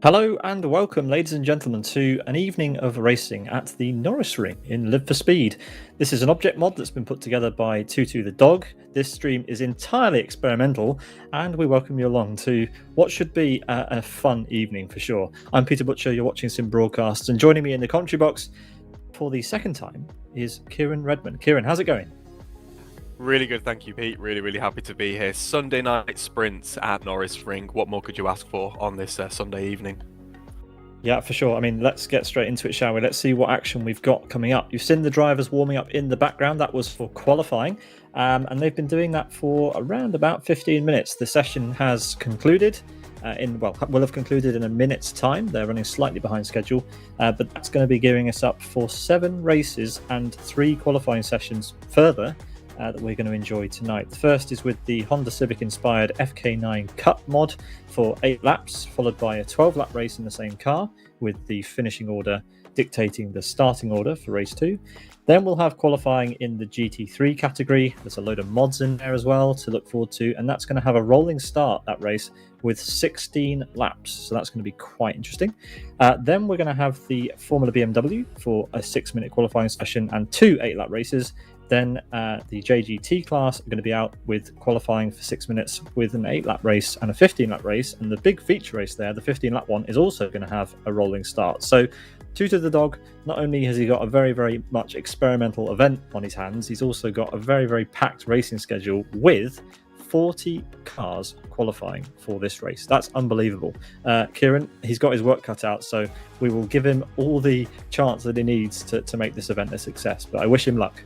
Hello and welcome, ladies and gentlemen, to an evening of racing at the Norisring in Live for Speed. This is an object mod that's been put together by Tutu the dog. This stream is entirely experimental, and we welcome you along to what should be a fun evening for sure. I'm Peter Butcher, you're watching Sim Broadcasts, and joining me in the commentary box for the second time is Kieran Redman. Kieran, how's it going? Really good, thank you, Pete. Really happy to be here. Sunday night sprints at Norisring. What more could you ask for on this Sunday evening? Yeah, for sure. I mean, let's get straight into it, shall we? Let's see what action we've got coming up. You've seen the drivers warming up in the background. That was for qualifying, and they've been doing that for around about 15 minutes. The session has concluded. Will have concluded in a minute's time. They're running slightly behind schedule, but that's going to be gearing us up for 7 races and 3 qualifying sessions further that we're going to enjoy tonight. The first is with the Honda Civic inspired FK9 Cup mod for 8 laps, followed by a 12-lap race in the same car, with the finishing order dictating the starting order for race 2. Then we'll have qualifying in the GT3 category. There's a load of mods in there as well to look forward to, and that's going to have a rolling start, that race, with 16 laps. So that's going to be quite interesting. Then we're going to have the Formula BMW for a 6-minute qualifying session and 2 8-lap races. Then the JGT class are going to be out with qualifying for 6 minutes with an 8-lap race and a 15-lap race. And the big feature race there, the 15-lap one, is also going to have a rolling start. So Tutu the dog, not only has he got a very, very much experimental event on his hands, he's also got a very, very packed racing schedule with 40 cars qualifying for this race. That's unbelievable. Kieran, he's got his work cut out, so we will give him all the chance that he needs to make this event a success. But I wish him luck.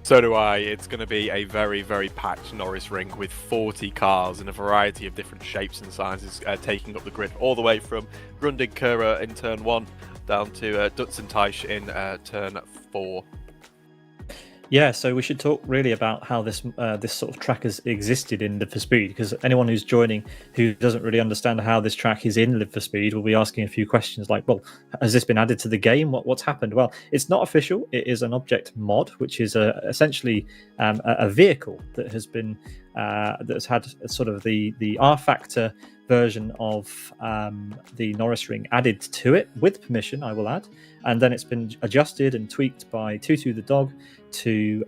So do I. It's going to be a very, very packed Norisring with 40 cars in a variety of different shapes and sizes taking up the grid, all the way from Grundig Kura in turn 1 down to Dutzenteich in turn 4. Yeah, so we should talk really about how this sort of track has existed in Live for Speed, because anyone who's joining who doesn't really understand how this track is in Live for Speed will be asking a few questions like, well, has this been added to the game? What's happened? Well, it's not official. It is an object mod, which is essentially a vehicle that has been that has had sort of the R Factor version of the Norisring added to it with permission, I will add, and then it's been adjusted and tweaked by Tutu the dog to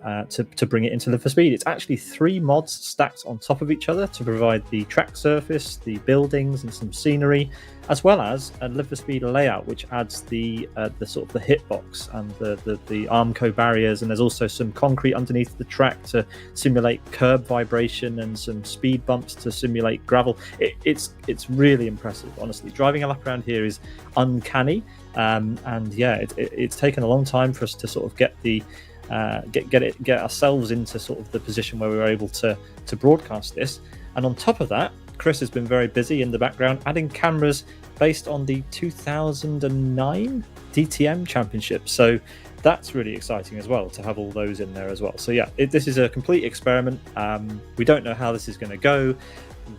bring it into Live for Speed. It's actually 3 mods stacked on top of each other to provide the track surface, the buildings, and some scenery, as well as a Live for Speed layout, which adds the sort of the hitbox and the Armco barriers, and there's also some concrete underneath the track to simulate curb vibration and some speed bumps to simulate gravel. It's really impressive, honestly. Driving a lap around here is uncanny, and yeah, it's taken a long time for us to sort of get ourselves into sort of the position where we were able to broadcast this. And on top of that, Chris has been very busy in the background adding cameras based on the 2009 DTM Championship. So that's really exciting as well, to have all those in there as well. So yeah, this is a complete experiment. We don't know how this is going to go.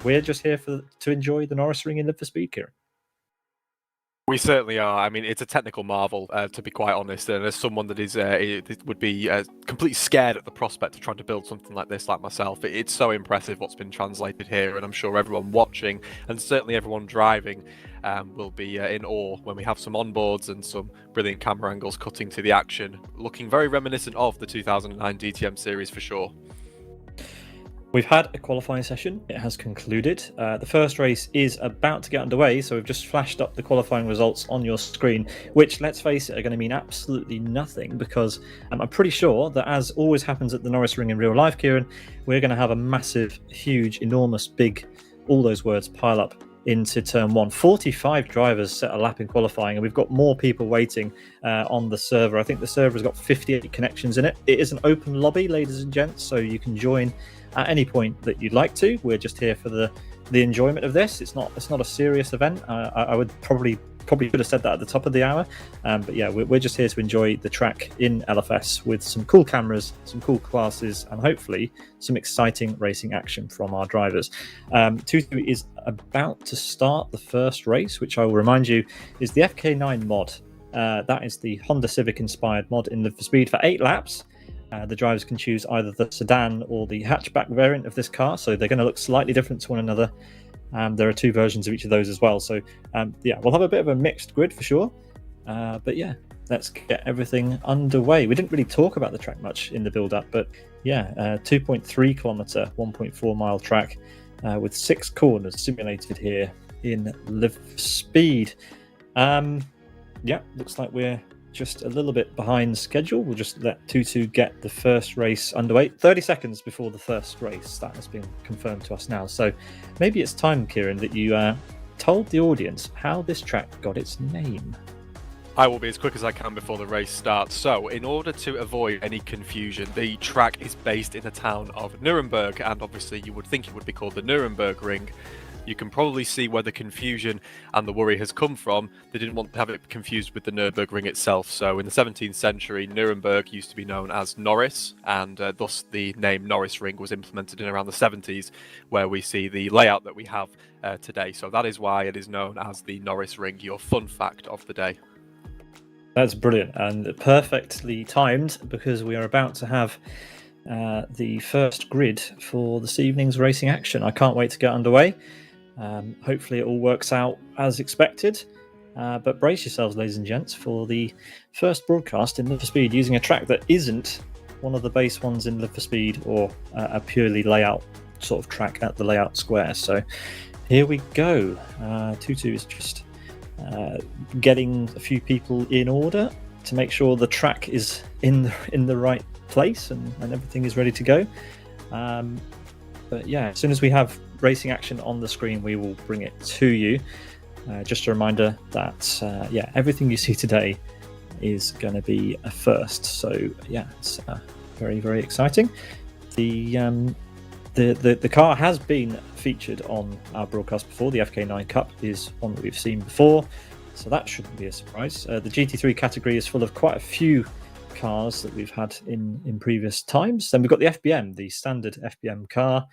We're just here to enjoy the Norisring in Live for Speed, Kieran. We certainly are. I mean, it's a technical marvel, to be quite honest. And as someone that would be completely scared at the prospect of trying to build something like this, like myself, it's so impressive what's been translated here. And I'm sure everyone watching, and certainly everyone driving, will be in awe when we have some onboards and some brilliant camera angles cutting to the action, looking very reminiscent of the 2009 DTM series for sure. We've had a qualifying session. It has concluded. The first race is about to get underway, so we've just flashed up the qualifying results on your screen, which, let's face it, are going to mean absolutely nothing, because I'm pretty sure that, as always happens at the Norisring in real life, Kieran, we're going to have a massive, huge, enormous, big, all those words pile up into turn 1. 45 drivers set a lap in qualifying, and we've got more people waiting on the server. I think the server has got 58 connections in it. It is an open lobby, ladies and gents, so you can join at any point that you'd like to. We're just here for the enjoyment of this. It's not a serious event. I would probably could have said that at the top of the hour, but yeah, we're just here to enjoy the track in LFS with some cool cameras, some cool classes, and hopefully some exciting racing action from our drivers. Tutu is about to start the first race, which I will remind you is the FK9 mod. That is the Honda Civic inspired mod in Live for Speed for 8 laps. The drivers can choose either the sedan or the hatchback variant of this car, so they're going to look slightly different to one another. There are 2 versions of each of those as well, so yeah, we'll have a bit of a mixed grid for sure. But yeah, let's get everything underway. We didn't really talk about the track much in the build-up, but yeah, 2.3 kilometre, 1.4 mile track with 6 corners simulated here in Live for Speed. Yeah, looks like we're just a little bit behind schedule. We'll just let Tutu get the first race underway. 30 seconds before the first race. That has been confirmed to us now. So maybe it's time, Kieran, that you told the audience how this track got its name? I will be as quick as I can before the race starts. So, in order to avoid any confusion, the track is based in the town of Nuremberg, and obviously you would think it would be called the Nuremberg-Ring. You can probably see where the confusion and the worry has come from. They didn't want to have it confused with the Nuremberg-Ring itself. So in the 17th century, Nuremberg used to be known as Norris, and thus the name Norisring was implemented in around the 70s, where we see the layout that we have today. So that is why it is known as the Norisring, your fun fact of the day. That's brilliant and perfectly timed, because we are about to have the first grid for this evening's racing action. I can't wait to get underway. Hopefully it all works out as expected, but brace yourselves, ladies and gents, for the first broadcast in Live for Speed using a track that isn't one of the base ones in Live for Speed, or a purely layout sort of track at the layout square. So here we go. Tutu is just getting a few people in order to make sure the track is in the right place and everything is ready to go. But yeah, as soon as we have racing action on the screen, we will bring it to you. Just a reminder that everything you see today is going to be a first. So yeah, it's very, very exciting. The car has been featured on our broadcast before. The FK9 Cup is one that we've seen before, so that shouldn't be a surprise. The GT3 category is full of quite a few cars that we've had in previous times. Then we've got the FBM, the standard FBM car,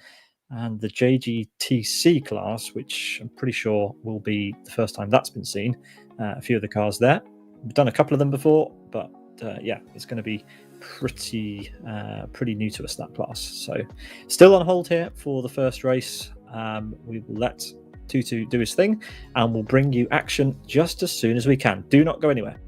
and the JGTC class, which I'm pretty sure will be the first time that's been seen. A few of the cars there. We've done a couple of them before, but it's going to be pretty new to us, that class. So still on hold here for the first race. We will let Tutu do his thing, and we'll bring you action just as soon as we can. Do not go anywhere.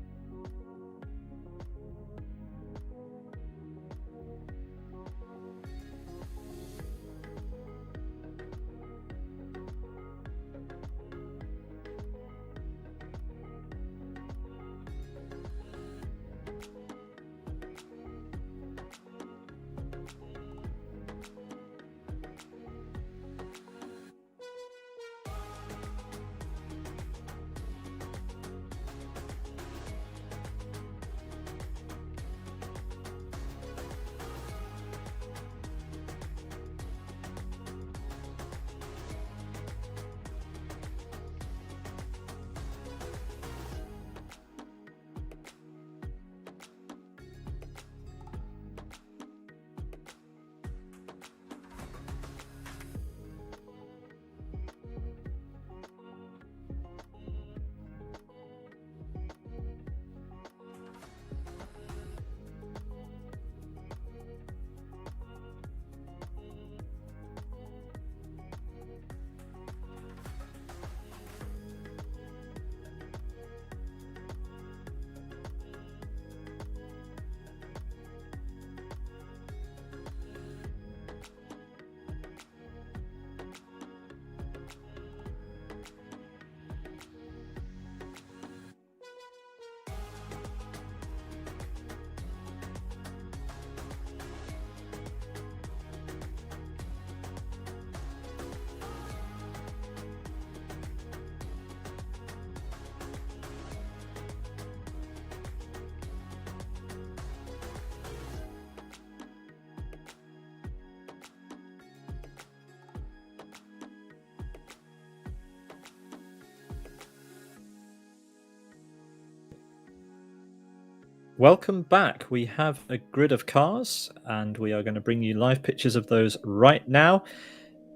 Welcome back. We have a grid of cars, and we are going to bring you live pictures of those right now.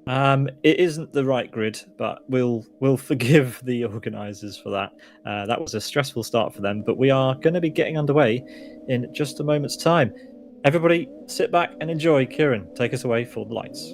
It isn't the right grid, but we'll forgive the organisers for that. That was a stressful start for them, but we are going to be getting underway in just a moment's time. Everybody, sit back and enjoy. Kieran, take us away for the lights.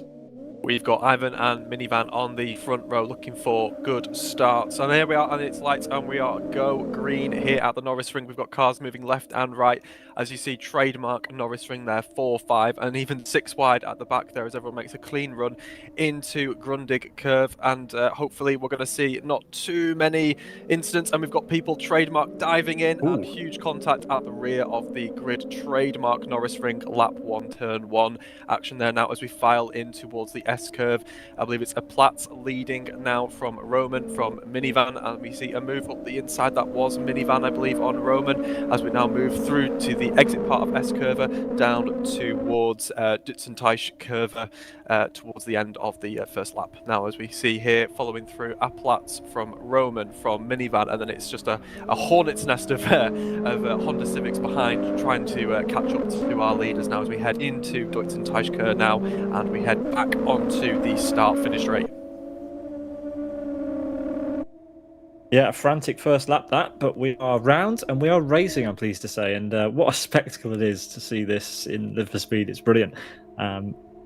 We've got Ivan and Minivan on the front row looking for good starts. And here we are, and it's lights, and we are go green here at the Norisring. We've got cars moving left and right. As you see, trademark Norisring there, 4, 5, and even 6 wide at the back there as everyone makes a clean run into Grundig Curve. And hopefully we're going to see not too many incidents. And we've got people trademark diving in. Ooh. And huge contact at the rear of the grid. Trademark Norisring, lap 1, turn 1. Action there now as we file in towards the S-curve. I believe it's a Platz leading now from Roman from Minivan, and we see a move up the inside. That was Minivan, I believe, on Roman, as we now move through to the exit part of S-curve down towards Dutzenteich curve towards the end of the first lap. Now, as we see here, following through a Platz from Roman from Minivan, and then it's just a hornet's nest of Honda Civics behind, trying to catch up to our leaders now as we head into Dutzenteich now, and we head back onto the start-finish straight. Yeah, a frantic first lap that, but we are round and we are racing, I'm pleased to say. And what a spectacle it is to see this in Live for Speed. It's brilliant.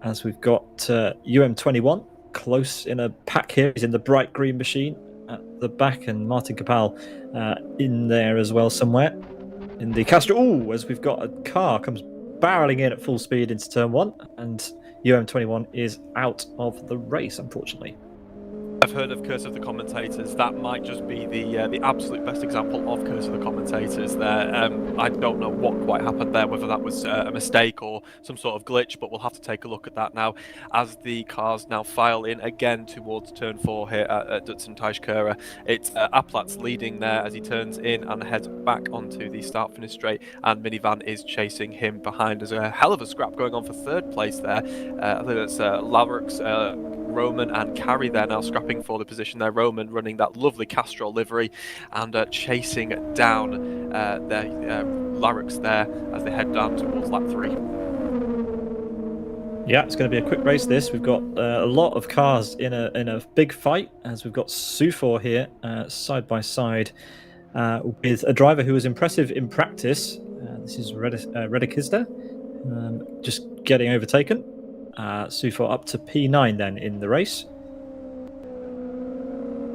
As we've got UM21 close in a pack here. He's in the bright green machine at the back, and Martin Capel in there as well somewhere. In the Castro, as we've got a car comes barreling in at full speed into turn 1, and UM21 is out of the race, unfortunately. I've heard of Curse of the Commentators. That might just be the absolute best example of Curse of the Commentators there. I don't know what quite happened there, whether that was a mistake or some sort of glitch, but we'll have to take a look at that now as the cars now file in again towards turn 4 here at Dutzenteich. It's Aplatz leading there as he turns in and heads back onto the start-finish straight, and Minivan is chasing him behind. There's a hell of a scrap going on for third place there. I think that's Lavrux, Roman and Carrie there now scrapping for the position there. Roman running that lovely Castrol livery and chasing down Larux there as they head down towards lap 3. Yeah, it's going to be a quick race this. We've got a lot of cars in a big fight, as we've got Sufor here side by side with a driver who was impressive in practice. This is Redekizda, just getting overtaken. Sufor up to P9 then in the race.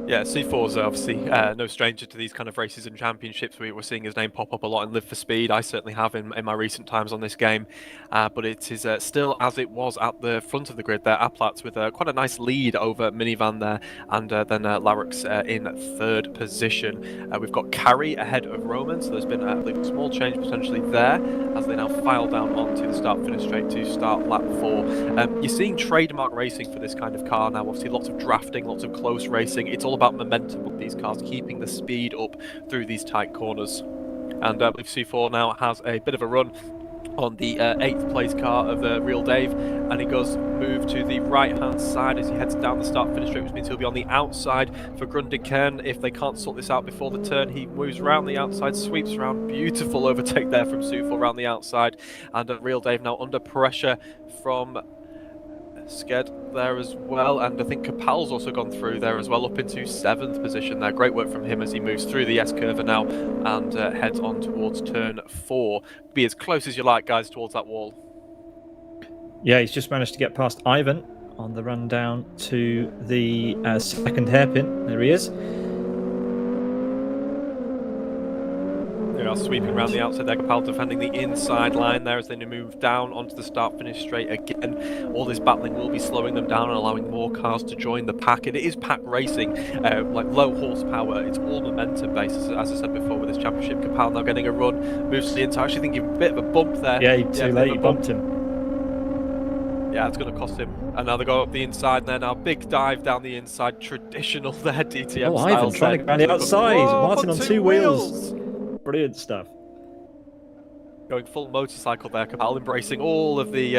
Yeah, C4's obviously no stranger to these kind of races and championships. We're seeing his name pop up a lot in Live for Speed. I certainly have in my recent times on this game. But it is still as it was at the front of the grid there. Aplatz with quite a nice lead over Minivan there. And then Larux in third position. We've got Carrie ahead of Roman. So there's been a small change potentially there as they now file down onto the start-finish straight to start lap 4. You're seeing trademark racing for this kind of car now. Obviously lots of drafting, lots of close racing. It's all about momentum with these cars, keeping the speed up through these tight corners. And I believe C4 now has a bit of a run on the 8th place car of Real Dave, and he goes move to the right hand side as he heads down the start finish straight, which means he'll be on the outside for Grundikern. If they can't sort this out before the turn, he moves around the outside, sweeps around. Beautiful overtake there from Sufor around the outside, and Real Dave now under pressure from Sked there as well, and I think Capel's also gone through there as well, up into 7th position there. Great work from him as he moves through the S-curve now and heads on towards turn 4. Be as close as you like, guys, towards that wall. Yeah, he's just managed to get past Ivan on the run down to the second hairpin. There he is. They are sweeping around the outside there. Capel defending the inside line there as they move down onto the start-finish straight again. All this battling will be slowing them down and allowing more cars to join the pack. And it is pack racing, like low horsepower. It's all momentum based, as I said before with this championship. Capel now getting a run, moves to the inside. I actually think he a bit of a bump there. Yeah, too late. He bumped him. Yeah, it's going to cost him. And now they go up the inside there now. Big dive down the inside. Traditional there, DTM style. Ivan trying to go on the outside. Whoa, Martin on 2 wheels. Brilliant stuff. Going full motorcycle there. Capel embracing all of the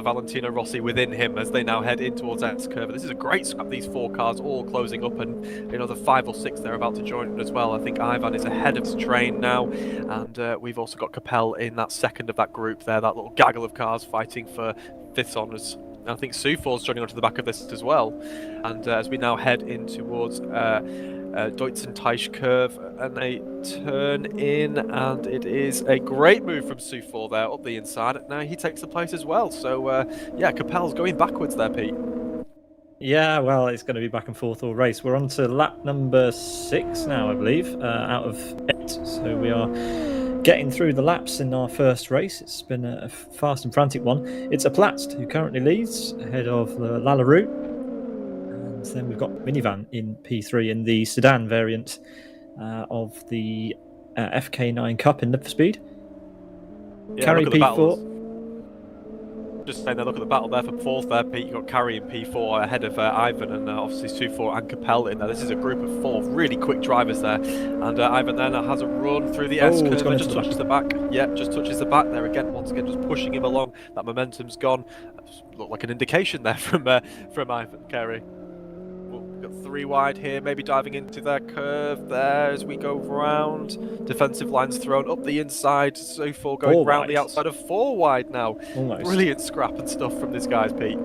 Valentino Rossi within him as they now head in towards S-curve. This is a great scrap. These 4 cars all closing up, and the 5 or 6 they're about to join as well. I think Ivan is ahead of his train now, and we've also got Capel in that second of that group there. That little gaggle of cars fighting for 5th honours. And I think Sufor's joining onto the back of this as well. And as we now head in towards Dutzenteich curve, and they turn in, and it is a great move from Sufor there up the inside. Now he takes the place as well. So yeah, Capel's going backwards there, Pete. Yeah, well, it's going to be back and forth all race. We're on to lap number 6 now, I believe, out of 8. So we are getting through the laps in our first race. It's been a fast and frantic one. It's a Platz who currently leads ahead of the Lalarue. And then we've got Minivan in P3 in the sedan variant of the FK9 Cup in Live for Speed. Yeah, Carry P4. just saying there, look at the battle there for fourth there, Pete. You've got Carrie in P4 ahead of Ivan and obviously Sufor and Capel in there. This is a group of 4 really quick drivers there. And Ivan then has a run through the S-curve and just touches the back. Yep, just touches the back there again. Once again, just pushing him along. That momentum's gone. Looked like an indication there from Ivan, Carrie. We've got 3 wide here, maybe diving into their curve there as we go round. Defensive lines thrown up the inside, Sufor going round the outside of 4 wide now. Almost. Brilliant scrap and stuff from this guys, Pete.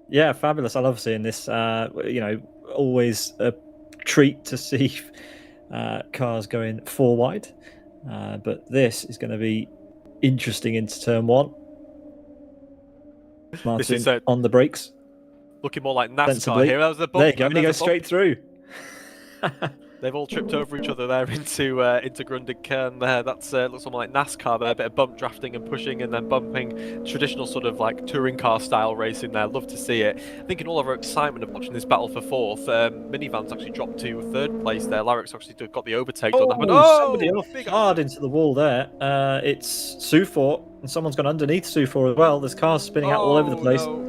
Yeah, fabulous. I love seeing this. You know, always a treat to see cars going 4 wide. But this is going to be interesting into turn 1. Martin this is, on the brakes. Looking more like NASCAR here. That was the bump. There you go, and he goes straight through. They've all tripped over each other there into Grundig-Kern there. That's looks something like NASCAR there, a bit of bump drafting and pushing and then bumping. Traditional sort of like touring car style racing there. Love to see it. I think in all of our excitement of watching this battle for 4th, Minivan's actually dropped to 3rd place there. Larrick's actually got the overtake. Somebody off hard into the wall there. It's Sufor, and someone's gone underneath Sufor as well. There's cars spinning out all over the place. No.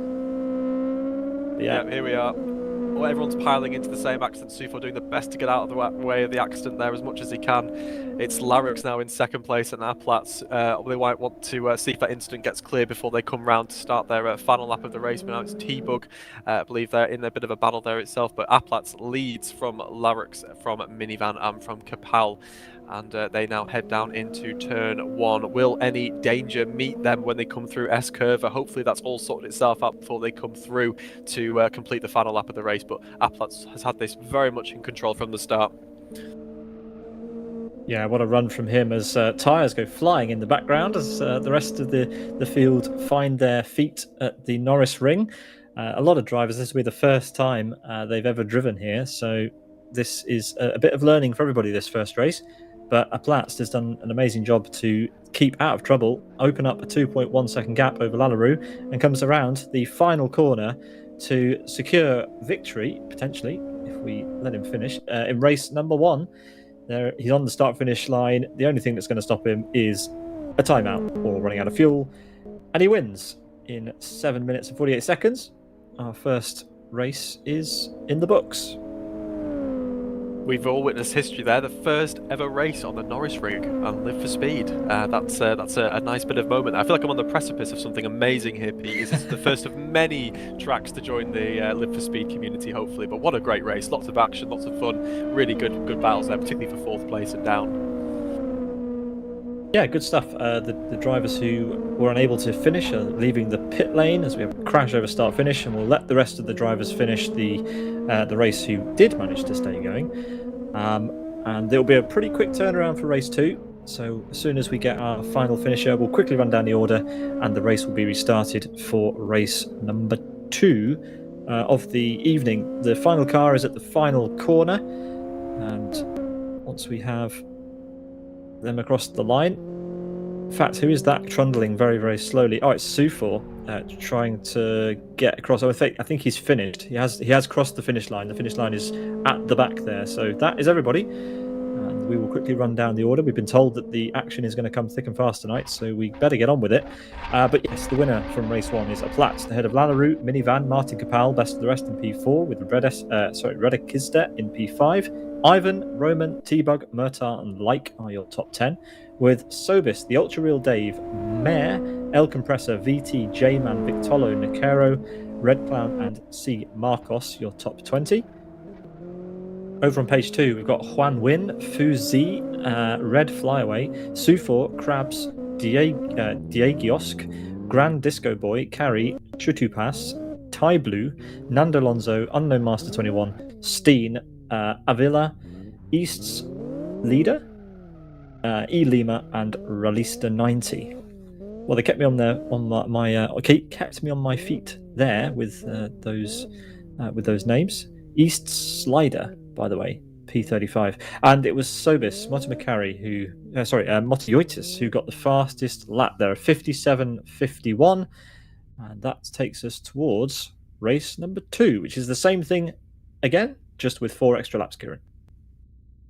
Yeah, here we are. Well, everyone's piling into the same accident. Sufor doing the best to get out of the way of the accident there as much as he can. It's Larrick's now in 2nd place and Aplatz. They might want to see if that incident gets clear before they come round to start their final lap of the race. But now it's T-Bug. I believe they're in a bit of a battle there itself. But Aplatz leads from Larrick's, from Minivan and from Capel. And they now head down into turn 1. Will any danger meet them when they come through S-curve? Hopefully that's all sorted itself out before they come through to complete the final lap of the race. But Aplatz has had this very much in control from the start. Yeah, what a run from him as tyres go flying in the background as the rest of the field find their feet at the Norisring. A lot of drivers, this will be the first time they've ever driven here. So this is a bit of learning for everybody this first race. But Aplatz has done an amazing job to keep out of trouble, open up a 2.1 second gap over Lallarue, and comes around the final corner to secure victory, potentially, if we let him finish, in race number 1. There, he's on the start-finish line. The only thing that's going to stop him is a timeout or running out of fuel. And he wins in 7 minutes and 48 seconds. Our first race is in the books. We've all witnessed history there. The first ever race on the Norisring and Live for Speed. That's a nice bit of moment. I feel like I'm on the precipice of something amazing here, Pete. This is the first of many tracks to join the Live for Speed community, hopefully. But what a great race. Lots of action, lots of fun. Really good battles there, particularly for 4th place and down. Yeah, good stuff. The drivers who were unable to finish are leaving the pit lane as we have a crash over start-finish, and we'll let the rest of the drivers finish the race who did manage to stay going. And there will be a pretty quick turnaround for race 2. So as soon as we get our final finisher, we'll quickly run down the order, and the race will be restarted for race number 2 of the evening. The final car is at the final corner, and once we have them across the line. In fact, who is that trundling very, very slowly? Oh, it's Sufor trying to get across. I think he's finished. He has crossed the finish line. The finish line is at the back there. So that is everybody. And we will quickly run down the order. We've been told that the action is going to come thick and fast tonight, so we better get on with it. But yes, the winner from race 1 is Aplatz, ahead of Lallarue, Minivan, Martin Capel, best of the rest in P4, with Redek Kizdet in P5. Ivan, Roman, T-Bug, Murtar, and Like are your top 10, with Sobis, the Ultra Real Dave, Mare, El Compressor, VT, J-Man, Victolo, Nicero, Red Clown, and C. Marcos, your top 20. Over on page 2, we've got Juan Win, Fuzi, Red Flyaway, Sufor, Krabs, Diegiosk, Grand Disco Boy, Carrie, Chutupas, Ty Blue, Nando Lonzo, Unknown Master 21, Steen, Avila, East's Leader, E Lima, and Ralista 90. Well, they kept me on kept me on my feet there with those names. East Slider, by the way, P35, and it was Sobis Motoyotis who got the fastest lap there, 57.51, and that takes us towards race number 2, which is the same thing again, just with 4 extra laps, Kieran.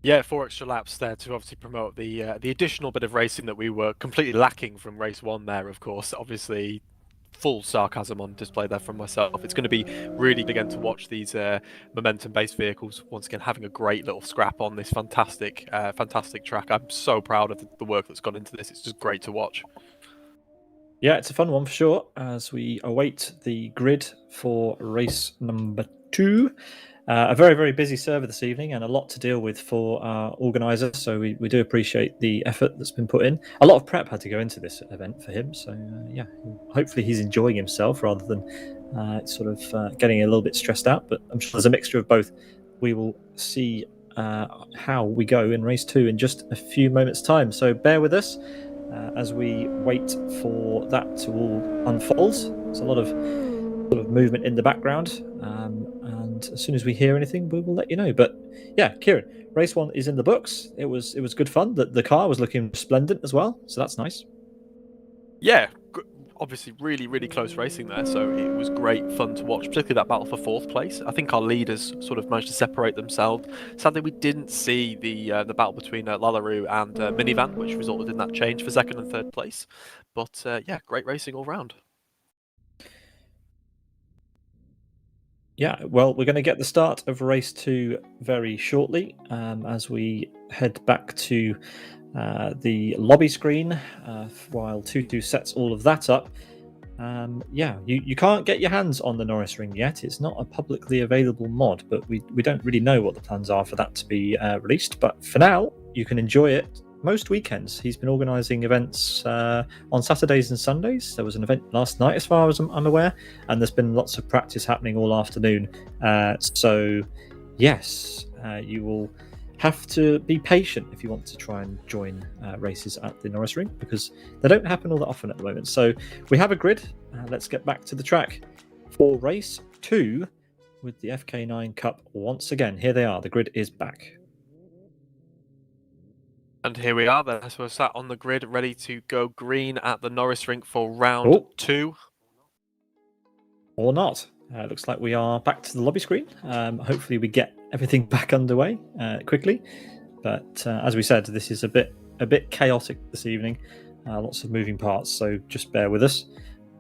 Yeah, 4 extra laps there to obviously promote the additional bit of racing that we were completely lacking from race 1 there, of course. Obviously, full sarcasm on display there from myself. It's going to be really again to watch these momentum-based vehicles once again having a great little scrap on this fantastic track. I'm so proud of the work that's gone into this. It's just great to watch. Yeah, it's a fun one for sure as we await the grid for race number 2. A very, very busy server this evening and a lot to deal with for our organiser, so we do appreciate the effort that's been put in. A lot of prep had to go into this event for him, so yeah, hopefully he's enjoying himself rather than getting a little bit stressed out, but I'm sure there's a mixture of both. We will see how we go in race 2 in just a few moments' time, so bear with us as we wait for that to all unfold. There's a lot of sort of movement in the background, and as soon as we hear anything, we will let you know. But yeah, Kieran, race 1 is in the books. It was good fun. The car was looking resplendent as well, so that's nice. Yeah, obviously really close racing there, so it was great fun to watch, particularly that battle for 4th place. I think our leaders sort of managed to separate themselves. Sadly, we didn't see the battle between Lallaroo and Minivan, which resulted in that change for 2nd and 3rd place. But yeah, great racing all round. Yeah, well, we're going to get the start of race 2 very shortly as we head back to the lobby screen while Tutu sets all of that up. Yeah, you can't get your hands on the Norisring yet. It's not a publicly available mod, but we don't really know what the plans are for that to be released. But for now, you can enjoy it most weekends. He's been organising events on Saturdays and Sundays. There was an event last night, as far as I'm aware, and there's been lots of practice happening all afternoon. So, yes, you will have to be patient if you want to try and join races at the Norisring, because they don't happen all that often at the moment. So we have a grid. Let's get back to the track for race 2 with the FK9 Cup once again. Here they are. The grid is back. And here we are then. So we're sat on the grid, ready to go green at the Norisring for round 2. Or not. Looks like we are back to the lobby screen. Hopefully we get everything back underway quickly. But as we said, this is a bit chaotic this evening. Lots of moving parts, so just bear with us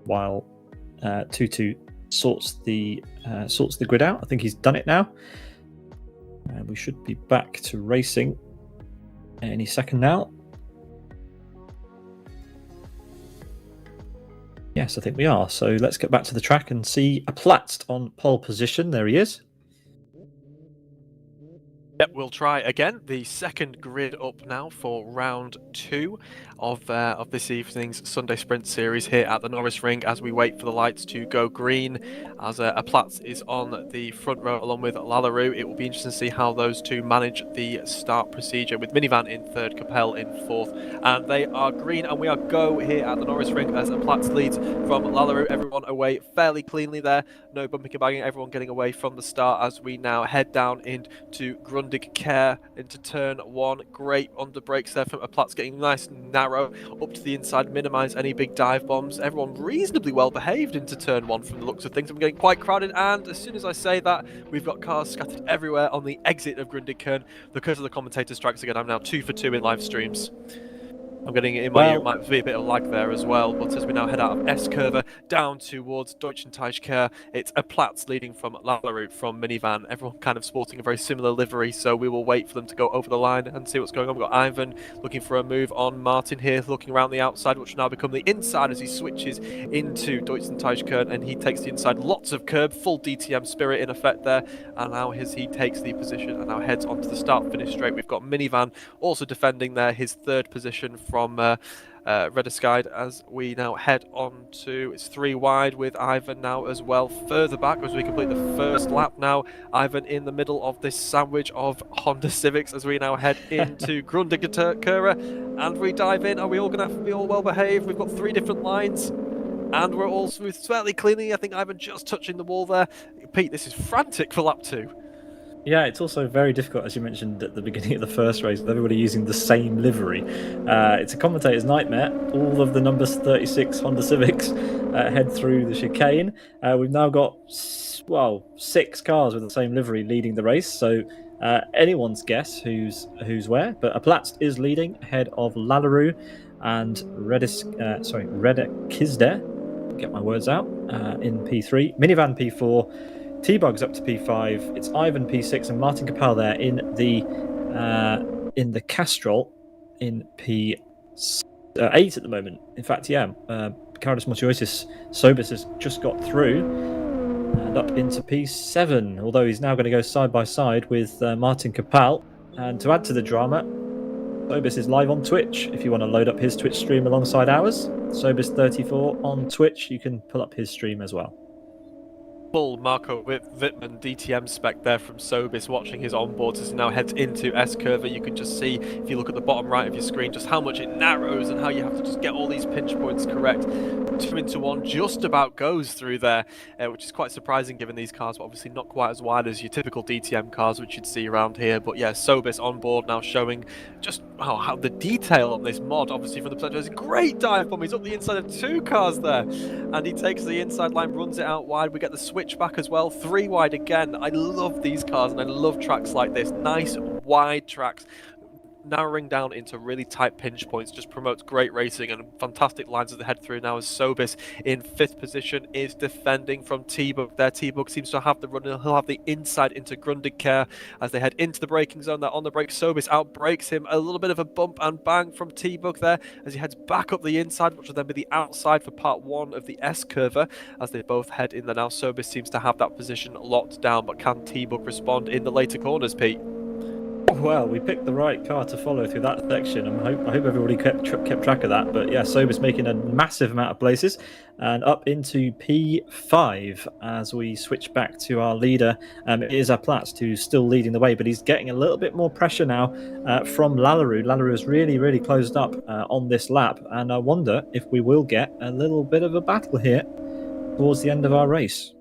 while Tutu sorts the grid out. I think he's done it now. And we should be back to racing any second now. Yes, I think we are. So let's get back to the track and see Aplatst on pole position. There he is. Yep, we'll try again. The second grid up now for round 2 of this evening's Sunday Sprint Series here at the Norisring as we wait for the lights to go green. As Aplatst is on the front row along with Lallaroo, it will be interesting to see how those two manage the start procedure with Minivan in 3rd, Capel in 4th. And they are green, and we are go here at the Norisring as Aplatst leads from Lallaroo. Everyone away fairly cleanly there. No bumping and bagging, everyone getting away from the start as we now head down into Grundig Care into turn 1. Great under brakes there from Aplatst, getting nice and narrow up to the inside, minimise any big dive bombs. Everyone reasonably well behaved into turn 1 from the looks of things. I'm getting quite crowded, and as soon as I say that, we've got cars scattered everywhere on the exit of Grundig Kern. Because of the commentator strikes again, I'm now 2 for 2 in live streams. I'm getting in my ear, it might be a bit of lag there as well, but as we now head out of S-Curve down towards Deutschenteichkehr, it's Aplatst leading from Lallaroo from Minivan. Everyone kind of sporting a very similar livery, so we will wait for them to go over the line and see what's going on. We've got Ivan looking for a move on Martin here, looking around the outside, which will now become the inside as he switches into Deutschenteichkehr, and he takes the inside. Lots of curb, full DTM spirit in effect there, and now as he takes the position and now heads onto the start-finish straight, we've got Minivan also defending there, his 3rd position from Redeskide as we now head on to, it's 3 wide with Ivan now as well further back as we complete the first lap now. Ivan in the middle of this sandwich of Honda Civics as we now head into Grundigkura, and we dive in. Are we all going to have to be all well behaved? We've got 3 different lines and we're all smooth fairly cleanly. I think Ivan just touching the wall there. Pete, this is frantic for lap 2. Yeah, it's also very difficult, as you mentioned at the beginning of the first race, with everybody using the same livery. It's a commentator's nightmare. All of the numbers 36 Honda Civics head through the chicane. We've now got, 6 cars with the same livery leading the race, so anyone's guess who's where. But Aplatst is leading ahead of Lallaroo and Redekizde. get my words out, in P3. Minivan P4. T-Bug's up to P5. It's Ivan P6 and Martin Capel there in the Castrol in P8 at the moment. In fact, yeah, Cardus Motiosis Sobis has just got through and up into P7, although he's now going to go side by side with Martin Capel. And to add to the drama, Sobis is live on Twitch. If you want to load up his Twitch stream alongside ours, Sobis34 on Twitch, you can pull up his stream as well. Full Marco Wittmann DTM spec there from Sobis watching his onboards as he now heads into S-Curva. You can just see, if you look at the bottom right of your screen, just how much it narrows and how you have to just get all these pinch points correct. 2 into 1 just about goes through there, which is quite surprising given these cars, but obviously not quite as wide as your typical DTM cars which you'd see around here. But yeah, Sobis on board now showing just how the detail on this mod, obviously from the perspective, is a great dive bomb. He's up the inside of 2 cars there, and he takes the inside line, runs it out wide. We get the switch back as well, 3 wide again. I love these cars and I love tracks like this, nice wide tracks. Narrowing down into really tight pinch points just promotes great racing and fantastic lines as they head through now, as Sobis in 5th position is defending from T-Bug there. T-Bug seems to have the run, he'll have the inside into Grundig as they head into the braking zone. They're on the brake. Sobis outbrakes him, a little bit of a bump and bang from T-Bug there as he heads back up the inside, which will then be the outside for part 1 of the S-Curva as they both head in there now. Sobis seems to have that position locked down, but can T-Bug respond in the later corners, Pete? Well, we picked the right car to follow through that section, and I hope everybody kept track of that. But yeah, Sobis making a massive amount of places and up into P5 as we switch back to our leader. It is Platz who's still leading the way, but he's getting a little bit more pressure now from Lallaroo. Lallaroo has really closed up on this lap, and I wonder if we will get a little bit of a battle here towards the end of our race.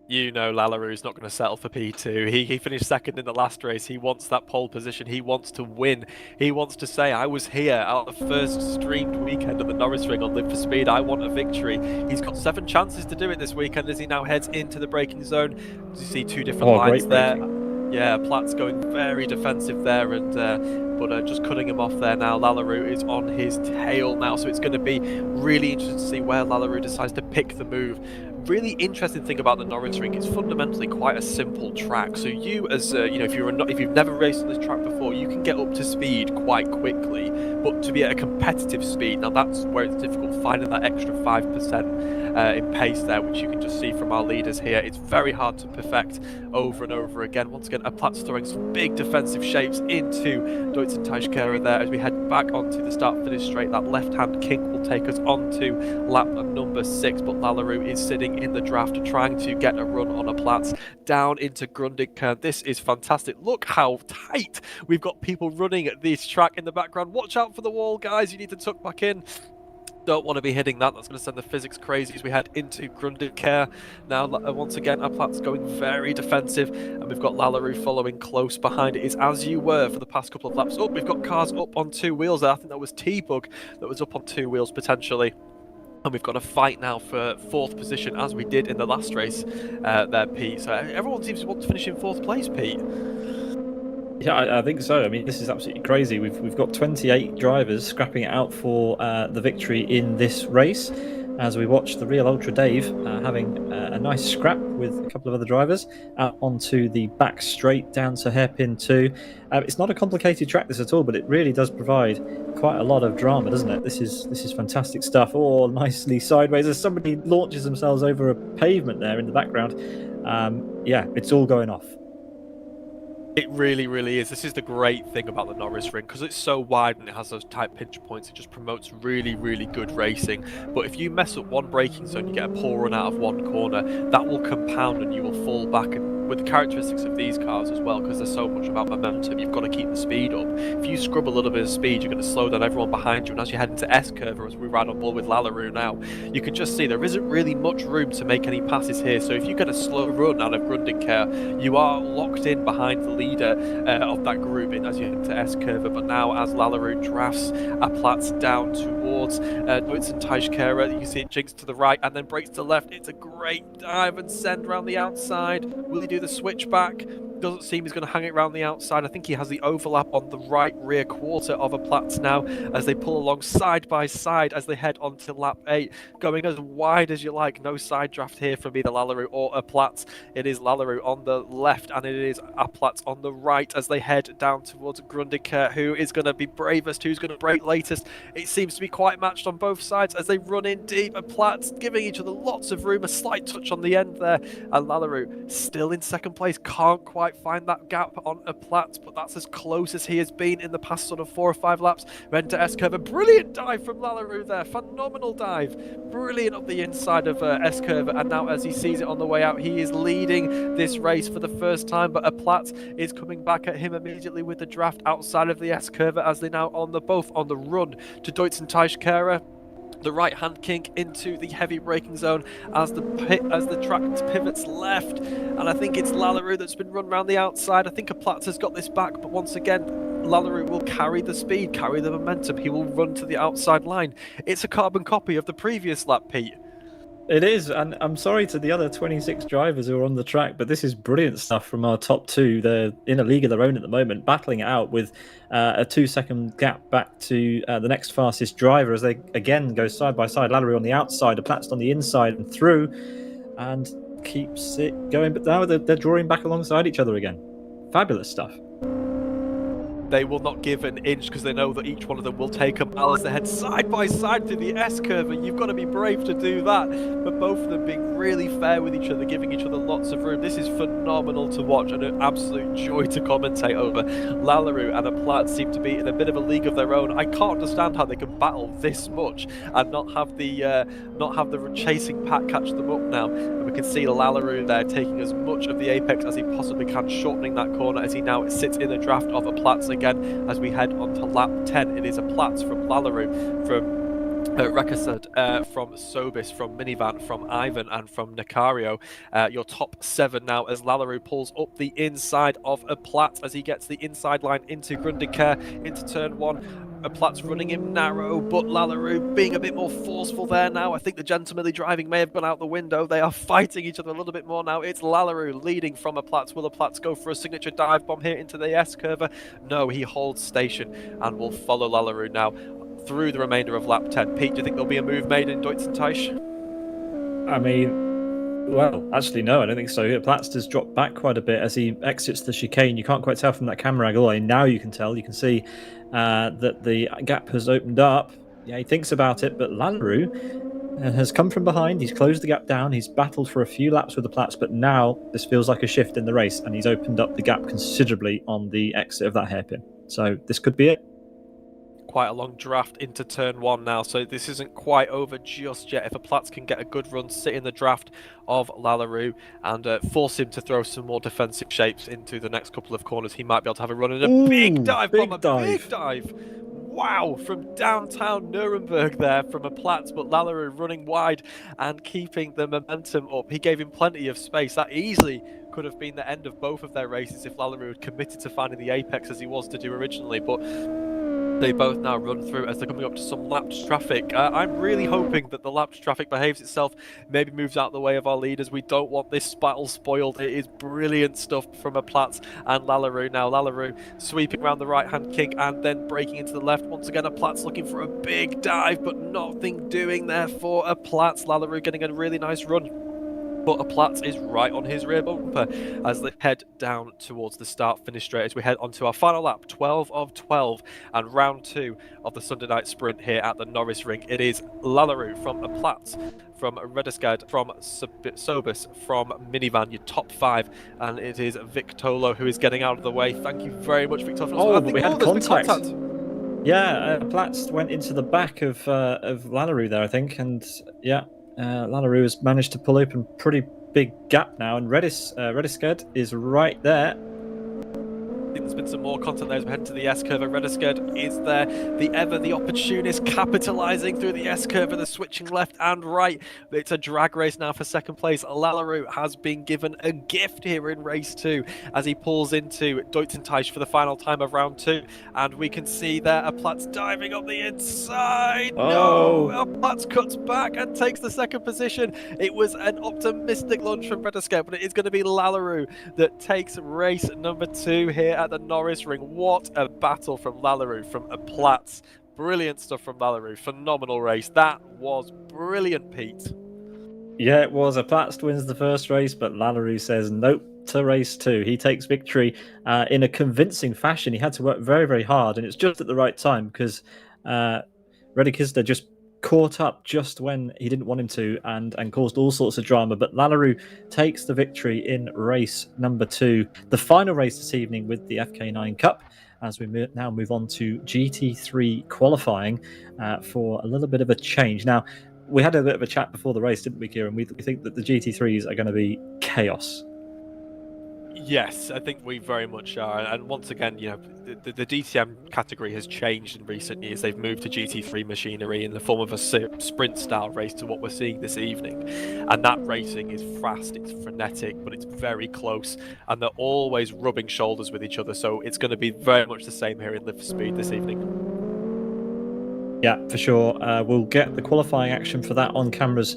You know Lallaroo's not going to settle for P2. He finished 2nd in the last race. He wants that pole position. He wants to win. He wants to say, I was here out the first streamed weekend of the Norisring on Live for Speed. I want a victory. He's got 7 chances to do it this weekend as he now heads into the braking zone. You see 2 different lines there. Yeah, Platz going very defensive there, and but just cutting him off there now. Lallaroo is on his tail now, so it's going to be really interesting to see where Lallaroo decides to pick the move. Really interesting thing about the Norisring, it's fundamentally quite a simple track. So you, as you know, if you've never raced on this track before, you can get up to speed quite quickly. But to be at a competitive speed, now that's where it's difficult, finding that extra 5% in pace there, which you can just see from our leaders here. It's very hard to perfect over and over again. Once again, Platz throwing some big defensive shapes into Deutz Teichkehrer there as we head back onto the start-finish straight. That left-hand kink will take us onto lap number 6, but Lallaroo is sitting in the draft trying to get a run on a Platz down into Grundig. This is fantastic. Look how tight we've got people running at this track in the background. Watch out for the wall, guys. You need to tuck back in. Don't want to be hitting that. That's going to send the physics crazy as we head into Grundig. Now, once again, our Platz going very defensive, and we've got Lallaroo following close behind. It is as you were for the past couple of laps. Oh, we've got cars up on 2 wheels there. I think that was T-Bug that was up on 2 wheels potentially. And we've got a fight now for 4th position, as we did in the last race there, Pete. So everyone seems to want to finish in 4th place, Pete. Yeah, I think so. I mean, this is absolutely crazy. We've got 28 drivers scrapping it out for the victory in this race, as we watch the Real Ultra Dave having a nice scrap with a couple of other drivers out onto the back straight down to hairpin 2. It's not a complicated track, this at all, but it really does provide quite a lot of drama, doesn't it? This is fantastic stuff. All nicely sideways as somebody launches themselves over a pavement there in the background. Yeah, it's all going off. It really is. This is the great thing about the Norisring, because it's so wide and it has those tight pinch points. It just promotes really good racing. But if you mess up one braking zone, you get a poor run out of one corner, that will compound and you will fall back. And with the characteristics of these cars as well, because they're so much about momentum, you've got to keep the speed up. If you scrub a little bit of speed, you're going to slow down everyone behind you. And as you head into S-Curve, as we ride on board with Lallaroo now, you can just see there isn't really much room to make any passes here. So if you get a slow run out of Grundig, you are locked in behind the leader of that group as you head into S-Curve. But now as Lallaroo drafts a Platz down towards Deutz Teichkehrer, you can see it jigs to the right and then brakes to the left. It's a great dive and send around the outside. Will he do the switch back? Doesn't seem he's going to hang it around the outside. I think he has the overlap on the right rear quarter of a Platts now as they pull along side by side as they head onto lap 8, going as wide as you like. No side draft here from either Lallarue or a Platts. It is Lallarue on the left and it is a Platts on the right as they head down towards Grundeker. Who is going to be bravest? Who's going to break latest? It seems to be quite matched on both sides as they run in deep. A Platts giving each other lots of room. A slight touch on the end there. And Lallarue still in second place. Can't quite find that gap on a Platts, but that's as close as he has been in the past sort of 4 or 5 laps. Went to S-Curve. A brilliant dive from Lallarue there. Phenomenal dive. Brilliant up the inside of S-Curve. And now as he sees it on the way out, he is leading this race for the first time. But a Platts is coming back at him immediately with the draft outside of the S-Curve as they now both on the run to Deutz and Teichkehrer. The right-hand kink into the heavy braking zone as the track pivots left, and I think it's Lallarue that's been run around the outside. I think a Platts has got this back, but once again, Lallarue will carry the speed, carry the momentum. He will run to the outside line. It's a carbon copy of the previous lap, Pete. It is, and I'm sorry to the other 26 drivers who are on the track, but this is brilliant stuff from our top 2. They're in a league of their own at the moment, battling it out with a 2-second gap back to the next fastest driver as they again go side by side. Lallarue on the outside, Platts on the inside and through, and keeps it going. But now they're drawing back alongside each other again. Fabulous stuff. They will not give an inch because they know that each one of them will take a mile as they head side by side through the S-curve, and you've got to be brave to do that. But both of them being really fair with each other, giving each other lots of room. This is phenomenal to watch and an absolute joy to commentate over. Lallarue and a Platts seem to be in a bit of a league of their own. I can't understand how they can battle this much and not have the chasing pack catch them up now. And we can see Lallarue there taking as much of the apex as he possibly can, shortening that corner as he now sits in the draft of a Platts again as we head on to lap 10. It is a Platts from Lallarue, from Rekasad, from Sobis, from Minivan, from Ivan, and from Nicario. Your top 7 now as Lallarue pulls up the inside of a Platts as he gets the inside line into Grundeker, into turn 1. A Platts running him narrow, but Lallarue being a bit more forceful there now. I think the gentlemanly driving may have gone out the window. They are fighting each other a little bit more now. It's Lallarue leading from a Platts. Will a Platts go for a signature dive bomb here into the S-curve? No, he holds station and will follow Lallarue now through the remainder of lap 10. Pete, do you think there'll be a move made in Deutz and Teich? I mean, well, actually, no, I don't think so. Platts does drop back quite a bit as he exits the chicane. You can't quite tell from that camera angle. Now you can tell. You can see that the gap has opened up. Yeah, he thinks about it, but Lallarue has come from behind. He's closed the gap down. He's battled for a few laps with the Platts, but now this feels like a shift in the race, and he's opened up the gap considerably on the exit of that hairpin. So this could be it. Quite a long draft into turn 1 now, so this isn't quite over just yet. If a Platts can get a good run, sit in the draft of Lallarue and force him to throw some more defensive shapes into the next couple of corners, he might be able to have a run in a big dive bomb, a big dive. Wow, from downtown Nuremberg there from a Platts, but Lallarue running wide and keeping the momentum up. He gave him plenty of space. That easily could have been the end of both of their races if Lallarue had committed to finding the apex as he was to do originally, but they both now run through as they're coming up to some lapped traffic. I'm really hoping that the lapped traffic behaves itself, maybe moves out the way of our leaders. We don't want this battle spoiled. It is brilliant stuff from a Platts and Lallarue. Now Lallarue sweeping around the right-hand kink and then breaking into the left. Once again, a Platts looking for a big dive, but nothing doing there for a Platts. Lallarue getting a really nice run, but a Platts is right on his rear bumper as they head down towards the start-finish straight as we head onto our final lap, 12 of 12, and round 2 of the Sunday night sprint here at the Norisring. It is Lallarue from a Platts, from Redeskad, from Sobis, from Minivan, your top 5, and it is Victolo who is getting out of the way. Thank you very much, Victolo. Oh, but we had contact. Yeah, Platts went into the back of Lallarue there, I think, and yeah. Lallarue has managed to pull open a pretty big gap now, and Redeskad is right there. think there's been some more content there as we head to the S-curve. Rediscurd is there, the opportunist, capitalising through the S-curve and the switching left and right. It's a drag race now for second place. Lallarou has been given a gift here in race 2 as he pulls into Deutenteich for the final time of round 2. And we can see there Platz diving up the inside. Oh. No! Platz cuts back and takes the second position. It was an optimistic launch from Rediscurd, but it is going to be Lallarou that takes race number 2 here at the Norisring. What a battle from Lallarou, from a Platz. Brilliant stuff from Lallarou. Phenomenal race. That was brilliant, Pete. Yeah, it was. A Platz wins the first race, but Lallarou says nope to race 2. He takes victory in a convincing fashion. He had to work very, very hard, and it's just at the right time because Redikizda just caught up just when he didn't want him to and caused all sorts of drama. But Lallarou takes the victory in race number 2, the final race this evening with the FK9 Cup, as we now move on to GT3 qualifying for a little bit of a change. Now, we had a bit of a chat before the race, didn't we, Kieran? We think that the GT3s are going to be chaos. Yes, I think we very much are. And once again, you know, the DTM category has changed in recent years. They've moved to GT3 machinery in the form of a sprint-style race to what we're seeing this evening. And that racing is fast, it's frenetic, but it's very close. And they're always rubbing shoulders with each other. So it's going to be very much the same here in Live for Speed this evening. Yeah, for sure. We'll get the qualifying action for that on cameras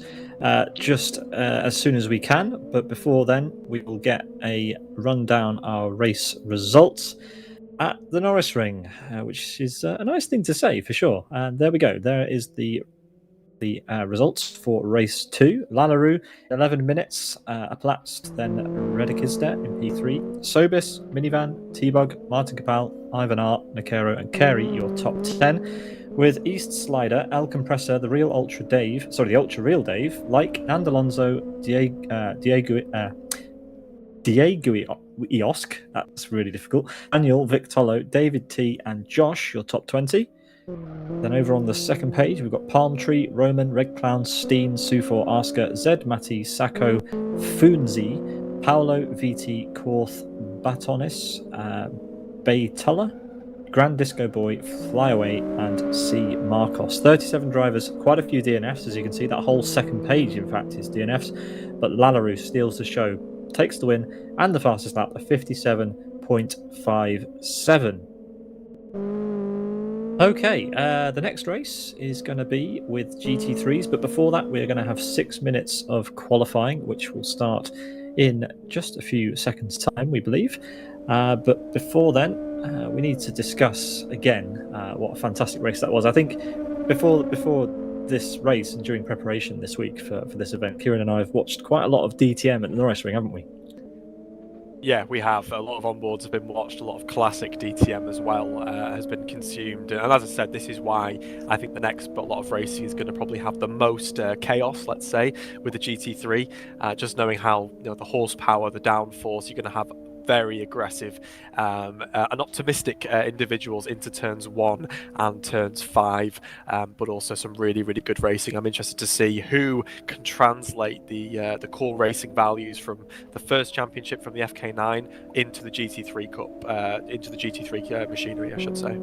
just as soon as we can. But before then, we will get a rundown our race results at the Norisring, which is a nice thing to say for sure. And there we go. There is the results for race 2. Lallarou, 11 minutes, Aplast, then Redikizda in P3. Sobis, Minivan, T-Bug, Martin Capel, Ivan Art, McElroy, and Carey, your top 10. With East Slider, El Compressor, the Ultra Real Dave, like, and Alonso, Diego Iosk, that's really difficult, Daniel, Victolo, David T, and Josh, your top 20. Then over on the second page, we've got Palm Tree, Roman, Red Clown, Steen, Sufor, Asker, Zed, Matti, Sacco, Funzi, Paolo, VT, Korth, Batonis, Baytulla, Grand Disco Boy, Flyaway, and C. Marcos. 37 drivers, quite a few DNFs, as you can see. That whole second page, in fact, is DNFs. But Lallarou steals the show, takes the win, and the fastest lap, a 57.57. Okay, the next race is going to be with GT3s, but before that, we're going to have 6 minutes of qualifying, which will start in just a few seconds' time, we believe. But before then, we need to discuss again what a fantastic race that was. I think before this race and during preparation this week for this event, Kieran and I have watched quite a lot of DTM at the Norisring, haven't we? Yeah, we have. A lot of onboards have been watched, a lot of classic DTM as well has been consumed. And as I said, this is why I think the next lot of racing is going to probably have the most chaos, let's say, with the GT3. Just knowing how, you know, the horsepower, the downforce, you're going to have very aggressive and optimistic individuals into turns 1 and turns 5, but also some really, really good racing. I'm interested to see who can translate the core racing values from the first championship from the FK9 into the GT3 Cup, into the GT3 machinery, I should say.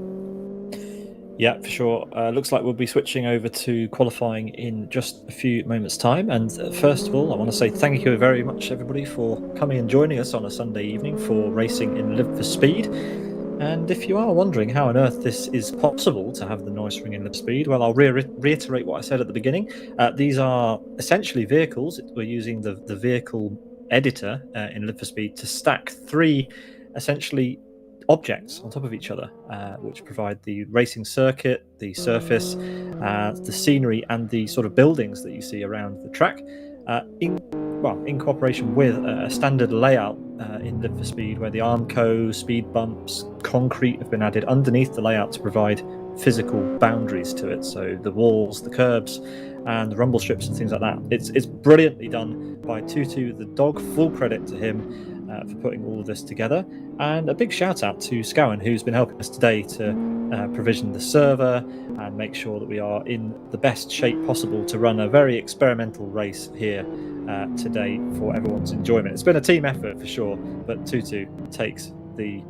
Yeah, for sure. Looks like we'll be switching over to qualifying in just a few moments' time. And first of all, I want to say thank you very much, everybody, for coming and joining us on a Sunday evening for racing in Live for Speed. And if you are wondering how on earth this is possible to have the Norisring in Live for Speed, well, I'll reiterate what I said at the beginning. These are essentially vehicles. We're using the vehicle editor in Live for Speed to stack 3 essentially objects on top of each other, which provide the racing circuit, the surface, the scenery, and the sort of buildings that you see around the track, in cooperation with a standard layout in Live for Speed, where the Armco, speed bumps, concrete have been added underneath the layout to provide physical boundaries to it. So the walls, the curbs, and the rumble strips and things like that. It's brilliantly done by Tutu the dog. Full credit to him for putting all of this together, and a big shout out to Scowen, who's been helping us today to provision the server and make sure that we are in the best shape possible to run a very experimental race here today for everyone's enjoyment. It's been a team effort for sure, but Tutu takes the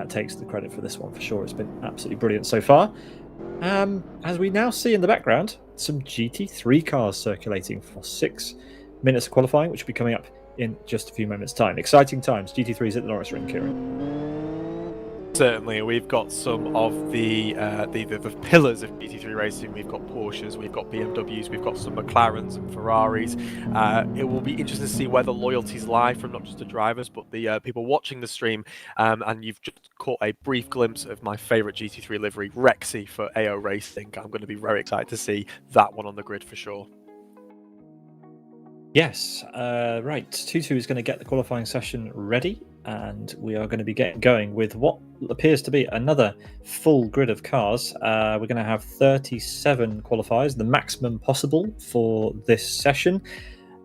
takes the credit for this one for sure. It's been absolutely brilliant so far. As we now see in the background, some GT3 cars circulating for 6 minutes of qualifying, which will be coming up in just a few moments' time. Exciting times. GT3s at the Norisring, Kieran. Certainly, we've got some of the pillars of GT3 racing. We've got Porsches, we've got BMWs, we've got some McLarens and Ferraris. It will be interesting to see where the loyalties lie from not just the drivers, but the people watching the stream. And you've just caught a brief glimpse of my favourite GT3 livery, Rexy, for AO Racing. I'm going to be very excited to see that one on the grid for sure. Yes, right. Tutu is going to get the qualifying session ready, and we are going to be getting going with what appears to be another full grid of cars. We're going to have 37 qualifiers, the maximum possible for this session.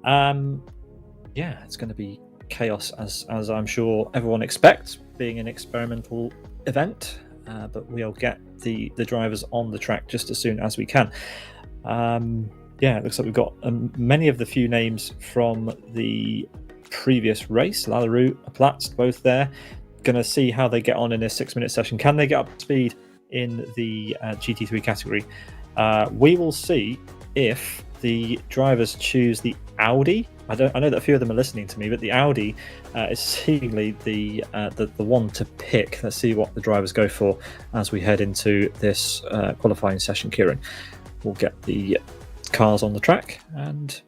Yeah, it's going to be chaos, as I'm sure everyone expects, being an experimental event. But we'll get the drivers on the track just as soon as we can. Yeah, it looks like we've got many of the few names from the previous race. Lallarue, Platz, both there. Going to see how they get on in this 6-minute session. Can they get up to speed in the GT3 category? We will see if the drivers choose the Audi. I know that a few of them are listening to me, but the Audi is seemingly the one to pick. Let's see what the drivers go for as we head into this qualifying session, Kieran. We'll get the cars on the track and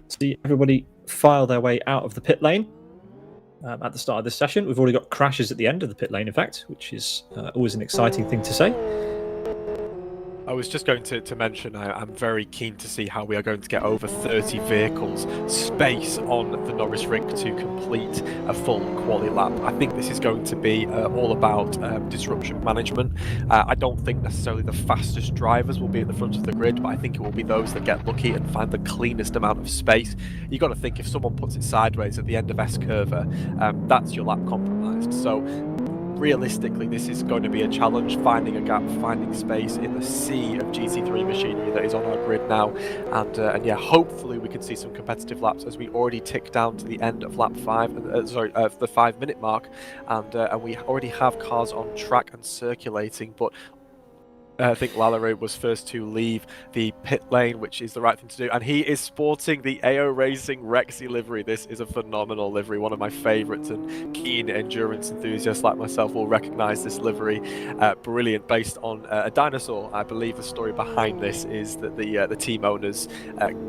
see everybody file their way out of the pit lane at the start of this session. We've already got crashes at the end of the pit lane, in fact, which is always an exciting thing to say. I was just going to mention I'm very keen to see how we are going to get over 30 vehicles space on the Norisring to complete a full quali lap. I think this is going to be all about disruption management. I don't think necessarily the fastest drivers will be at the front of the grid, but I think it will be those that get lucky and find the cleanest amount of space. You've got to think if someone puts it sideways at the end of S-curve, that's your lap compromised. So realistically, this is going to be a challenge, finding a gap, finding space in the sea of GT3 machinery that is on our grid now. And yeah, hopefully we can see some competitive laps as we already tick down to the end of lap 5, the 5-minute mark, and we already have cars on track and circulating, but I think Lallarue was first to leave the pit lane, which is the right thing to do. And he is sporting the AO Racing Rexy livery. This is a phenomenal livery, one of my favourites, and keen endurance enthusiasts like myself will recognise this livery. Brilliant, based on a dinosaur. I believe the story behind this is that the team owners'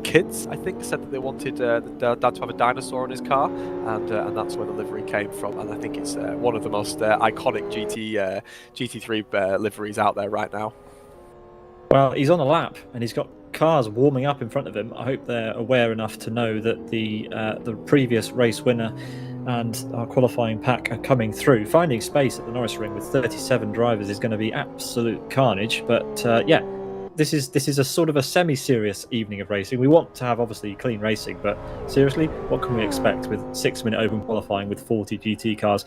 kids, I think, said that they wanted their dad to have a dinosaur on his car, and that's where the livery came from. And I think it's one of the most iconic GT3 liveries out there right now. Well, he's on a lap and he's got cars warming up in front of him. I hope they're aware enough to know that the previous race winner and our qualifying pack are coming through. Finding space at the Norisring with 37 drivers is going to be absolute carnage. But yeah, this is a sort of a semi-serious evening of racing. We want to have obviously clean racing, but seriously, what can we expect with 6-minute open qualifying with 40 GT cars?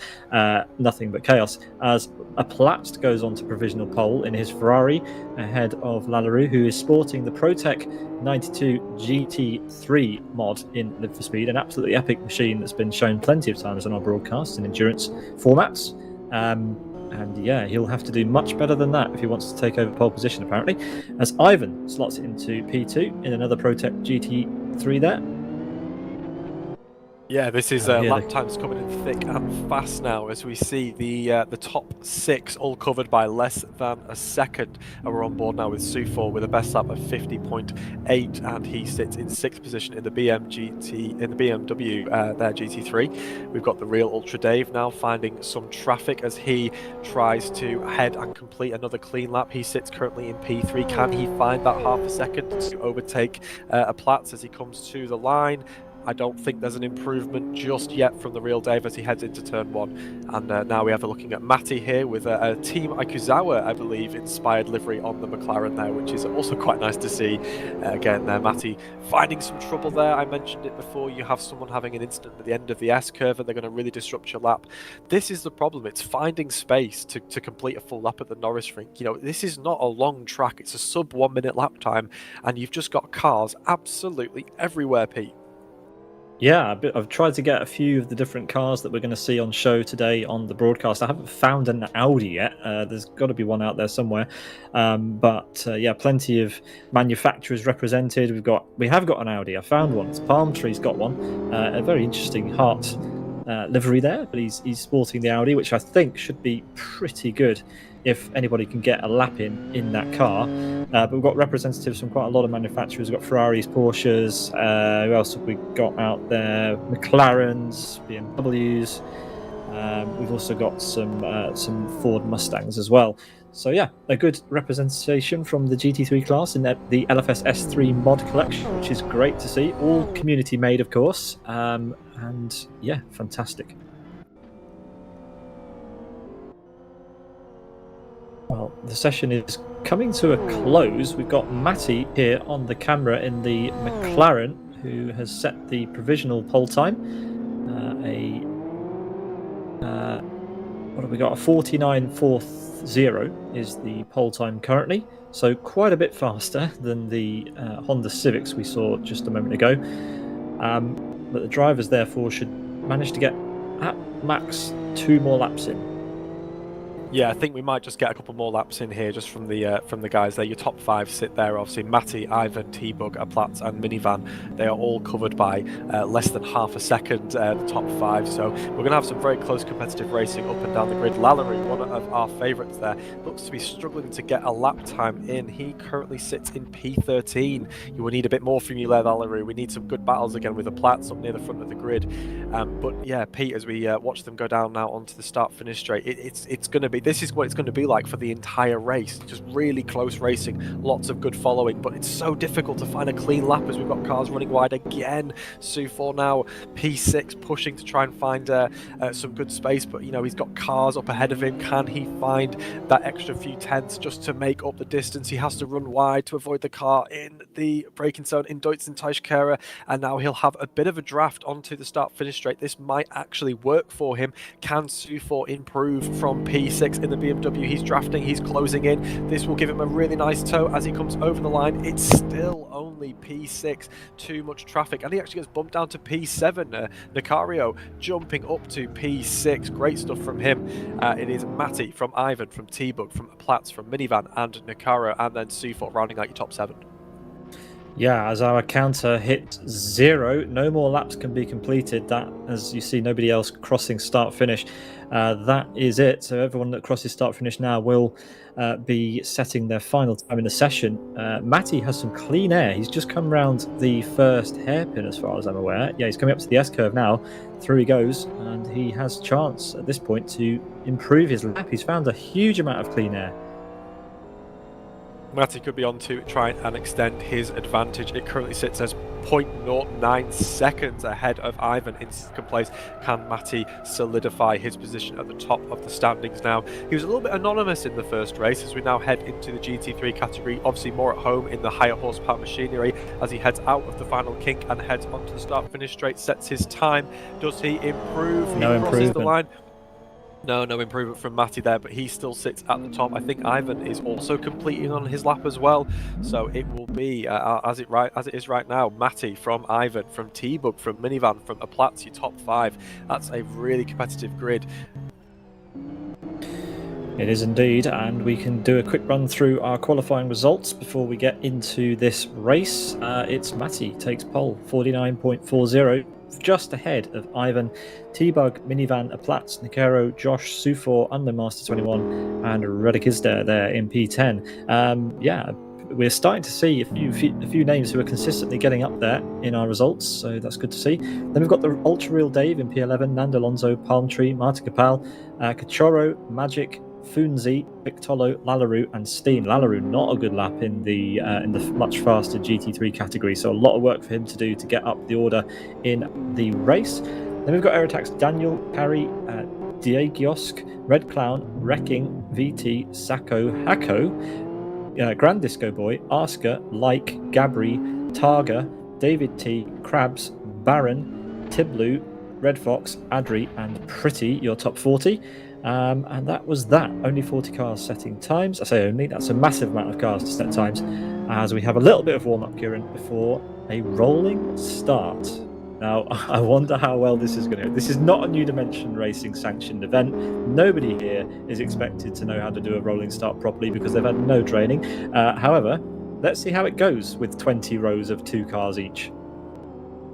Nothing but chaos. As a Platz goes on to provisional pole in his Ferrari ahead of Lallarue, who is sporting the ProTech 92 GT3 mod in Live for Speed, an absolutely epic machine that's been shown plenty of times on our broadcasts and endurance formats. And yeah, he'll have to do much better than that if he wants to take over pole position, apparently. As Ivan slots into P2 in another ProTech GT3 there. Yeah, this is lap times coming in thick and fast now as we see the top 6 all covered by less than a second. And we're on board now with Sufor with a best lap of 50.8, and he sits in 6th position in the BMW there GT3. We've got the real Ultra Dave now finding some traffic as he tries to head and complete another clean lap. He sits currently in P3. Can he find that half a second to overtake a Platz as he comes to the line? I don't think there's an improvement just yet from the real Dave as he heads into turn 1. And now we have a looking at Matty here with a Team Ikuzawa, I believe, inspired livery on the McLaren there, which is also quite nice to see. Again, Matty finding some trouble there. I mentioned it before. You have someone having an incident at the end of the S-curve and they're going to really disrupt your lap. This is the problem. It's finding space to complete a full lap at the Norisring. You know, this is not a long track. It's a sub 1 minute lap time, and you've just got cars absolutely everywhere, Pete. Yeah, I've tried to get a few of the different cars that we're going to see on show today on the broadcast. I haven't found an Audi yet. There's got to be one out there somewhere, but yeah, plenty of manufacturers represented. We have got an Audi. I found one. It's Palm Tree's got one. A very interesting heart livery there, but he's sporting the Audi, which I think should be pretty good if anybody can get a lap in that car. But we've got representatives from quite a lot of manufacturers. We've got Ferraris, Porsches. Who else have we got out there? McLarens, BMWs. We've also got some Ford Mustangs as well. So yeah, a good representation from the GT3 class in the LFS S3 mod collection, which is great to see. All community made, of course. And yeah, fantastic. Well, the session is coming to a close. We've got Matty here on the camera in the McLaren, who has set the provisional pole time. What have we got? A 49.40 is the pole time currently. So quite a bit faster than the Honda Civics we saw just a moment ago. But the drivers, therefore, should manage to get at max 2 more laps in. Yeah, I think we might just get a couple more laps in here just from the guys there. Your top 5 sit there, obviously. Matty, Ivan, T-Bug, Platz and Minivan. They are all covered by less than half a second, the top 5. So we're going to have some very close competitive racing up and down the grid. Lallery, one of our favourites there, looks to be struggling to get a lap time in. He currently sits in P13. You will need a bit more from you there, Lallery. We need some good battles again with the Platz up near the front of the grid. But yeah, Pete, as we watch them go down now onto the start-finish straight, it's going to be. This is what it's going to be like for the entire race. Just really close racing, lots of good following, but it's so difficult to find a clean lap as we've got cars running wide again. Sufor now P6 pushing to try and find some good space, but you know, he's got cars up ahead of him. Can he find that extra few tenths just to make up the distance? He has to run wide to avoid the car in the braking zone in Deutz-Teichkehrer, and now he'll have a bit of a draft onto the start-finish straight. This might actually work for him. Can Sufor improve from P6 in the BMW? He's drafting, he's closing in. This will give him a really nice tow as he comes over the line. It's still only P6, too much traffic, and he actually gets bumped down to P7. Nicario jumping up to P6. Great stuff from him. It is Matty from Ivan, from T-Bug, from Platz, from Minivan and Nicario, and then Sufor rounding out your top 7. Yeah, as our counter hit 0, no more laps can be completed. That, as you see, nobody else crossing start-finish. That is it. So everyone that crosses start-finish now will be setting their final time in the session. Matty has some clean air. He's just come round the first hairpin, as far as I'm aware. Yeah, he's coming up to the S-curve now. Through he goes, and he has chance at this point to improve his lap. He's found a huge amount of clean air. Matty could be on to try and extend his advantage. It currently sits as 0.09 seconds ahead of Ivan in second place. Can Matty solidify his position at the top of the standings now? He was a little bit anonymous in the first race as we now head into the GT3 category, obviously more at home in the higher horsepower machinery, as he heads out of the final kink and heads onto the start-finish straight, sets his time. Does he improve? No he crosses improvement. the line. No improvement from Matty there, but he still sits at the top. I think Ivan is also completing on his lap as well, so it will be as it is right now. Matty from Ivan, from T-Bug, from Minivan, from Platz, your top 5. That's a really competitive grid. It is indeed, and we can do a quick run through our qualifying results before we get into this race. It's Matty takes pole, 49.40. Just ahead of Ivan, T-Bug, Minivan, Platz, Nicario, Josh, Sufor, Unknown Master 21, and Redikizda there in P10. Yeah, we're starting to see a few names who are consistently getting up there in our results, so that's good to see. Then we've got the Ultra Real Dave in P11, Nando Alonso, Palm Tree, Marta Capal, Cachorro, Magic, Funzi, Victolo, Lalleru, and Steen. Lalleru not a good lap in the much faster GT3 category, so a lot of work for him to do to get up the order in the race. Then we've got Aerotax, Daniel, Carrie, Diegiosk, Red Clown, Wrecking, VT, Sacco, Hako, Grand Disco Boy, Asker, Like, Gabri, Targa, David T, Krabs, Baron, Tiblu, Red Fox, Adri, and Pretty, your top 40. And that was that. Only 40 cars setting times. I say only, that's a massive amount of cars to set times, as we have a little bit of warm-up, Kieran, before a rolling start. Now, I wonder how well this is going to go. This is not a New Dimension Racing sanctioned event. Nobody here is expected to know how to do a rolling start properly because they've had no training. However, let's see how it goes with 20 rows of 2 cars each.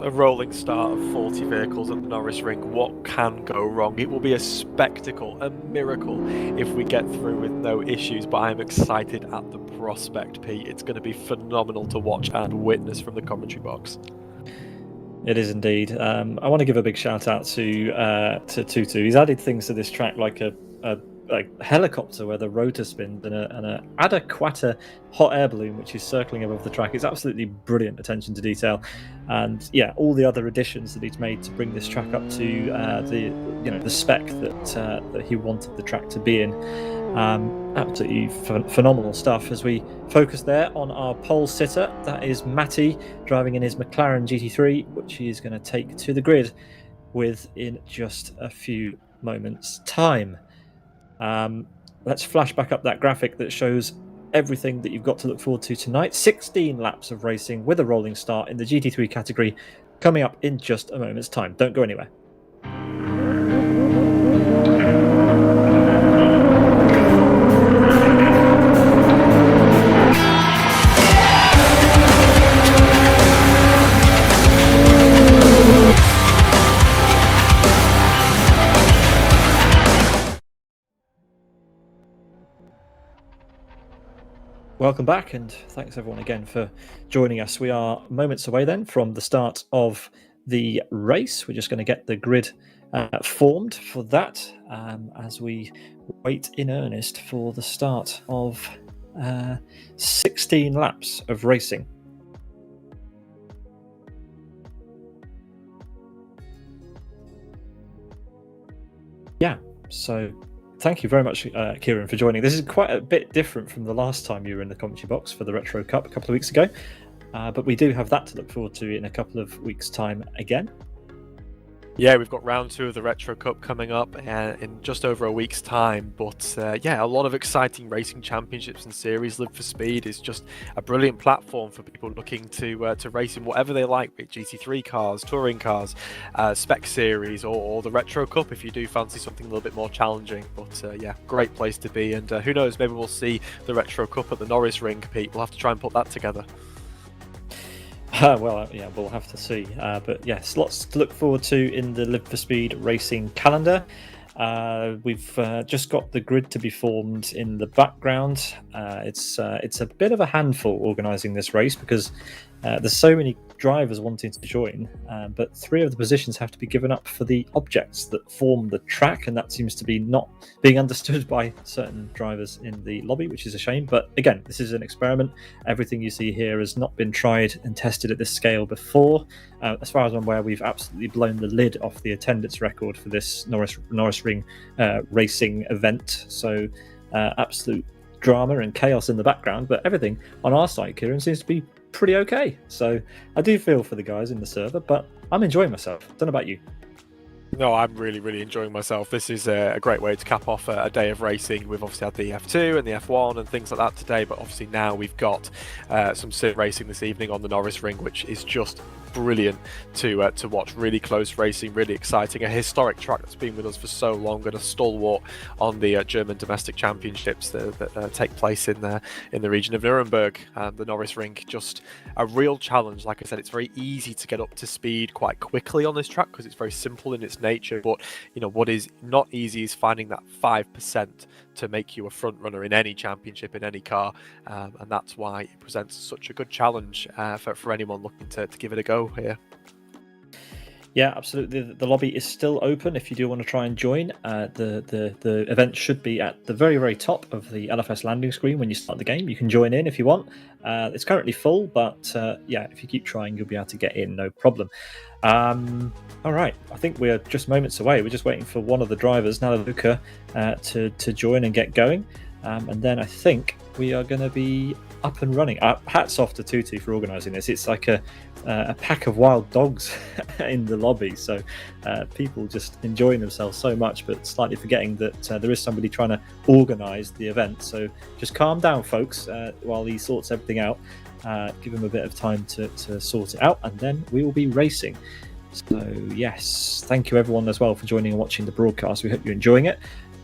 A rolling start of 40 vehicles at the Norisring. What can go wrong? It will be a spectacle, a miracle if we get through with no issues, but I'm excited at the prospect, Pete. It's going to be phenomenal to watch and witness from the commentary box. It is indeed. I want to give a big shout out to Tutu. He's added things to this track like a helicopter where the rotor spins and a adequata hot air balloon which is circling above the track. It's absolutely brilliant attention to detail, and yeah, all the other additions that he's made to bring this track up to the spec that he wanted the track to be in. Absolutely phenomenal stuff. As we focus there on our pole sitter, that is Matty driving in his McLaren GT3, which he is going to take to the grid within just a few moments' time. Let's flash back up that graphic that shows everything that you've got to look forward to tonight. 16 laps of racing with a rolling start in the GT3 category coming up in just a moment's time. Don't go anywhere. Welcome back, and thanks everyone again for joining us. We are moments away then from the start of the race. We're just going to get the grid formed for that as we wait in earnest for the start of 16 laps of racing. Yeah, so thank you very much, Kieran, for joining. This is quite a bit different from the last time you were in the commentary box for the Retro Cup a couple of weeks ago, but we do have that to look forward to in a couple of weeks' time again. Yeah, we've got round 2 of the Retro Cup coming up in just over a week's time. But yeah, a lot of exciting racing championships and series. Live for Speed is just a brilliant platform for people looking to race in whatever they like, be it GT3 cars, touring cars, spec series, or the Retro Cup if you do fancy something a little bit more challenging. But yeah, great place to be. And who knows, maybe we'll see the Retro Cup at the Norisring, Pete. We'll have to try and put that together. Well, yeah, we'll have to see. But yes, lots to look forward to in the Live for Speed racing calendar. We've just got the grid to be formed in the background. It's a bit of a handful organising this race because there's so many drivers wanting to join, but 3 of the positions have to be given up for the objects that form the track, and that seems to be not being understood by certain drivers in the lobby, which is a shame. But again, this is an experiment. Everything you see here has not been tried and tested at this scale before. As far as I'm aware, we've absolutely blown the lid off the attendance record for this Norisring racing event. So absolute drama and chaos in the background, but everything on our site, Kieran, seems to be pretty okay. So I do feel for the guys in the server, but I'm enjoying myself. Don't know about you. No, I'm really enjoying myself. This is a great way to cap off a day of racing. We've obviously had the F2 and the F1 and things like that today, but obviously now we've got some sim racing this evening on the Norisring, which is just brilliant to watch. Really close racing, really exciting. A historic track that's been with us for so long, and a stalwart on the German domestic championships that take place in the region of Nuremberg. The Norisring, just a real challenge. Like I said, it's very easy to get up to speed quite quickly on this track because it's very simple in its nature. But you know what is not easy is finding that 5% to make you a front runner in any championship, in any car, and that's why it presents such a good challenge for anyone looking to give it a go here. Yeah, absolutely. The lobby is still open if you do want to try and join. The event should be at the very top of the LFS landing screen when you start the game. You can join in if you want. It's currently full, but yeah, if you keep trying, you'll be able to get in, no problem. All right, I think we're just moments away. We're just waiting for one of the drivers, Nalaluka, to join and get going. And then I think we are going to be up and running. Hats off to Tutu for organising this. It's like a pack of wild dogs in the lobby. So people just enjoying themselves so much, but slightly forgetting that there is somebody trying to organise the event. So just calm down, folks, while he sorts everything out. Give him a bit of time to sort it out, and then we will be racing. So yes, thank you everyone as well for joining and watching the broadcast. We hope you're enjoying it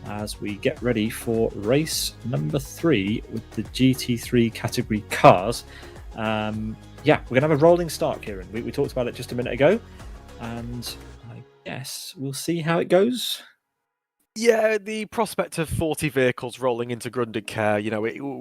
as we get ready for race number 3 with the GT3 category cars. Yeah, we're going to have a rolling start, Kieran. We talked about it just a minute ago, and I guess we'll see how it goes. Yeah, the prospect of 40 vehicles rolling into Grundig,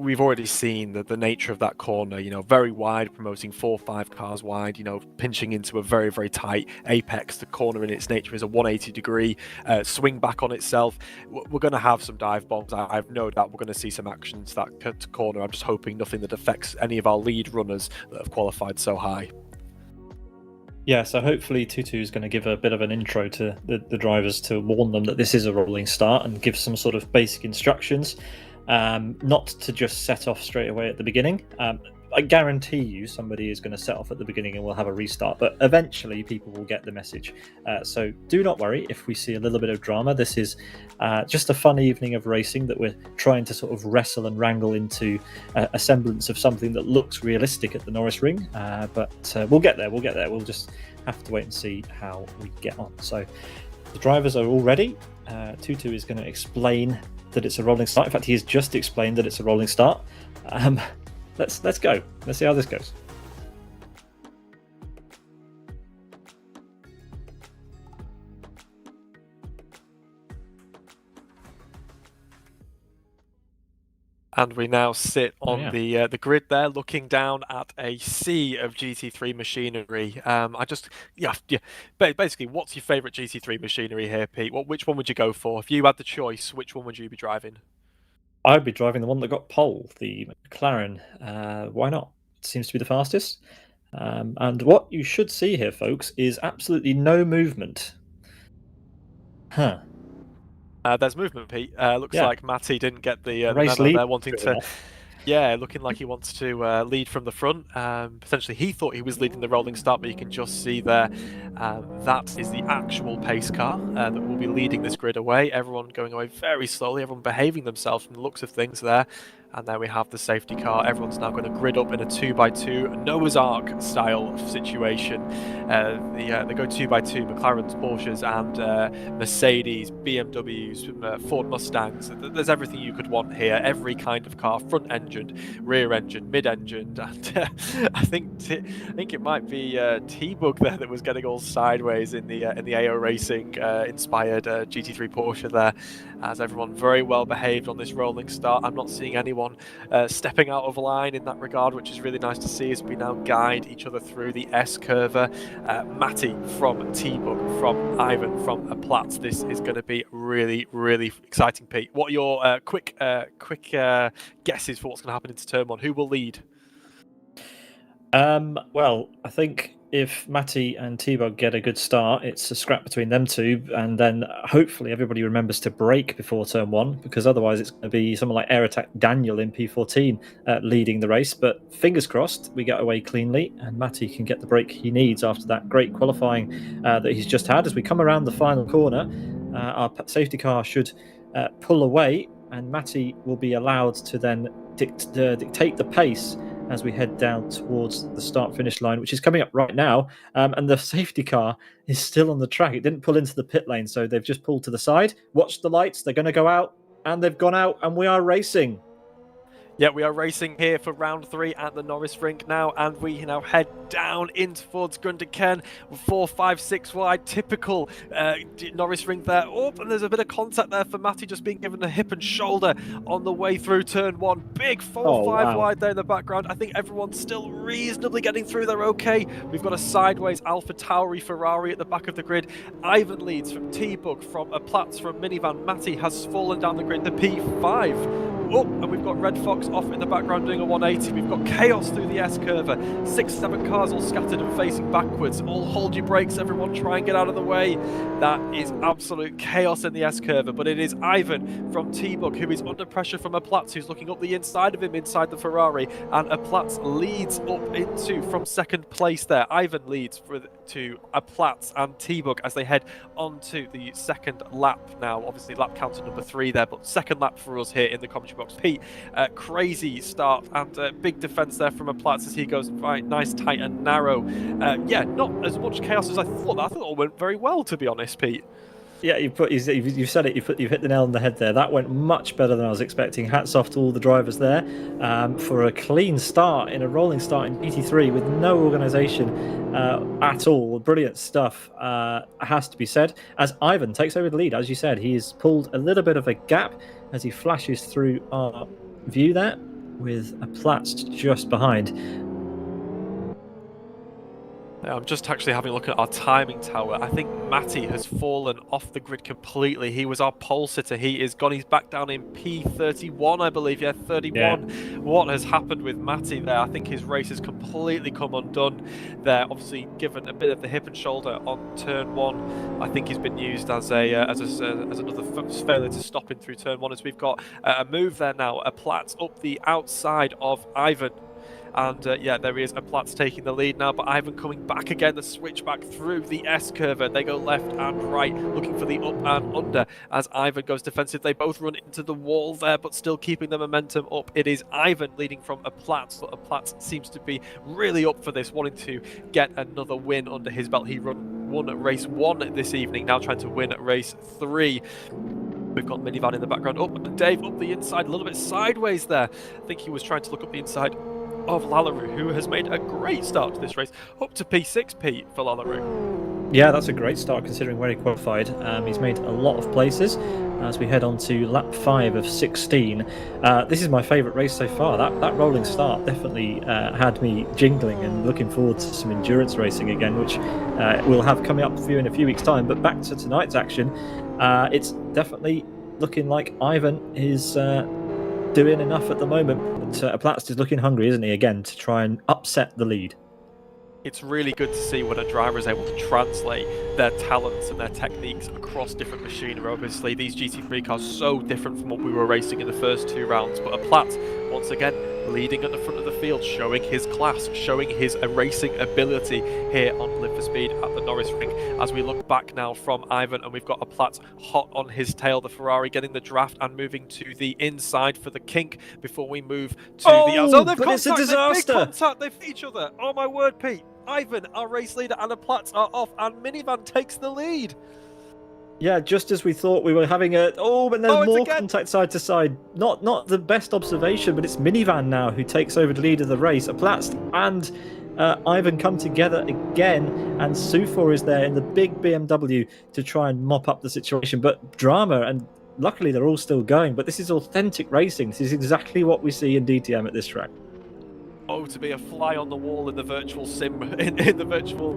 we've already seen the nature of that corner, very wide, promoting 4-5 cars wide, pinching into a very, very tight apex. The corner in its nature is a 180-degree swing back on itself. We're going to have some dive bombs. I've no doubt we're going to see some action to that corner. I'm just hoping nothing that affects any of our lead runners that have qualified so high. Yeah, so hopefully Tutu is going to give a bit of an intro to the drivers to warn them that this is a rolling start and give some sort of basic instructions, not to just set off straight away at the beginning. I guarantee you somebody is going to set off at the beginning and we'll have a restart, but eventually people will get the message. So do not worry if we see a little bit of drama. This is just a fun evening of racing that we're trying to sort of wrestle and wrangle into a semblance of something that looks realistic at the Norisring, but we'll get there. We'll just have to wait and see how we get on. So the drivers are all ready. Tutu is going to explain that it's a rolling start. In fact, he has just explained that it's a rolling start. Let's go. Let's see how this goes. And we now sit on the grid there, looking down at a sea of GT3 machinery. Basically, what's your favourite GT3 machinery here, Pete? Which one would you go for? If you had the choice, which one would you be driving? I'd be driving the one that got pole, the McLaren. Why not? It seems to be the fastest. And what you should see here, folks, is absolutely no movement. Huh. There's movement, Pete. Looks like Matty didn't get the race memo lead there, wanting to... Yeah, looking like he wants to lead from the front. Potentially he thought he was leading the rolling start, but you can just see there, that is the actual pace car that will be leading this grid away. Everyone going away very slowly, everyone behaving themselves from the looks of things there. And there we have the safety car. Everyone's now going to grid up in a 2x2 Noah's Ark style situation. They go 2x2 McLarens, Porsches, and Mercedes, BMWs, Ford Mustangs. There's everything you could want here. Every kind of car, front-engined, rear-engined, mid-engined, and I think it might be T-Bug there that was getting all sideways in the AO Racing inspired GT3 Porsche there. As everyone very well behaved on this rolling start. I'm not seeing anyone stepping out of line in that regard, which is really nice to see as we now guide each other through the S-curve. Matty from T-Bug, from Ivan from Platz. This is going to be really, really exciting, Pete. What are your quick guesses for what's going to happen into turn 1? Who will lead? Well, I think if Matty and T-Bug get a good start, it's a scrap between them two, and then hopefully everybody remembers to brake before turn 1, because otherwise it's going to be someone like Air Attack Daniel in P14 leading the race. But fingers crossed we get away cleanly and Matty can get the break he needs after that great qualifying that he's just had. As we come around the final corner, our safety car should pull away, and Matty will be allowed to then dictate the pace as we head down towards the start-finish line, which is coming up right now. And the safety car is still on the track. It didn't pull into the pit lane, so they've just pulled to the side. Watch the lights. They're going to go out, and they've gone out, and we are racing. Yeah, we are racing here for round 3 at the Norisring now, and we now head down in towards Grundig 4, 5, 6 wide, typical Norisring there. Oh, and there's a bit of contact there for Matty, just being given a hip and shoulder on the way through turn 1. Big 4, 5 wide there in the background. I think everyone's still reasonably getting through there okay. We've got a sideways Alpha Tauri Ferrari at the back of the grid. Ivan leads from T-Bug, from a Platz, from Minivan. Matty has fallen down the grid, the P5. Oh, and we've got Red Fox off in the background doing a 180. We've got chaos through the S-curve. 6, 7 cars all scattered and facing backwards. All hold your brakes, everyone try and get out of the way. That is absolute chaos in the S-curve, but it is Ivan from T-Bug who is under pressure from a Platz, who's looking up the inside of him, inside the Ferrari, and a Platz leads up into from second place there. Ivan leads to a Platz and T-Bug as they head onto the second lap now. Obviously lap counter number 3 there, but second lap for us here in the commentary box. box. Pete, crazy start and big defense there from a Platz as he goes right, nice, tight and narrow. Yeah, not as much chaos as I thought. I thought it all went very well, to be honest, Pete. Yeah, you've said it. You've hit the nail on the head there. That went much better than I was expecting. Hats off to all the drivers there for a clean start in a rolling start in GT3 with no organisation at all. Brilliant stuff, has to be said. As Ivan takes over the lead, as you said, he's pulled a little bit of a gap as he flashes through our view there with a Platz just behind. I'm just actually having a look at our timing tower. I think Matty has fallen off the grid completely. He was our pole sitter. He is gone. He's back down in P31, I believe. Yeah, 31. Yeah. What has happened with Matty there? I think his race has completely come undone there. Obviously, given a bit of the hip and shoulder on turn 1, I think he's been used as another failure to stop him through turn 1. As we've got a move there now, a Platz up the outside of Ivan. And yeah, there he is, a Platz taking the lead now, but Ivan coming back again, the switch back through the S-curve. They go left and right, looking for the up and under as Ivan goes defensive. They both run into the wall there, but still keeping the momentum up. It is Ivan leading from a Platz, but a Platz seems to be really up for this, wanting to get another win under his belt. He won at race 1 this evening, now trying to win at race 3. We've got Minivan in the background. Up, Dave up the inside, a little bit sideways there. I think he was trying to look up the inside of Lallaroo, who has made a great start to this race, up to P6, Pete, for Lallaroo. Yeah, that's a great start considering where he qualified. He's made a lot of places as we head on to lap 5 of 16. This is my favourite race so far. That rolling start definitely had me jingling and looking forward to some endurance racing again, which we'll have coming up for you in a few weeks' time. But back to tonight's action, it's definitely looking like Ivan is doing enough at the moment. But Platz is looking hungry, isn't he, again, to try and upset the lead. It's really good to see when a driver is able to translate their talents and their techniques across different machinery. Obviously, these GT3 cars are so different from what we were racing in the first 2 rounds, but a Platz, once again, leading at the front of the field, showing his class, showing his racing ability here on Live for Speed at the Norisring. As we look back now from Ivan, and we've got a Platz hot on his tail, the Ferrari getting the draft and moving to the inside for the kink before we move to the outside. Oh, they've but it's a disaster. They've contact, they've hit each other. Oh my word, Pete. Ivan, our race leader, and a Platz are off, and Minivan takes the lead. Yeah, just as we thought we were having but there's more contact side to side. Not the best observation, but it's Minivan now who takes over the lead of the race. A Platz and Ivan come together again, and Sufor is there in the big BMW to try and mop up the situation. But drama, and luckily they're all still going. But this is authentic racing. This is exactly what we see in DTM at this track. Oh, to be a fly on the wall in the virtual sim, in the virtual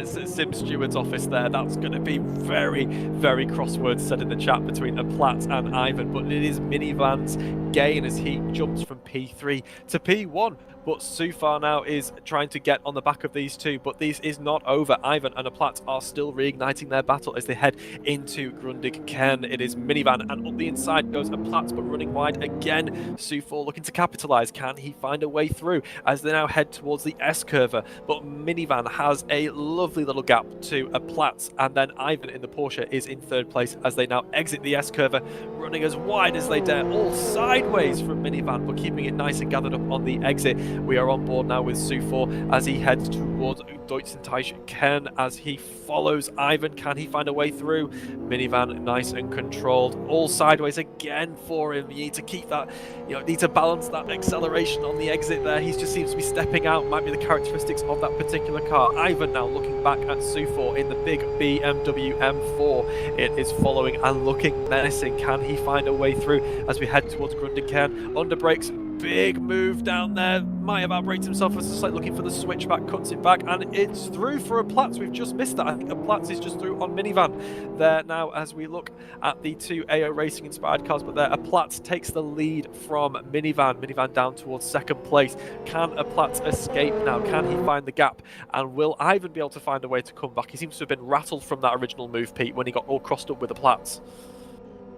sim steward's office there. That's going to be very, very crosswords said in the chat between a Platz and Ivan. But it is Minivan's gain as he jumps from P3 to P1. But Sufar now is trying to get on the back of these two, but this is not over. Ivan and a Platz are still reigniting their battle as they head into Grundig Ken. It is Minivan, and up the inside goes a Platz, but running wide again. Sufar looking to capitalise. Can he find a way through as they now head towards the S-curve? But Minivan has a lovely little gap to a Platz, and then Ivan in the Porsche is in 3rd place as they now exit the S-curve, running as wide as they dare, all sideways from Minivan, but keeping it nice and gathered up on the exit. We are on board now with Sufor as he heads towards Deutschenteich Ken as he follows Ivan. Can he find a way through? Minivan nice and controlled, all sideways again for him. You need to keep that, need to balance that acceleration on the exit there. He just seems to be stepping out, might be the characteristics of that particular car. Ivan now looking back at Sufor in the big BMW M4. It is following and looking menacing. Can he find a way through as we head towards Grundig Ken? Under brakes, big move down there, might have outrated himself as a slight looking for the switchback, cuts it back, and it's through for a Platz. We've just missed that. I think a Platz is just through on Minivan there now as we look at the 2 AO Racing inspired cars, but there a Platz takes the lead from Minivan down towards 2nd place. Can a Platz escape now? Can he find the gap? And will Ivan be able to find a way to come back? He seems to have been rattled from that original move, Pete, when he got all crossed up with a Platz.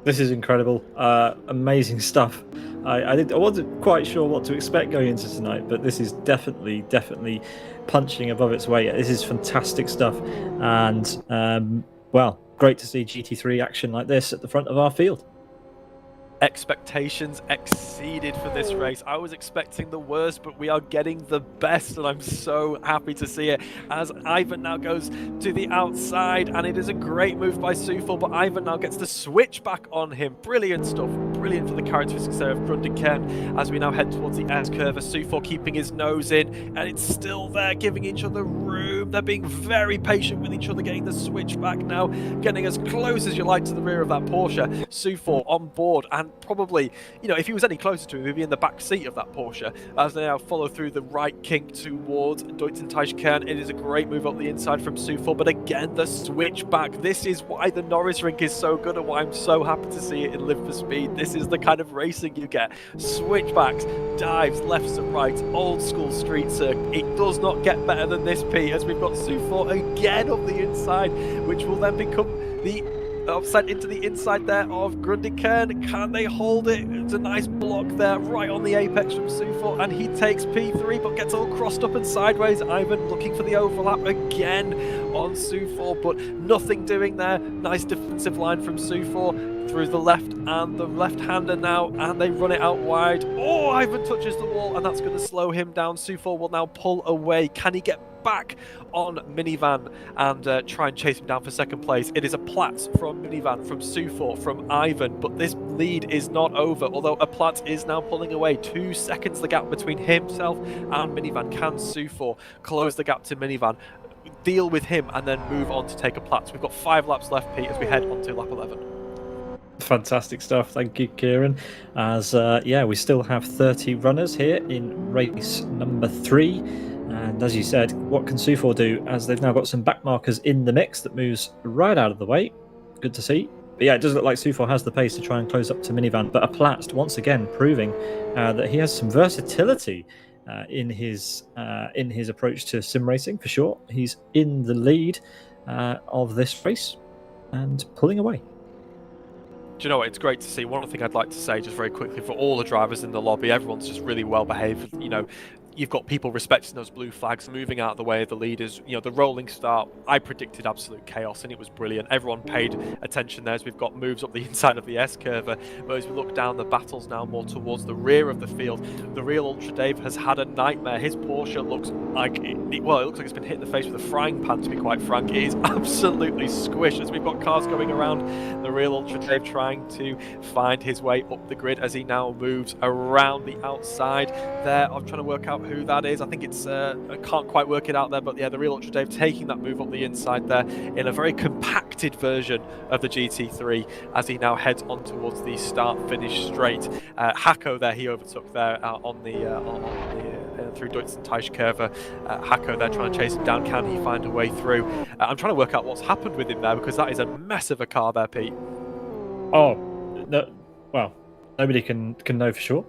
This is incredible. Amazing stuff. I wasn't quite sure what to expect going into tonight, but this is definitely punching above its weight. This is fantastic stuff. And, well, great to see GT3 action like this at the front of our field. Expectations exceeded for this race. I was expecting the worst, but we are getting the best, and I'm so happy to see it as Ivan now goes to the outside, and it is a great move by Sufal, but Ivan now gets the switch back on him. Brilliant stuff, brilliant for the characteristics there of Grundikern as we now head towards the S-curve. Sufal keeping his nose in, and it's still there, giving each other room. They're being very patient with each other, getting the switch back now, getting as close as you like to the rear of that Porsche. Sufal on board, and probably, you know, if he was any closer to him, he'd be in the back seat of that Porsche as they now follow through the right kink towards Deutschen-Teichkern. It is a great move up the inside from Sufal, but again, the switch back. This is why the Norisring is so good and why I'm so happy to see it in Live for Speed. This is the kind of racing you get. Switchbacks, dives, lefts and rights, old school street circuit. It does not get better than this, Pete, as we've got Sufal again up the inside, which will then become the offset into the inside there of Grundikern. Can they hold it? It's a nice block there right on the apex from Sufal, and he takes P3 but gets all crossed up and sideways. Ivan looking for the overlap again on Sufal, but nothing doing there. Nice defensive line from Sufal through the left and the left-hander now, and they run it out wide. Oh, Ivan touches the wall, and that's going to slow him down. Sufal will now pull away. Can he get back on Minivan and try and chase him down for second place? It is a Platz from Minivan, from Sufal, from Ivan, but this lead is not over, although a Platz is now pulling away. 2 seconds the gap between himself and Minivan. Can Sufal close the gap to Minivan, deal with him, and then move on to take a Platz? We've got 5 laps left, Pete, as we head on to lap 11. Fantastic stuff. Thank you, Kieran. As yeah, we still have 30 runners here in race number 3. And as you said, what can Sufal do, as they've now got some back markers in the mix that moves right out of the way? Good to see. But yeah, it does look like Sufal has the pace to try and close up to Minivan, but a Platz once again proving that he has some versatility in his approach to sim racing, for sure. He's in the lead of this race and pulling away. Do you know what? It's great to see. One thing I'd like to say just very quickly for all the drivers in the lobby, everyone's just really well behaved. You know, you've got people respecting those blue flags, moving out of the way of the leaders. You know, the rolling start, I predicted absolute chaos, and it was brilliant. Everyone paid attention there as we've got moves up the inside of the S-curve. But as we look down the battles now more towards the rear of the field, the real Ultra Dave has had a nightmare. His Porsche looks like, it looks like it's been hit in the face with a frying pan, to be quite frank. It is absolutely squished as we've got cars going around. The real Ultra Dave trying to find his way up the grid as he now moves around the outside there. I'm trying to work out who that is. I think it's I can't quite work it out there, but yeah, the real Ultra Dave taking that move up the inside there in a very compacted version of the GT3 as he now heads on towards the start-finish straight. Hako there, he overtook there on the through Deutschen-Teichkern. Hako there trying to chase him down. Can he find a way through? I'm trying to work out what's happened with him there, because that is a mess of a car there, Pete. Oh, no, well, nobody can know for sure,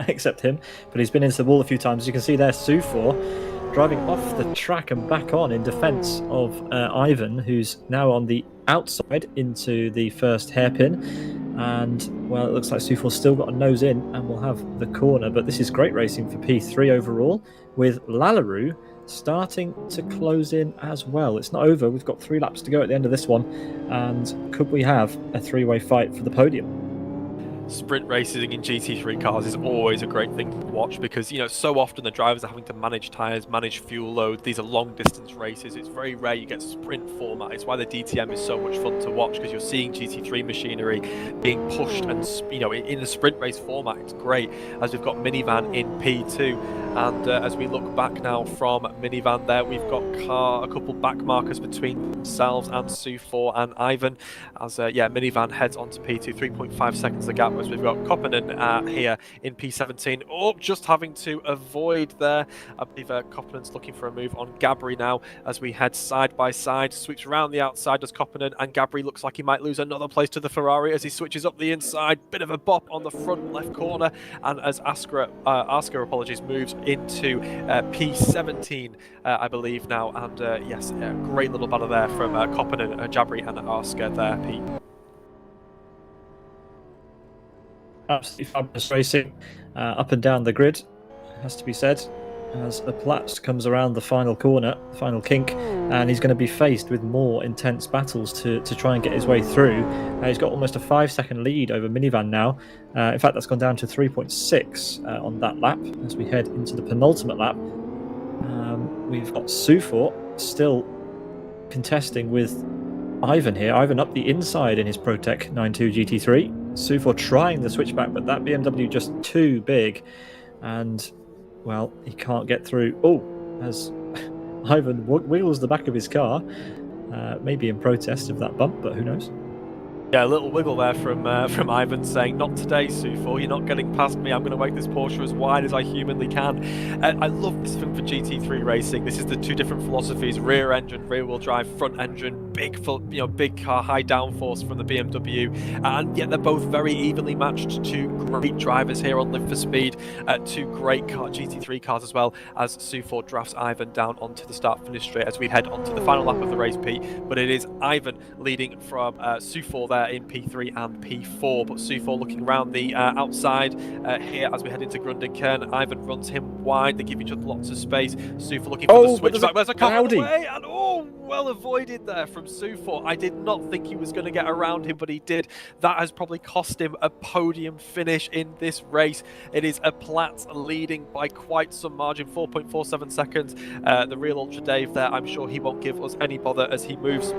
except him. But he's been into the wall a few times. As you can see there, Sufal driving off the track and back on in defence of Ivan, who's now on the outside into the first hairpin. And, well, it looks like Sufal's still got a nose in and will have the corner. But this is great racing for P3 overall, with Lallaroo starting to close in as well. It's not over. We've got 3 laps to go at the end of this one. And could we have a 3-way fight for the podium? Sprint racing in GT3 cars is always a great thing to watch, because, you know, so often the drivers are having to manage tyres, manage fuel load. These are long distance races. It's very rare you get sprint format. It's why the DTM is so much fun to watch, because you're seeing GT3 machinery being pushed, and, you know, in a sprint race format, it's great. As we've got Minivan in P2, and as we look back now from Minivan there, we've got a couple back markers between themselves and Sufal and Ivan, as yeah, Minivan heads onto P2, 3.5 seconds the gap. As we've got Koppinen here in P17. Oh, just having to avoid there. I believe Koppinen's looking for a move on Gabri now as we head side by side. Sweeps around the outside does Koppinen, and Gabri looks like he might lose another place to the Ferrari as he switches up the inside. Bit of a bop on the front left corner, and as Asker moves into P17, I believe now. And yes, great little battle there from Koppinen, Jabri and Asker there, Pete. Absolutely fabulous racing up and down the grid, has to be said. as Platz comes around the final corner, the final kink, and he's going to be faced with more intense battles to try and get his way through. He's got almost a 5-second lead over Minivan now. In fact, that's gone down to 3.6 on that lap as we head into the penultimate lap. We've got Sufor still contesting with Ivan here. Ivan up the inside in his ProTech 92 GT3. Sufor trying the switchback, but that BMW just too big. And, well, he can't get through. Oh, as Ivan wiggles the back of his car, maybe in protest of that bump, but who knows? Yeah, a little wiggle there from Ivan saying, "Not today, Sufor. You're not getting past me. I'm going to make this Porsche as wide as I humanly can." I love this thing for GT3 racing. This is the two different philosophies: rear engine, rear wheel drive, front engine, big car, high downforce from the BMW, and yet they're both very evenly matched. Two great drivers here on Live for Speed. Two great GT3 cars as well, as Sufor drafts Ivan down onto the start-finish straight as we head onto the final lap of the race, Pete. But it is Ivan leading from Sufor there in P3 and P4, but Sufor looking around the outside here as we head into Grundenkern. Ivan runs him wide, they give each other lots of space. Sufor looking for the switchback, there's a car on the way, and well avoided there from Sufor. I did not think he was going to get around him, but he did. That has probably cost him a podium finish in this race. It is a Platz leading by quite some margin, 4.47 seconds. The real Ultra Dave there, I'm sure he won't give us any bother as he moves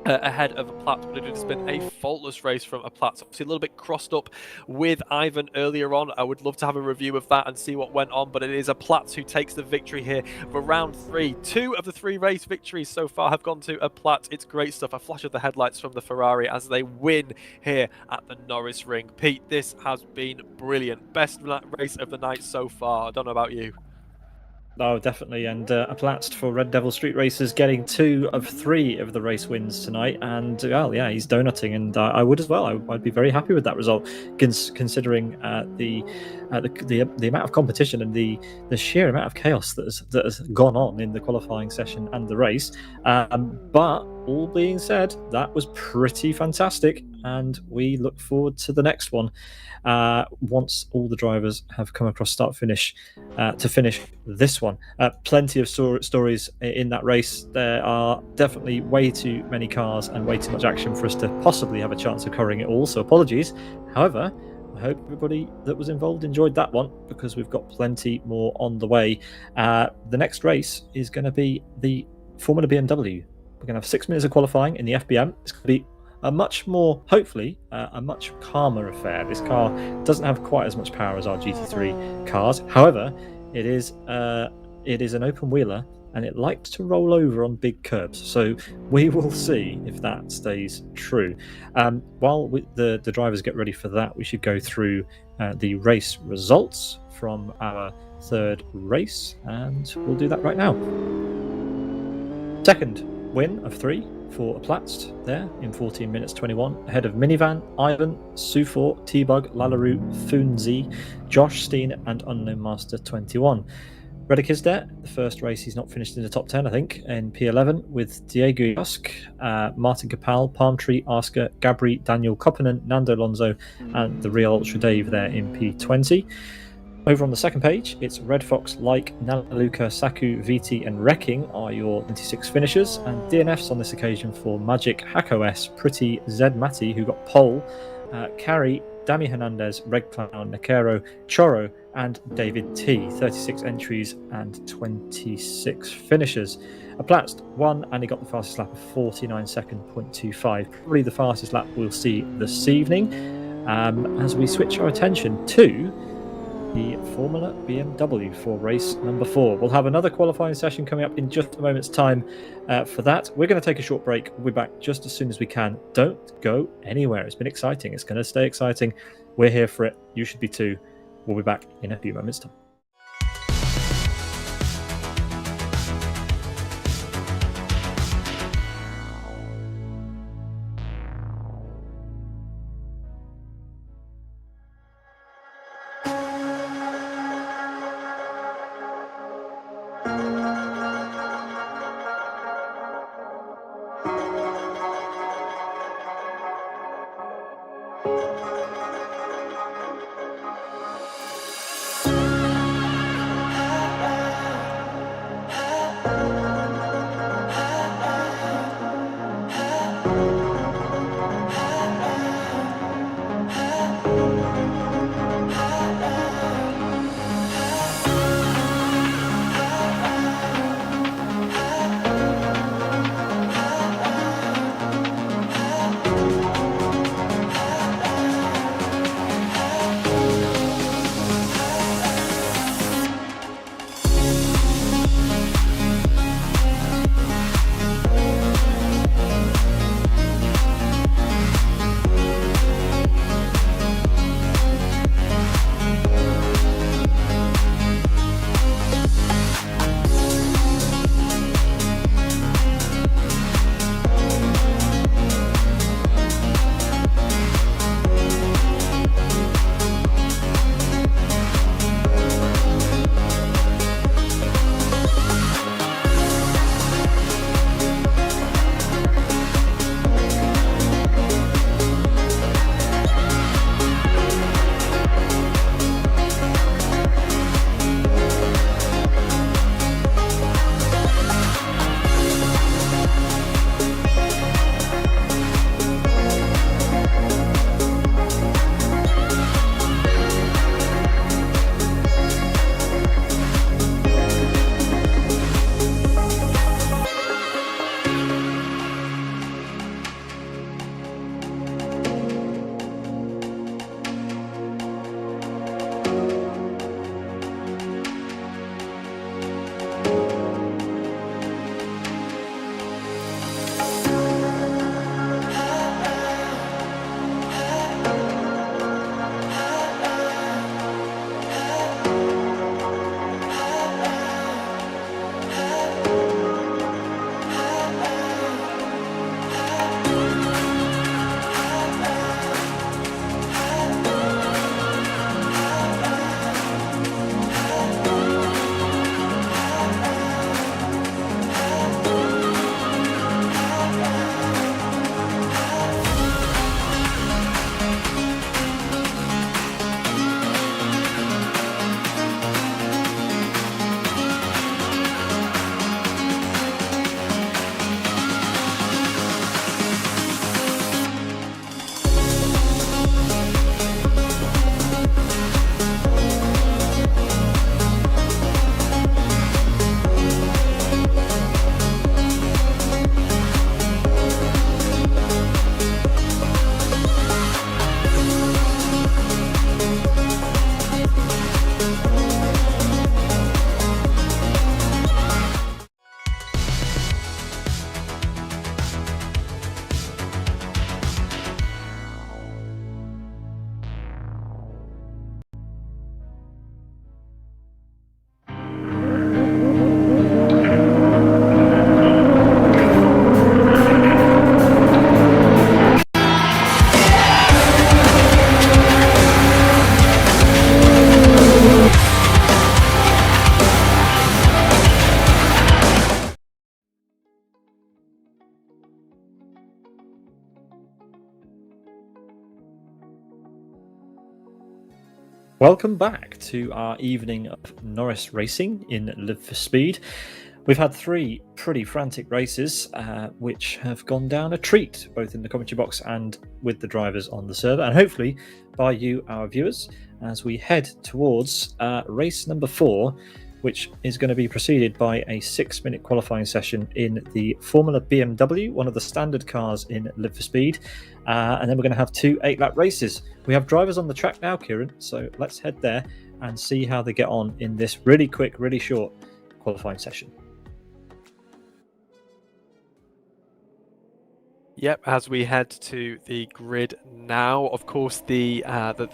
ahead of a Platz, but it has been a faultless race from a Platz. Obviously a little bit crossed up with Ivan earlier on. I would love to have a review of that and see what went on, but it is a Platz who takes the victory here for round 3. 2 of the 3 race victories so far have gone to a Platz. It's great stuff. A flash of the headlights from the Ferrari as they win here at the Norisring. Pete, this has been brilliant. Best race of the night so far. I don't know about you. Oh, definitely, and a Platz for Red Devil Street Racers getting 2 of 3 of the race wins tonight, and well, yeah, he's donutting, and I would as well. I'd be very happy with that result, considering the amount of competition and the sheer amount of chaos that has gone on in the qualifying session and the race. But all being said, that was pretty fantastic, and we look forward to the next one once all the drivers have come across start finish to finish this one. Plenty of stories in that race. There are definitely way too many cars and way too much action for us to possibly have a chance of covering it all, so apologies. However, I hope everybody that was involved enjoyed that one, because we've got plenty more on the way. The next race is going to be the Formula BMW. We're going to have 6 minutes of qualifying in the FBM. It's going to be a much more, hopefully, a much calmer affair. This car doesn't have quite as much power as our GT3 cars. However, it is an open wheeler, and it likes to roll over on big curbs. So we will see if that stays true. While the drivers get ready for that, we should go through the race results from our 3rd race, and we'll do that right now. Second win of 3 for a Platz there in 14 minutes 21, ahead of Minivan, Ivan, Sufor, T-Bug, Lallaroo, Funzi, Josh Steen, and Unknown Master 21. Redick is there. The first race he's not finished in the top 10, I think, in P11, with Diego Yusk, Martin Capal, Palm Tree, Asker, Gabri, Daniel Koppinen, Nando Alonso, and the real Ultra Dave there in P20. Over on the second page, it's Red Fox, Like, Nalaluka, Saku, Viti, and Wrecking are your 96 finishers, and DNFs on this occasion for Magic, HackOS, Pretty, Zed Matty, who got pole, Carrie, Dami Hernandez, Red Clown, Nakero, Choro, and David T. 36 entries and 26 finishers. A Platz won, and he got the fastest lap of 49 second 0.25. Probably the fastest lap we'll see this evening, as we switch our attention to the Formula BMW for race number 4. We'll have another qualifying session coming up in just a moment's time for that. We're going to take a short break. We'll be back just as soon as we can. Don't go anywhere. It's been exciting. It's going to stay exciting. We're here for it. You should be too. We'll be back in a few moments' time. Welcome back to our evening of Norris Racing in Live for Speed. We've had 3 pretty frantic races, which have gone down a treat, both in the commentary box and with the drivers on the server, and hopefully by you, our viewers, as we head towards race number 4, which is going to be preceded by a 6-minute qualifying session in the Formula BMW, one of the standard cars in Live for Speed. And then we're going to have 2 8-lap races. We have drivers on the track now, Kieran, so let's head there and see how they get on in this really quick, really short qualifying session. Yep, as we head to the grid now, of course, the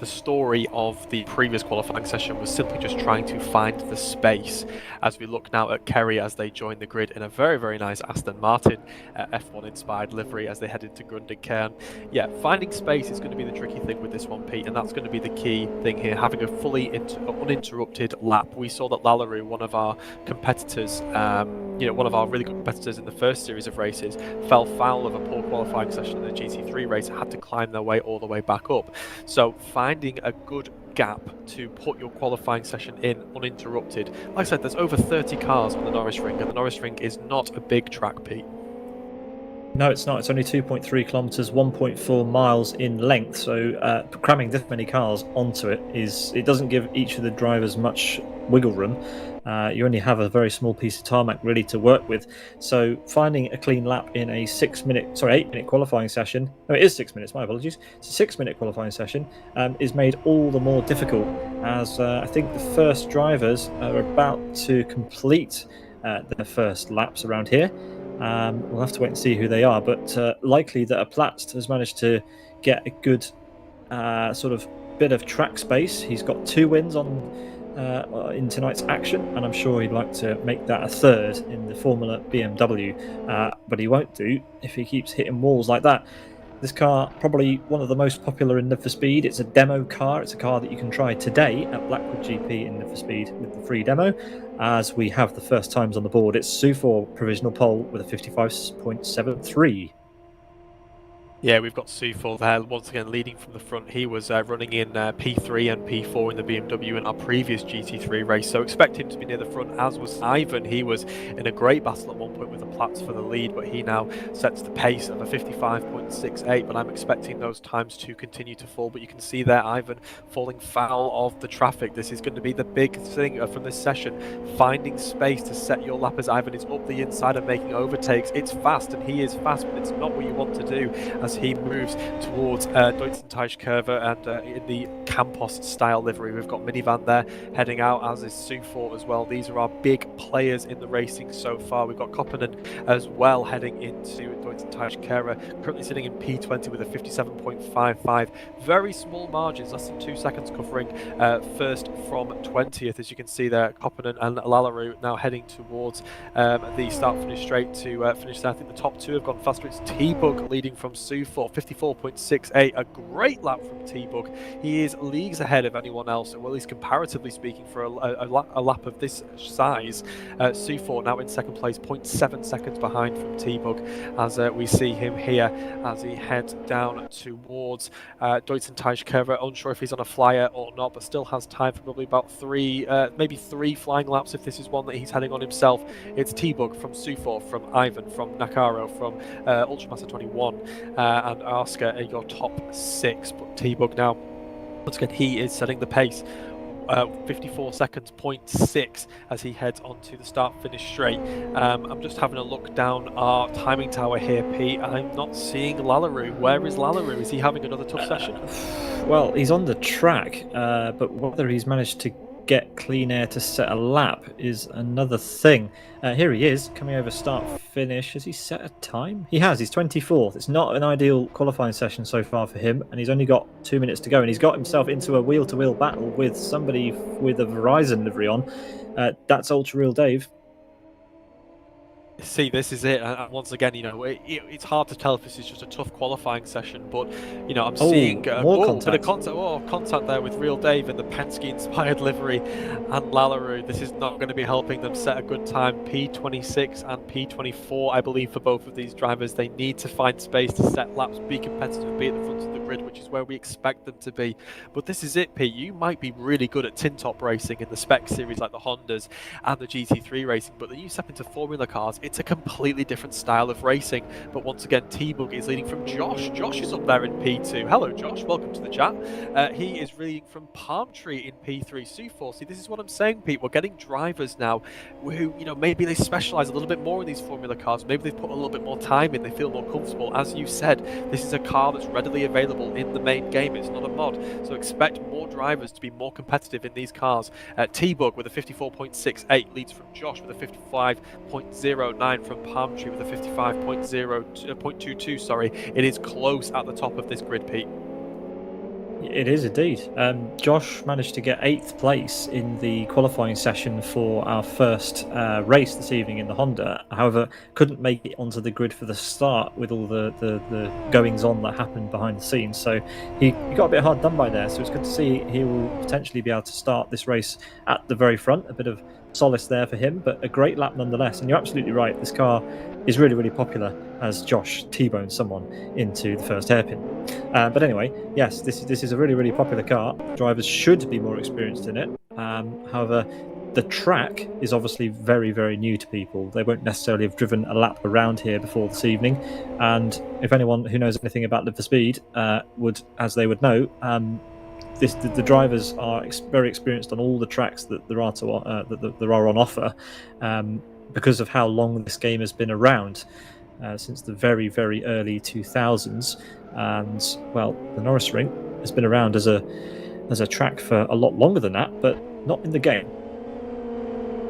story of the previous qualifying session was simply just trying to find the space. As we look now at Kerry as they join the grid in a very, very nice Aston Martin F1-inspired livery as they head into Grundig-Kern. Yeah, finding space is going to be the tricky thing with this one, Pete, and that's going to be the key thing here, having a fully uninterrupted lap. We saw that Lallarue, one of our competitors, one of our really good competitors in the first series of races, fell foul of a poor qualifying session in the GT3 race, had to climb their way all the way back up. So finding a good gap to put your qualifying session in uninterrupted. Like I said, there's over 30 cars on the Norisring, and the Norisring is not a big track, Pete. No, it's not. It's only 2.3 kilometres, 1.4 miles in length. So cramming this many cars onto it doesn't give each of the drivers much wiggle room. You only have a very small piece of tarmac really to work with. So finding a clean lap in a 8-minute qualifying session. No, it is 6 minutes. My apologies. It's a 6-minute qualifying session is made all the more difficult as I think the first drivers are about to complete their first laps around here. We'll have to wait and see who they are, but likely that Platst has managed to get a good sort of bit of track space. He's got 2 wins in tonight's action, and I'm sure he'd like to make that a 3rd in the Formula BMW, but he won't do if he keeps hitting walls like that. This car, probably one of the most popular in Live for Speed. It's a demo car. It's a car that you can try today at Blackwood GP in Live for Speed with the free demo. As we have the first times on the board, it's Sufor provisional pole with a 55.73. Yeah, we've got Sufor there once again leading from the front. He was running in P3 and P4 in the BMW in our previous GT3 race, so expect him to be near the front, as was Ivan. He was in a great battle at one point with the Platts for the lead, but he now sets the pace of a 55.68, but I'm expecting those times to continue to fall. But you can see there Ivan falling foul of the traffic. This is going to be the big thing from this session, finding space to set your lap as Ivan is up the inside and making overtakes. It's fast, and he is fast, but it's not what you want to do as he moves towards Deutschenteichkurve and in the Campos style livery. We've got Minivan there heading out, as is Sufor as well. These are our big players in the racing so far. We've got Koppinen as well heading into Deutschenteichkurve, currently sitting in P20 with a 57.55. Very small margins, less than 2 seconds covering first from 20th. As you can see there, Koppinen and Lallarue now heading towards the start-finish straight to finish there. I think the top 2 have gone faster. It's T-Bug leading from Sufor, 54.68. A great lap from T-Bug. He is leagues ahead of anyone else, well, at least comparatively speaking, for a lap of this size. Sufor now in second place, 0.7 seconds behind from T-Bug, as we see him here as he heads down towards Deutschenteichkurve. Unsure if he's on a flyer or not, but still has time for probably about maybe three flying laps if this is one that he's heading on himself. It's T-Bug from Sufor, from Ivan, from Nakaro, from Ultramaster 21, and Arska are your top 6. But T-Bug now, once again, he is setting the pace. 54 seconds, 0.6 as he heads onto the start-finish straight. I'm just having a look down our timing tower here, Pete. I'm not seeing Lallarue. Where is Lallarue? Is he having another tough session? Well, he's on the track, but whether he's managed to get clean air to set a lap is another thing. Here he is, coming over start-finish. Has he set a time? He has. He's 24th. It's not an ideal qualifying session so far for him, and he's only got 2 minutes to go, and he's got himself into a wheel-to-wheel battle with somebody with a Verizon livery on. That's Ultra Real Dave. See, this is it, and once again, it's hard to tell if this is just a tough qualifying session, but I'm seeing more contact. Contact there with Real Dave in the Penske-inspired livery, and Lallarue. This is not going to be helping them set a good time. P26 and P24, I believe, for both of these drivers. They need to find space to set laps, be competitive, be at the front of the grid, which is where we expect them to be. But this is it, Pete. You might be really good at tin top racing in the spec series like the Hondas and the GT3 racing, but then you step into Formula cars, it's a completely different style of racing. But once again, T-Bug is leading from Josh. Josh is up there in P2. Hello, Josh. Welcome to the chat. He is leading from Palm Tree in P3. Sufor. See, this is what I'm saying, Pete. We're getting drivers now who, maybe they specialise a little bit more in these Formula cars. Maybe they've put a little bit more time in. They feel more comfortable. As you said, this is a car that's readily available in the main game. It's not a mod. So expect more drivers to be more competitive in these cars. T-Bug with a 54.68 leads from Josh with a 55.09 from Palm Tree with a 55.22. Sorry, it is close at the top of this grid, Pete. It is indeed. Josh managed to get 8th place in the qualifying session for our first race this evening in the Honda. However, couldn't make it onto the grid for the start with all the goings on that happened behind the scenes. So he got a bit hard done by there. So it's good to see he will potentially be able to start this race at the very front. A bit of solace there for him, but a great lap nonetheless. And you're absolutely right. This car is really, really popular as Josh T-boned someone into the first hairpin. But anyway, yes, this is a really, really popular car. Drivers should be more experienced in it. However, the track is obviously very, very new to people. They won't necessarily have driven a lap around here before this evening. And if anyone who knows anything about Live for Speed would know, the drivers are very experienced on all the tracks that there are that are on offer, because of how long this game has been around. Since the very, very early 2000s, and well, the Norisring has been around as a track for a lot longer than that, but not in the game.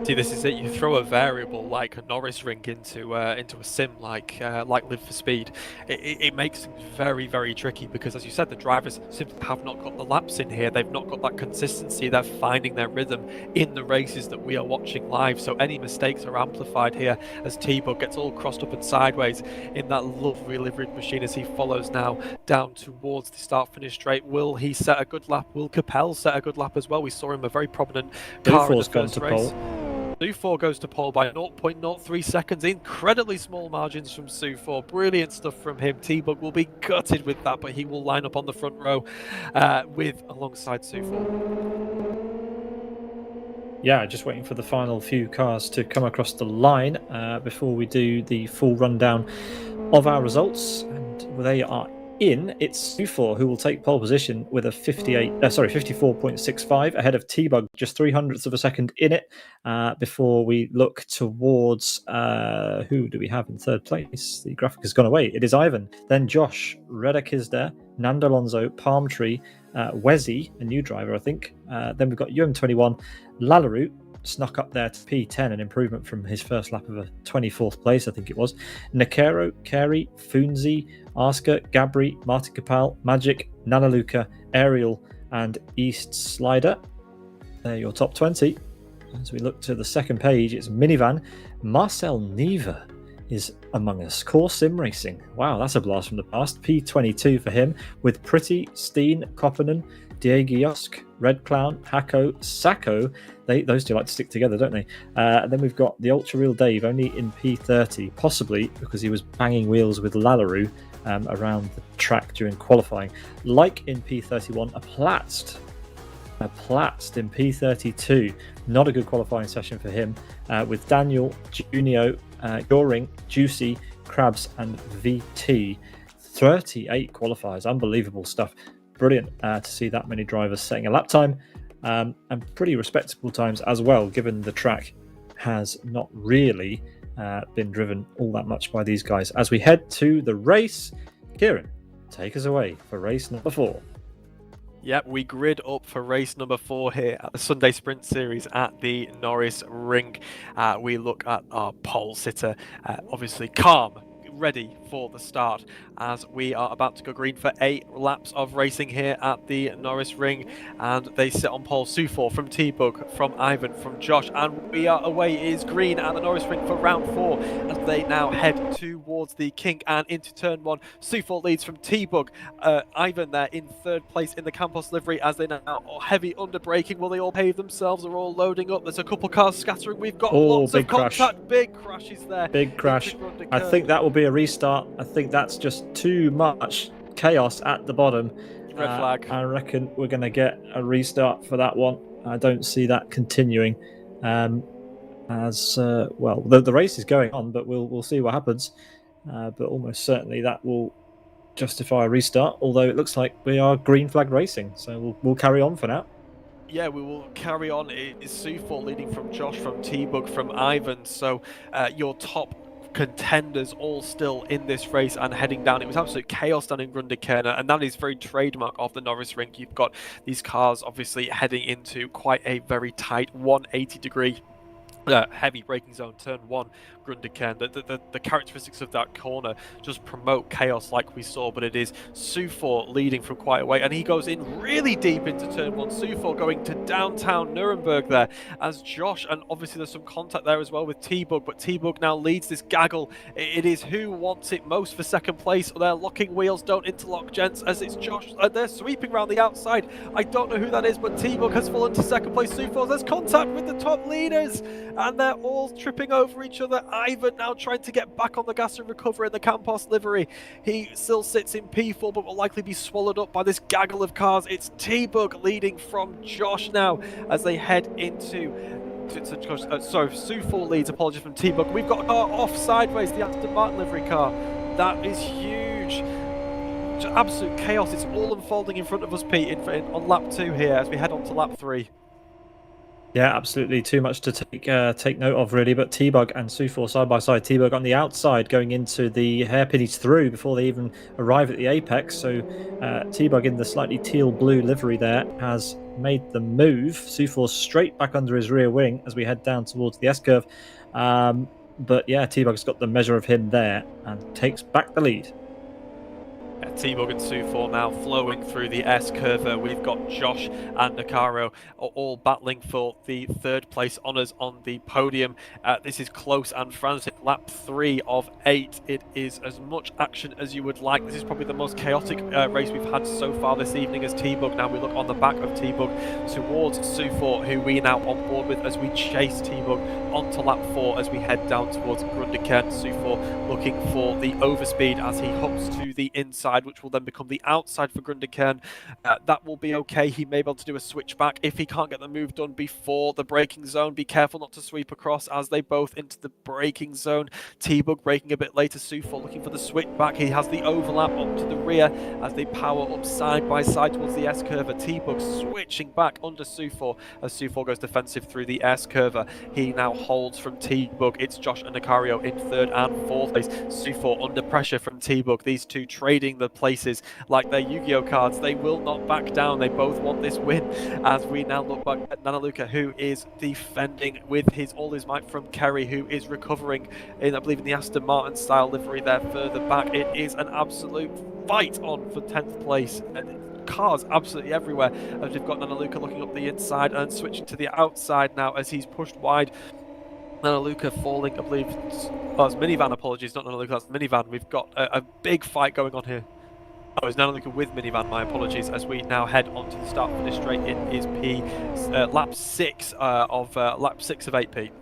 See, this is it. You throw a variable like a Norisring into a sim like Live for Speed, it makes things very, very tricky because, as you said, the drivers simply have not got the laps in here. They've not got that consistency. They're finding their rhythm in the races that we are watching live. So any mistakes are amplified here as T-Bug gets all crossed up and sideways in that lovely liveried machine as he follows now down towards the start-finish straight. Will he set a good lap? Will Capel set a good lap as well? We saw him a very prominent car in the first race. Sufor goes to pole by 0.03 seconds. Incredibly small margins from Sufor. Brilliant stuff from him. T-Bug will be gutted with that, but he will line up on the front row alongside Sufor. Yeah, just waiting for the final few cars to come across the line before we do the full rundown of our results. And they are in. It's Sufor who will take pole position with a 54.65 ahead of T-Bug, just 0.03 of a second in it, before we look towards who do we have in third place? The graphic has gone away. It is Ivan, then Josh, Redek is there, Nando Alonso, Palm Tree, Wezzy, a new driver, I think. Then we've got UM21, Lallaroo, snuck up there to P10, an improvement from his first lap of a 24th place, I think it was. Nakero, Carey, Funzi, Asker, Gabri, Martin Capel, Magic, Nanaluka, Ariel, and East Slider. They're your top 20. As we look to the second page, it's Minivan. Marcel Neva is among us. Core Sim Racing. Wow, that's a blast from the past. P22 for him, with Pretty, Steen, Koppinen, Diegosk, Red Clown, Hako, Sacco. Those two like to stick together, don't they? And then we've got the Ultra Real Dave, only in P30, possibly because he was banging wheels with Lallaroo around the track during qualifying. Like in P31, a Platzt in P32. Not a good qualifying session for him, with Daniel, Junio, Goring, Juicy, Krabs, and VT. 38 qualifiers. Unbelievable stuff. Brilliant to see that many drivers setting a lap time, and pretty respectable times as well, given the track has not really been driven all that much by these guys. As we head to the race, Kieran, take us away for race number 4. Yep, we grid up for race number 4 here at the Sunday Sprint Series at the Norisring. We look at our pole sitter, obviously calm, ready for the start, as we are about to go green for 8 laps of racing here at the Norisring, and they sit on pole. Sufor from T-Bug, from Ivan, from Josh, and we are away. It is green at the Norisring for round 4 as they now head towards the kink and into turn 1. Sufor leads from T-Bug. Ivan there in third place in the Campos livery as they now heavy under braking. Will they all pave themselves? They're all loading up. There's a couple cars scattering. We've got lots of contact. Crash. Big crashes there. Big crash. I think that will be a restart. I think that's just too much chaos at the bottom. Red flag. I reckon we're going to get a restart for that one. I don't see that continuing. Well, the race is going on, but we'll see what happens. But almost certainly that will justify a restart. Although it looks like we are green flag racing, so we'll carry on for now. Yeah, we will carry on. It is Sufo leading from Josh, from T-Bug, from Ivan. So your top contenders all still in this race and heading down. It was absolute chaos down in Grundekerner, and that is very trademark of the Norisring. You've got these cars obviously heading into quite a very tight 180-degree heavy braking zone, turn 1, Grundekern. The characteristics of that corner just promote chaos like we saw, but it is Sufor leading from quite a way, and he goes in really deep into turn 1. Sufor going to downtown Nuremberg there as Josh, and obviously there's some contact there as well with T-Bug, but T-Bug now leads this gaggle. It is who wants it most for second place. Their locking wheels don't interlock, gents, as it's Josh. They're sweeping around the outside. I don't know who that is, but T-Bug has fallen to second place. Sufor, there's contact with the top leaders, and they're all tripping over each other. Ivan now trying to get back on the gas and recover in the Campos livery. He still sits in P4, but will likely be swallowed up by this gaggle of cars. It's T-Bug leading from Josh now as they head into... sorry, Sufor leads, apologies, from T-Bug. We've got a car off sideways, the Aston Martin livery car. That is huge. Just absolute chaos. It's all unfolding in front of us, Pete, on lap 2 here as we head on to lap 3. Yeah, absolutely. Too much to take note of, really. But T-Bug and Sufor side by side. T-Bug on the outside going into the hairpin. He's through before they even arrive at the apex. So T-Bug in the slightly teal blue livery there has made the move. Sufor straight back under his rear wing as we head down towards the S-curve. But yeah, T-Bug's got the measure of him there and takes back the lead. T-Bug and Sufor now flowing through the S-curve. We've got Josh and Nakaro all battling for the third place honours on the podium. This is close and frantic. Lap 3 of 8. It is as much action as you would like. This is probably the most chaotic race we've had so far this evening as T-Bug. Now we look on the back of T-Bug towards Sufor, who we are now on board with as we chase T-Bug onto lap 4 as we head down towards Grundekern. Sufor looking for the overspeed as he hops to the inside, which will then become the outside for Grundekern. That will be okay. He may be able to do a switchback if he can't get the move done before the braking zone. Be careful not to sweep across as they both into the braking zone. T-Bug braking a bit later. Sufor looking for the switchback. He has the overlap up to the rear as they power up side by side towards the S-curve. T-Bug switching back under Sufor as Sufor goes defensive through the S-curve. He now holds from T-Bug. It's Josh and Nakario in 3rd and 4th place. Sufor under pressure from T-Bug. These two trading the places like their Yu-Gi-Oh cards. They will not back down. They both want this win as we now look back at Nanaluka, who is defending with all his might from Kerry, who is recovering in, I believe, in the Aston Martin style livery there further back. It is an absolute fight on for 10th place. Cars absolutely everywhere as we've got Nanaluka looking up the inside and switching to the outside now as he's pushed wide. Nanaluka falling, I believe, it's Minivan, apologies, not Nanaluka, that's Minivan. We've got a big fight going on here. Oh, it's Nanaluka with Minivan, my apologies, as we now head on to the start for this straight. It is lap 6 of 8, Pete.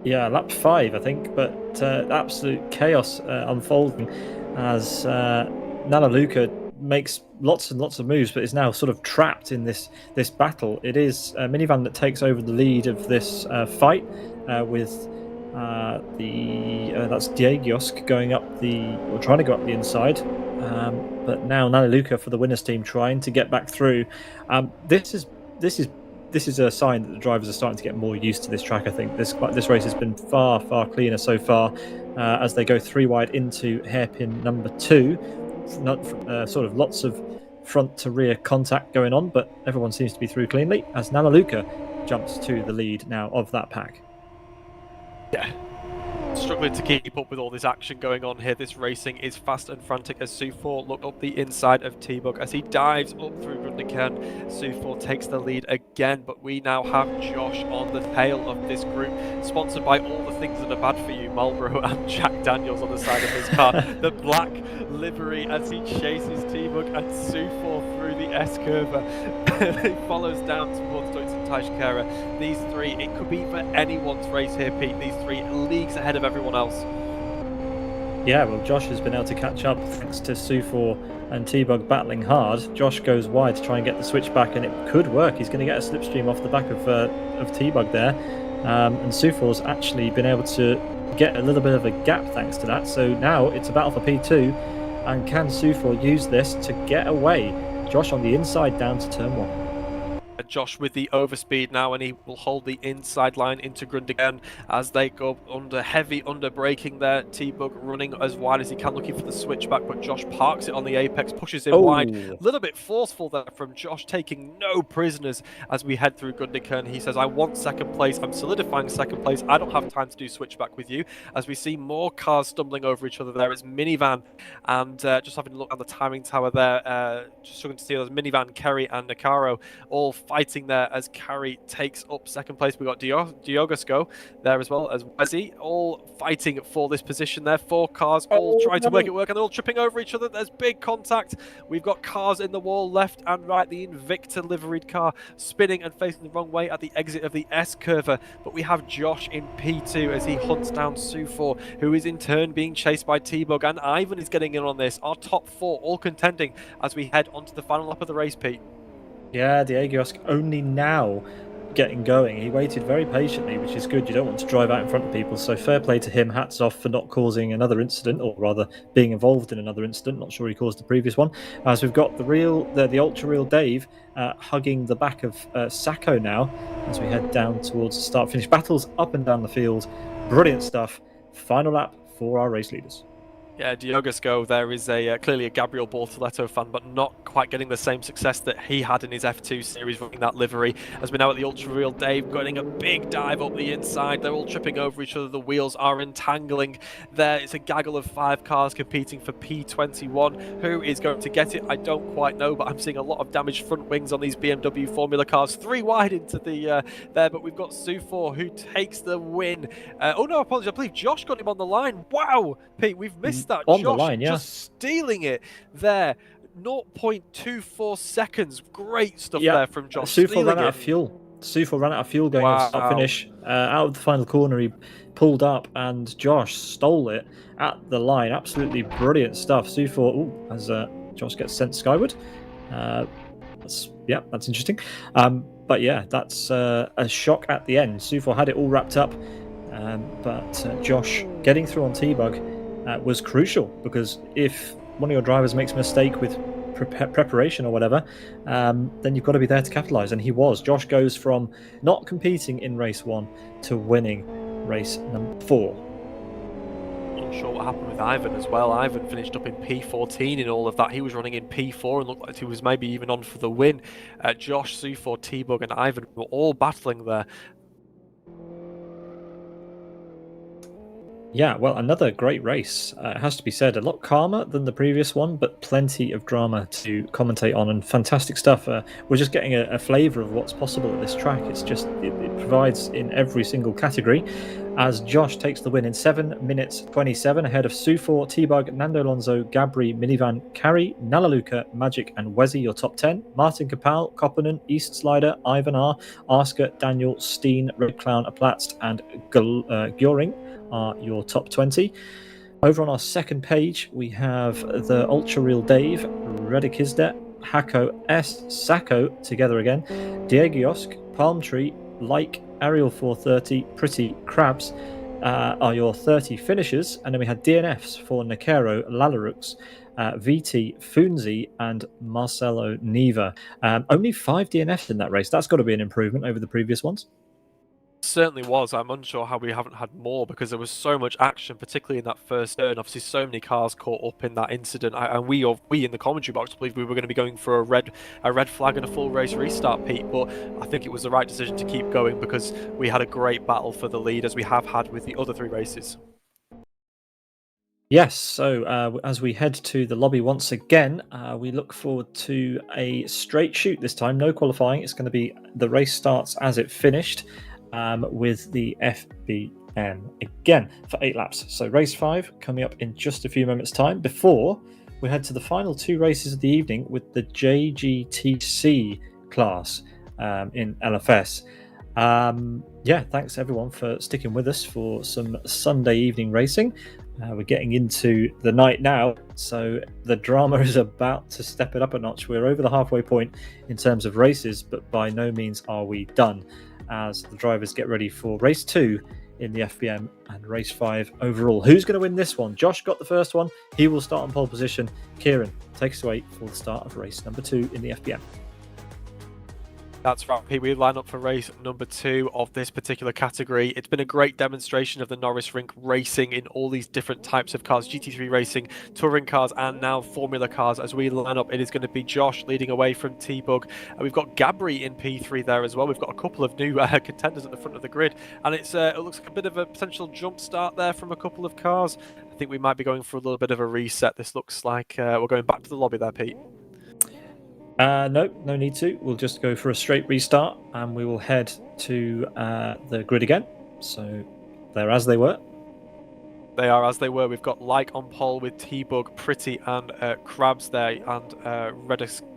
Yeah, lap 5, I think, but absolute chaos unfolding as Nanaluka makes lots and lots of moves, but is now sort of trapped in this battle. It is Minivan that takes over the lead of this fight with that's Diegiosk going up trying to go up the inside. But now Nanaluka for the winners team trying to get back through. This is a sign that the drivers are starting to get more used to this track. I think this race has been far cleaner so far as they go 3 wide into hairpin number 2. Sort of lots of front to rear contact going on, but everyone seems to be through cleanly as Nanaluka jumps to the lead now of that pack. Yeah. Struggling to keep up with all this action going on here. This racing is fast and frantic as Sufor look up the inside of T-Bug as he dives up through Grundekern. Sufor takes the lead again, but we now have Josh on the tail of this group, sponsored by all the things that are bad for you, Marlboro and Jack Daniels on the side of his car. The black livery as he chases T-Bug and Sufor through the S-curve. He follows down towards Deutz and Taishkara. These three, it could be for anyone's race here, Pete. These three leagues ahead of everyone else. Yeah, well, Josh has been able to catch up thanks to Sufor and T-Bug battling hard. Josh goes wide to try and get the switch back, and it could work. He's going to get a slipstream off the back of T-Bug there. And Sufor's actually been able to get a little bit of a gap thanks to that. So now it's a battle for P2. And can Sufor use this to get away? Josh on the inside down to turn 1. Josh with the overspeed now, and he will hold the inside line into Grundigan as they go under heavy under braking there. T-Bug running as wide as he can, looking for the switchback, but Josh parks it on the apex, pushes him wide. A little bit forceful there from Josh, taking no prisoners as we head through Grundigan. He says, I want second place, I'm solidifying second place, I don't have time to do switchback with you. As we see more cars stumbling over each other there, it's Minivan, and just having a look at the timing tower there, just struggling to see those Minivan, Kerry and Nakaro all fighting there as Carrie takes up second place. We've got Diogasco there as well as Wezzy, all fighting for this position there. 4 cars all trying to make it work, and they're all tripping over each other. There's big contact. We've got cars in the wall left and right. The Invicta liveried car spinning and facing the wrong way at the exit of the S-curver. But we have Josh in P2 as he hunts down Sufor, who is in turn being chased by T-Bug, and Ivan is getting in on this. Our top 4 all contending as we head onto the final lap of the race, Pete. Yeah, Diego's only now getting going. He waited very patiently, which is good. You don't want to drive out in front of people, so fair play to him. Hats off for not causing another incident, or rather being involved in another incident. Not sure he caused the previous one. As we've got the ultra real Dave hugging the back of Sacco now as we head down towards the start finish. Battles up and down the field. Brilliant stuff. Final lap for our race leaders. Yeah, Diogasco there is clearly a Gabriel Bortoletto fan, but not quite getting the same success that he had in his F2 series running that livery. As we know at the Ultra Real Dave, getting a big dive up the inside. They're all tripping over each other. The wheels are entangling there. It's a gaggle of 5 cars competing for P21. Who is going to get it? I don't quite know, but I'm seeing a lot of damaged front wings on these BMW Formula cars. 3 wide into the there, but we've got Sufor who takes the win. Oh no, apologies. I believe Josh got him on the line. Wow, Pete, we've missed that. On Josh the line, yeah. Just stealing it there. 0.24 seconds. Great stuff there from Josh. Sufor ran out of fuel. Sufor ran out of fuel going on start finish. Out of the final corner, he pulled up, and Josh stole it at the line. Absolutely brilliant stuff. Sufor, as Josh gets sent skyward. That's interesting. But yeah, that's a shock at the end. Sufor had it all wrapped up, but Josh getting through on T-Bug was crucial, because if one of your drivers makes a mistake with preparation or whatever, then you've got to be there to capitalize, and he was. Josh goes from not competing in race 1 to winning race number 4. Not sure what happened with Ivan as well. Ivan finished up in P14 in all of that. He was running in P4 and looked like he was maybe even on for the win. Josh, Sufor, T-Bug and Ivan were all battling there. Yeah, well, another great race. It has to be said, a lot calmer than the previous one, but plenty of drama to commentate on, and fantastic stuff. We're just getting a flavour of what's possible at this track. It's just, it provides in every single category, as Josh takes the win in 7 minutes 27, ahead of Sufor, T-Bug, Nando Alonso, Gabri, Minivan, Carrie, Nalaluka, Magic and Wezzy, your top 10. Martin Kapal, Koppinen, East Slider, Ivan R, Arsker, Daniel, Steen, Red Clown, Aplatzt and Gjoring are your top 20. Over on our second page, we have the Ultra Real Dave, Redikizdet, Hako S, Sacco together again, Diegiosk, Palm Tree, Like, Ariel 430, Pretty Crabs are your 30 finishers. And then we had DNFs for Nakero, Lalarux, VT, Funzi and Marcelo Neva. Only 5 DNFs in that race. That's got to be an improvement over the previous ones. Certainly was. I'm unsure how we haven't had more, because there was so much action, particularly in that first turn. Obviously, so many cars caught up in that incident, and we in the commentary box believed we were going to be going for a red flag and a full race restart, Pete. But I think it was the right decision to keep going, because we had a great battle for the lead, as we have had with the other 3 races. Yes, so as we head to the lobby once again, we look forward to a straight shoot this time. No qualifying. It's going to be the race starts as it finished. With the FBM again for 8 laps. So race 5 coming up in just a few moments' time, before we head to the final 2 races of the evening with the JGTC class in LFS. Thanks everyone for sticking with us for some Sunday evening racing. We're getting into the night now, so the drama is about to step it up a notch. We're over the halfway point in terms of races, but by no means are we done, as the drivers get ready for race 2 in the FBM and race 5 overall. Who's going to win this one? Josh got the first one. He will start on pole position. Kieran, take us away for the start of race number 2 in the FBM. That's right, Pete. We line up for race number 2 of this particular category. It's been a great demonstration of the Norisring racing in all these different types of cars, GT3 racing, touring cars, and now Formula cars. As we line up, it is going to be Josh leading away from T-Bug. We've got Gabri in P3 there as well. We've got a couple of new contenders at the front of the grid, and it looks like a bit of a potential jump start there from a couple of cars. I think we might be going for a little bit of a reset. This looks like we're going back to the lobby there, Pete. No need to. We'll just go for a straight restart and we will head to the grid again. So they're as they were. They are as they were. We've got Like on pole with T-Bug, Pretty, and Krabs there, and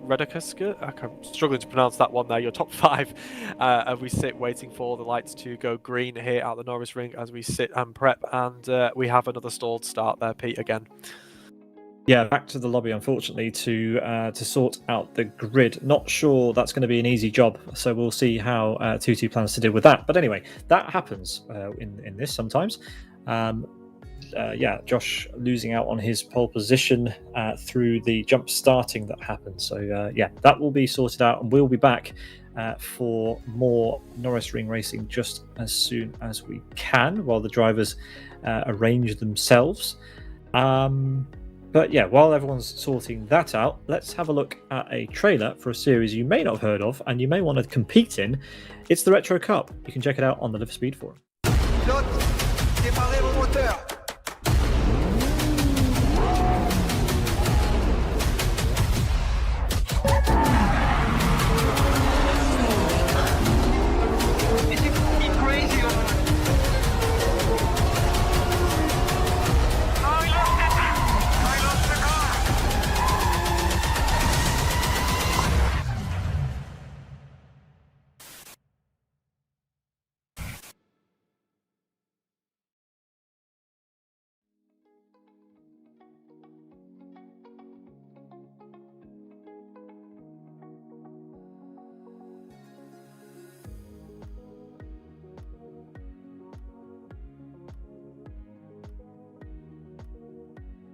Redikuska. I'm struggling to pronounce that one there. Your top 5 as we sit waiting for the lights to go green here at the Norisring as we sit and prep. And we have another stalled start there, Pete, again. Yeah, back to the lobby, unfortunately, to sort out the grid. Not sure that's going to be an easy job, so we'll see how Tutu plans to deal with that. But anyway, that happens in this sometimes. Josh losing out on his pole position through the jump starting that happened. So that will be sorted out, and we'll be back for more Norisring racing just as soon as we can, while the drivers arrange themselves. But yeah, while everyone's sorting that out, let's have a look at a trailer for a series you may not have heard of and you may want to compete in. It's the Retro Cup. You can check it out on the Live Speed forum.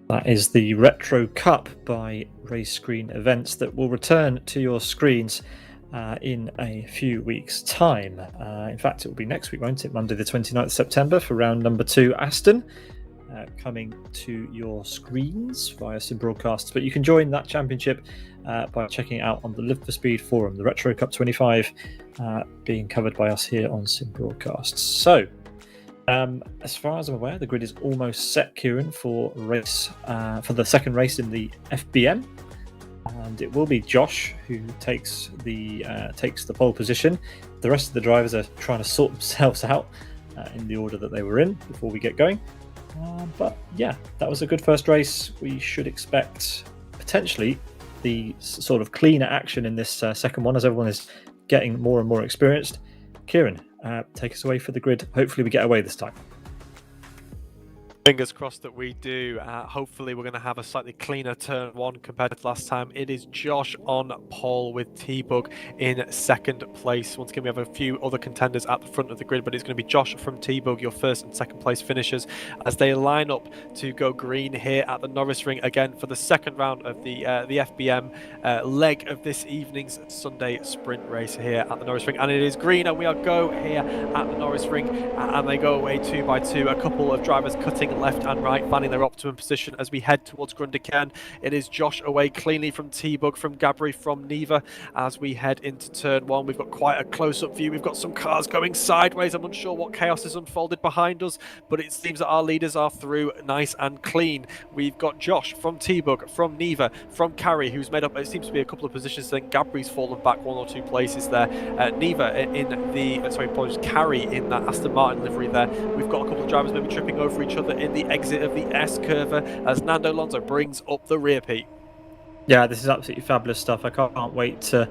That is the Retro Cup by Race Screen Events that will return to your screens in a few weeks' time. In fact, it will be next week, won't it? Monday the 29th of September for round number 2, Aston, coming to your screens via Sim Broadcasts. But you can join that championship by checking it out on the Live for Speed forum, the Retro Cup 25 being covered by us here on Sim Broadcasts. So, as far as I'm aware, the grid is almost set, Kieran, for the second race in the FBM, and it will be Josh who takes the pole position. The rest of the drivers are trying to sort themselves out in the order that they were in before we get going. But yeah, that was a good first race. We should expect potentially the sort of cleaner action in this second one as everyone is getting more and more experienced. Kieran, take us away for the grid. Hopefully we get away this time. Fingers crossed that we do. Hopefully we're going to have a slightly cleaner turn 1 compared to last time. It is Josh on pole with T-Bug in second place. Once again, we have a few other contenders at the front of the grid, but it's going to be Josh from T-Bug, your first and second place finishers, as they line up to go green here at the Norisring again for the second round of the FBM leg of this evening's Sunday sprint race here at the Norisring. And it is green, and we are go here at the Norisring, and they go away 2 by 2. A couple of drivers cutting left and right, finding their optimum position as we head towards Grundiken. It is Josh away cleanly from T-Bug, from Gabri, from Neva as we head into turn 1. We've got quite a close-up view. We've got some cars going sideways. I'm unsure what chaos has unfolded behind us, but it seems that our leaders are through nice and clean. We've got Josh from T-Bug, from Neva, from Carrie, who's made up, it seems to be a couple of positions. Then Gabri's fallen back 1 or 2 places there. Neva in Carrie in that Aston Martin livery there. We've got a couple of drivers maybe tripping over each other in the exit of the S curve as Nando Lonzo brings up the rear, Pete. Yeah, this is absolutely fabulous stuff. I can't wait to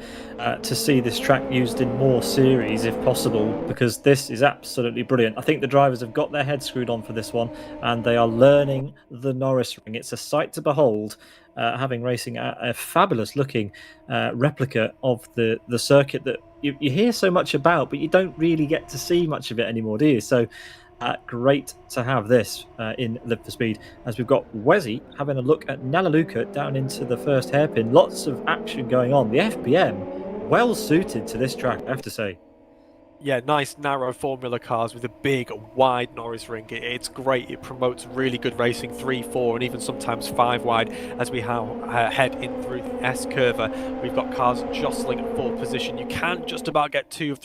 see this track used in more series if possible, because this is absolutely brilliant. I think the drivers have got their heads screwed on for this one, and they are learning the Norisring. It's a sight to behold, having racing a fabulous looking replica of the circuit that you hear so much about, but you don't really get to see much of it anymore, do you? So great to have this in Live for Speed, as we've got Wezzy having a look at Nalaluka down into the first hairpin. Lots of action going on. The FBM well suited to this track, I have to say. Yeah, nice narrow Formula cars with a big, wide Norisring. It's great. It promotes really good racing, 3, 4, and even sometimes 5 wide as we head in through the S-curve. We've got cars jostling at full position. You can just about get 2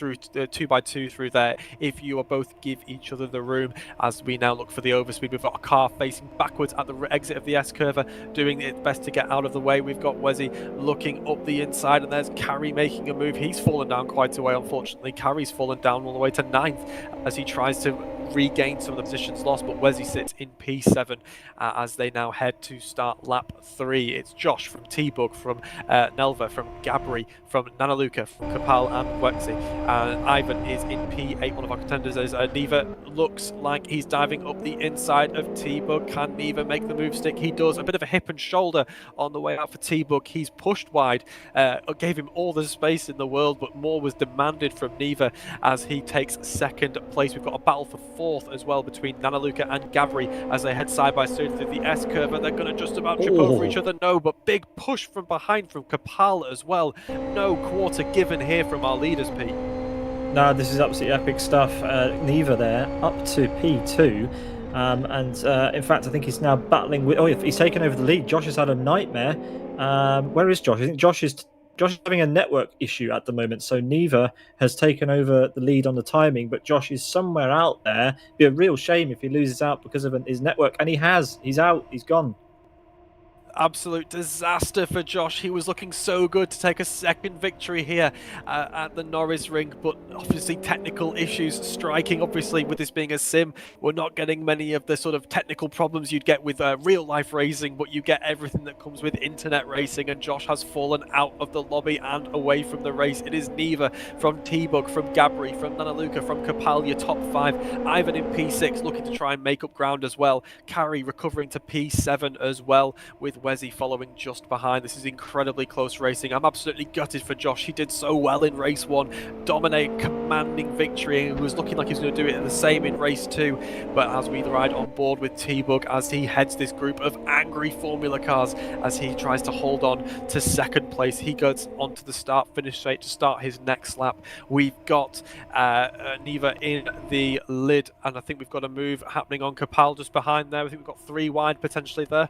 by 2 through there if you are both give each other the room. As we now look for the overspeed, we've got a car facing backwards at the exit of the S-curve, doing its best to get out of the way. We've got Wezzy looking up the inside, and there's Carrie making a move. He's fallen down quite a way, unfortunately. Carrie's fallen down all the way to 9th as he tries to regain some of the positions lost, but Wezzy sits in P7 as they now head to start lap 3. It's Josh from T-Bug, from Nelva, from Gabri, from Nanaluka, from Kapal and Wexy. Ivan is in P8, one of our contenders. As Neva looks like he's diving up the inside of T-Bug. Can Neva make the move stick? He does. A bit of a hip and shoulder on the way out for T-Bug. He's pushed wide, gave him all the space in the world, but more was demanded from Neva as he takes 2nd place. We've got a battle for 4th as well between Nanaluka and Gabri as they head side by side through the S-curve. They're going to just about trip over each other. No, but big push from behind from Kapal as well. No quarter given here from our leaders, Pete. No, this is absolutely epic stuff. Neva there, up to P2. In fact, I think he's now battling with... Oh, he's taken over the lead. Josh has had a nightmare. Where is Josh? I think Josh is having a network issue at the moment, so Neva has taken over the lead on the timing, but Josh is somewhere out there. It'd be a real shame if he loses out because of his network, and he's out, he's gone. Absolute disaster for Josh. He was looking so good to take a 2nd victory here at the Norisring, but obviously technical issues striking. Obviously, with this being a sim, we're not getting many of the sort of technical problems you'd get with real life racing, but you get everything that comes with internet racing, and Josh has fallen out of the lobby and away from the race. It is Neva from T-Bug, from Gabri, from Nanaluka, from Kapal, your top 5. Ivan in P6 looking to try and make up ground as well. Carrie recovering to P7 as well, with Wezzy following just behind. This is incredibly close racing. I'm absolutely gutted for Josh. He did so well in race 1, dominate, commanding victory, and was looking like he was going to do it the same in race 2. But as we ride on board with T-Bug, as he heads this group of angry Formula cars, as he tries to hold on to 2nd place, he goes onto the start-finish straight to start his next lap. We've got Neva in the lid, and I think we've got a move happening on Kapal just behind there. I think we've got 3 wide potentially there.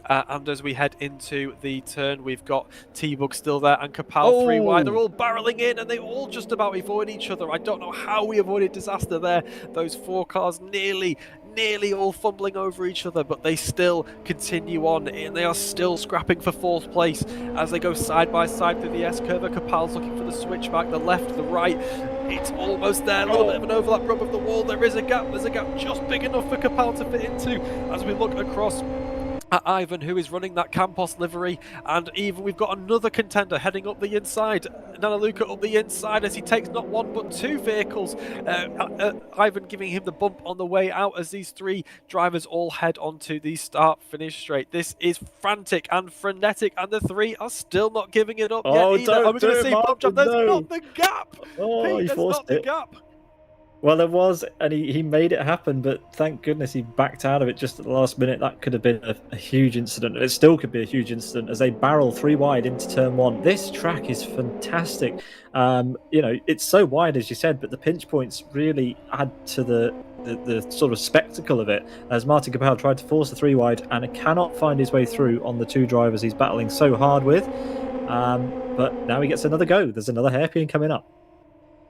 And as we head into the turn, we've got T-Bug still there and Kapal 3 wide. They're all barreling in and they all just about avoid each other. I don't know how we avoided disaster there. Those 4 cars nearly all fumbling over each other, but they still continue on and they are still scrapping for 4th place as they go side by side through the S-curve. Kapal's looking for the switchback, the left, the right. It's almost there, a little bit of an overlap rub of the wall. There is a gap, there's a gap just big enough for Kapal to fit into as we look across at Ivan, who is running that Campos livery, and even we've got another contender heading up the inside. Nanaluka up the inside as he takes not 1 but 2 vehicles. Ivan giving him the bump on the way out as these 3 drivers all head onto the start-finish straight. This is frantic and frenetic, and the 3 are still not giving it up yet either. Are we going to see bump job? There's not the gap. Oh, Pete, he forced the gap. Well, there was, and he made it happen, but thank goodness he backed out of it just at the last minute. That could have been a huge incident. It still could be a huge incident as they barrel 3 wide into turn 1. This track is fantastic. It's so wide, as you said, but the pinch points really add to the sort of spectacle of it, as Martin Kapal tried to force the 3 wide and cannot find his way through on the 2 drivers he's battling so hard with. But now he gets another go. There's another hairpin coming up.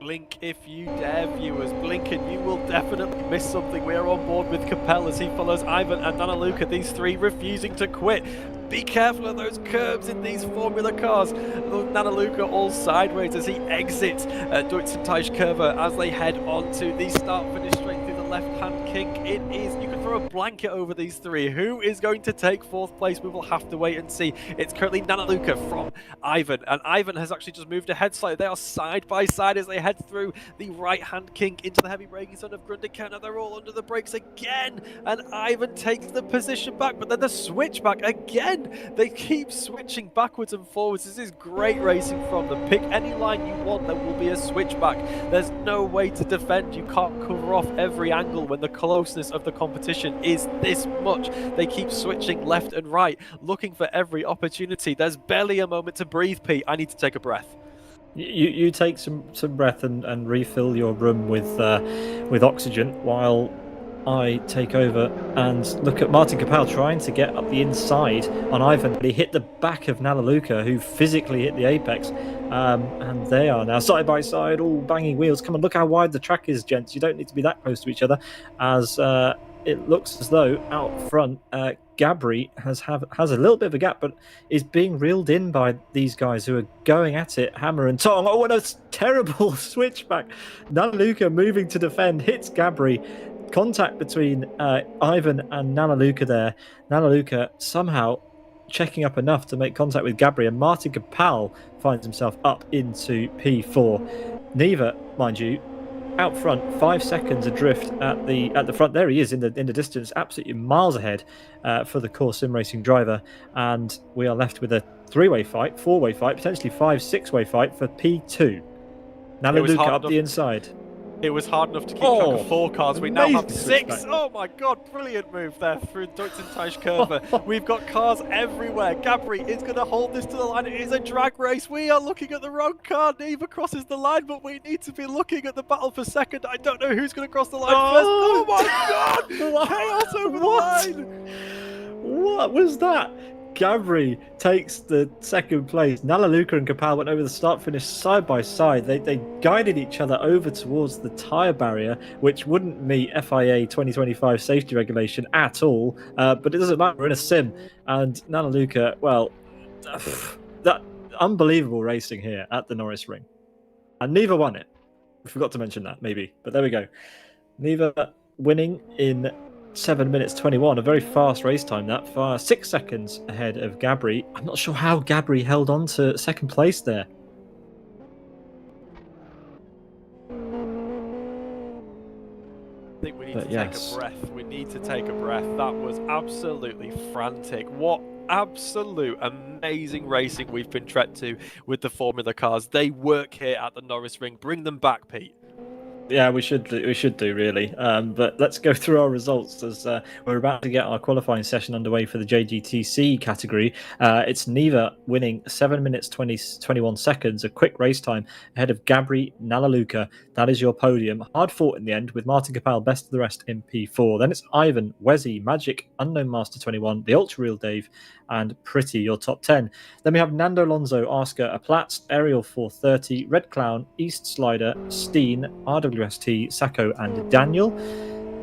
Blink if you dare, viewers. Blink and you will definitely miss something. We are on board with Kapel as he follows Ivan and Nanaluka, these 3 refusing to quit. Be careful of those curbs in these Formula cars. Nanaluka all sideways as he exits Deutschenteichkurve as they head on to the start-finish straight through the left-hand kink. You can throw throw a blanket over these three. Who is going to take fourth place? We will have to wait and see. It's currently Nanaluka from Ivan, and Ivan has actually just moved ahead slightly. They are side by side as they head through the right-hand kink into the heavy braking zone of Grundicana. They're all under the brakes again, and Ivan takes the position back, but then the switch back again. They keep switching backwards and forwards. This is great racing from them. Pick any line you want, there will be a switchback. There's no way to defend. You can't cover off every angle when the closeness of the competition is this much. They keep switching left and right, looking for every opportunity. There's barely a moment to breathe, Pete. I need to take a breath. You take some breath and refill your room with oxygen while I take over and look at Martin Capel trying to get up the inside on Ivan, but he hit the back of Nanaluka, who physically hit the apex, and they are now side by side, all banging wheels. Come on, look how wide the track is, gents. You don't need to be that close to each other, as it looks as though out front Gabri has a little bit of a gap, but is being reeled in by these guys who are going at it, hammer and tong. Oh, what a terrible switchback. Nanaluka moving to defend, hits Gabri. Contact between Ivan and Nanaluka there. Nanaluka somehow checking up enough to make contact with Gabri, and Martin Capel finds himself up into P4. Neva, mind you, out front, 5 seconds adrift at the front. There he is in the distance, absolutely miles ahead for the core sim racing driver, and we are left with a 3-way fight, 4-way fight, potentially 5-6-way fight for P2. Nanaluka up the inside. It was hard enough to keep track of 4 cars. We now have 6. Switchback. Oh my god, brilliant move there through Deutschenteisch Curve. We've got cars everywhere. Gabri is going to hold this to the line. It is a drag race. We are looking at the wrong car. Neva crosses the line, but we need to be looking at the battle for second. I don't know who's going to cross the line first. Oh my god! Chaos over the line! What was that? Gabri takes the second place. Nanaluka and Capel went over the start finish side by side. They guided each other over towards the tyre barrier, which wouldn't meet FIA 2025 safety regulation at all. But it doesn't matter. We're in a sim. And Nanaluka, well, that unbelievable racing here at the Norisring. And Neva won it. We forgot to mention that, maybe. But there we go. Neva winning in 7 minutes 21, a very fast race time that far, 6 seconds ahead of Gabri. I'm not sure how Gabri held on to second place there. I think we need to take a breath. We need to take a breath. That was absolutely frantic. What absolute amazing racing we've been treated to with the Formula cars. They work here at the Norisring. Bring them back, Pete. Yeah, we should do really. But let's go through our results as we're about to get our qualifying session underway for the JGTC category. It's Neva winning 7 minutes 21 seconds, a quick race time ahead of Gabri Nanaluka. That is your podium. Hard fought in the end with Martin Capel best of the rest in P4. Then it's Ivan, Wezzy, Magic, Unknown Master 21, the Ultra Real Dave, and Pretty, your top 10. Then we have Nando Lonzo, Oscar, Aplatz, Ariel 430, Red Clown, East Slider, Steen, RWST, Sacco, and Daniel.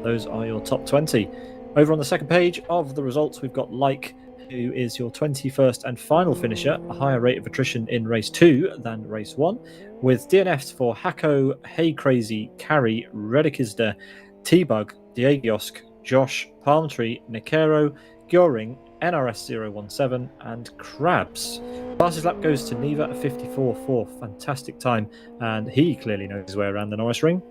Those are your top 20. Over on the second page of the results, we've got Like, who is your 21st and final finisher, a higher rate of attrition in race 2 than race 1, with DNFs for Hako, Hey Crazy, Carrie, Redikizda, T-Bug, Diegiosk, Josh, Palm Tree, Nikero, Gyoring, NRS017, and Krabs. Fastest lap goes to Neva at 54.4. Fantastic time, and he clearly knows his way around the Norisring.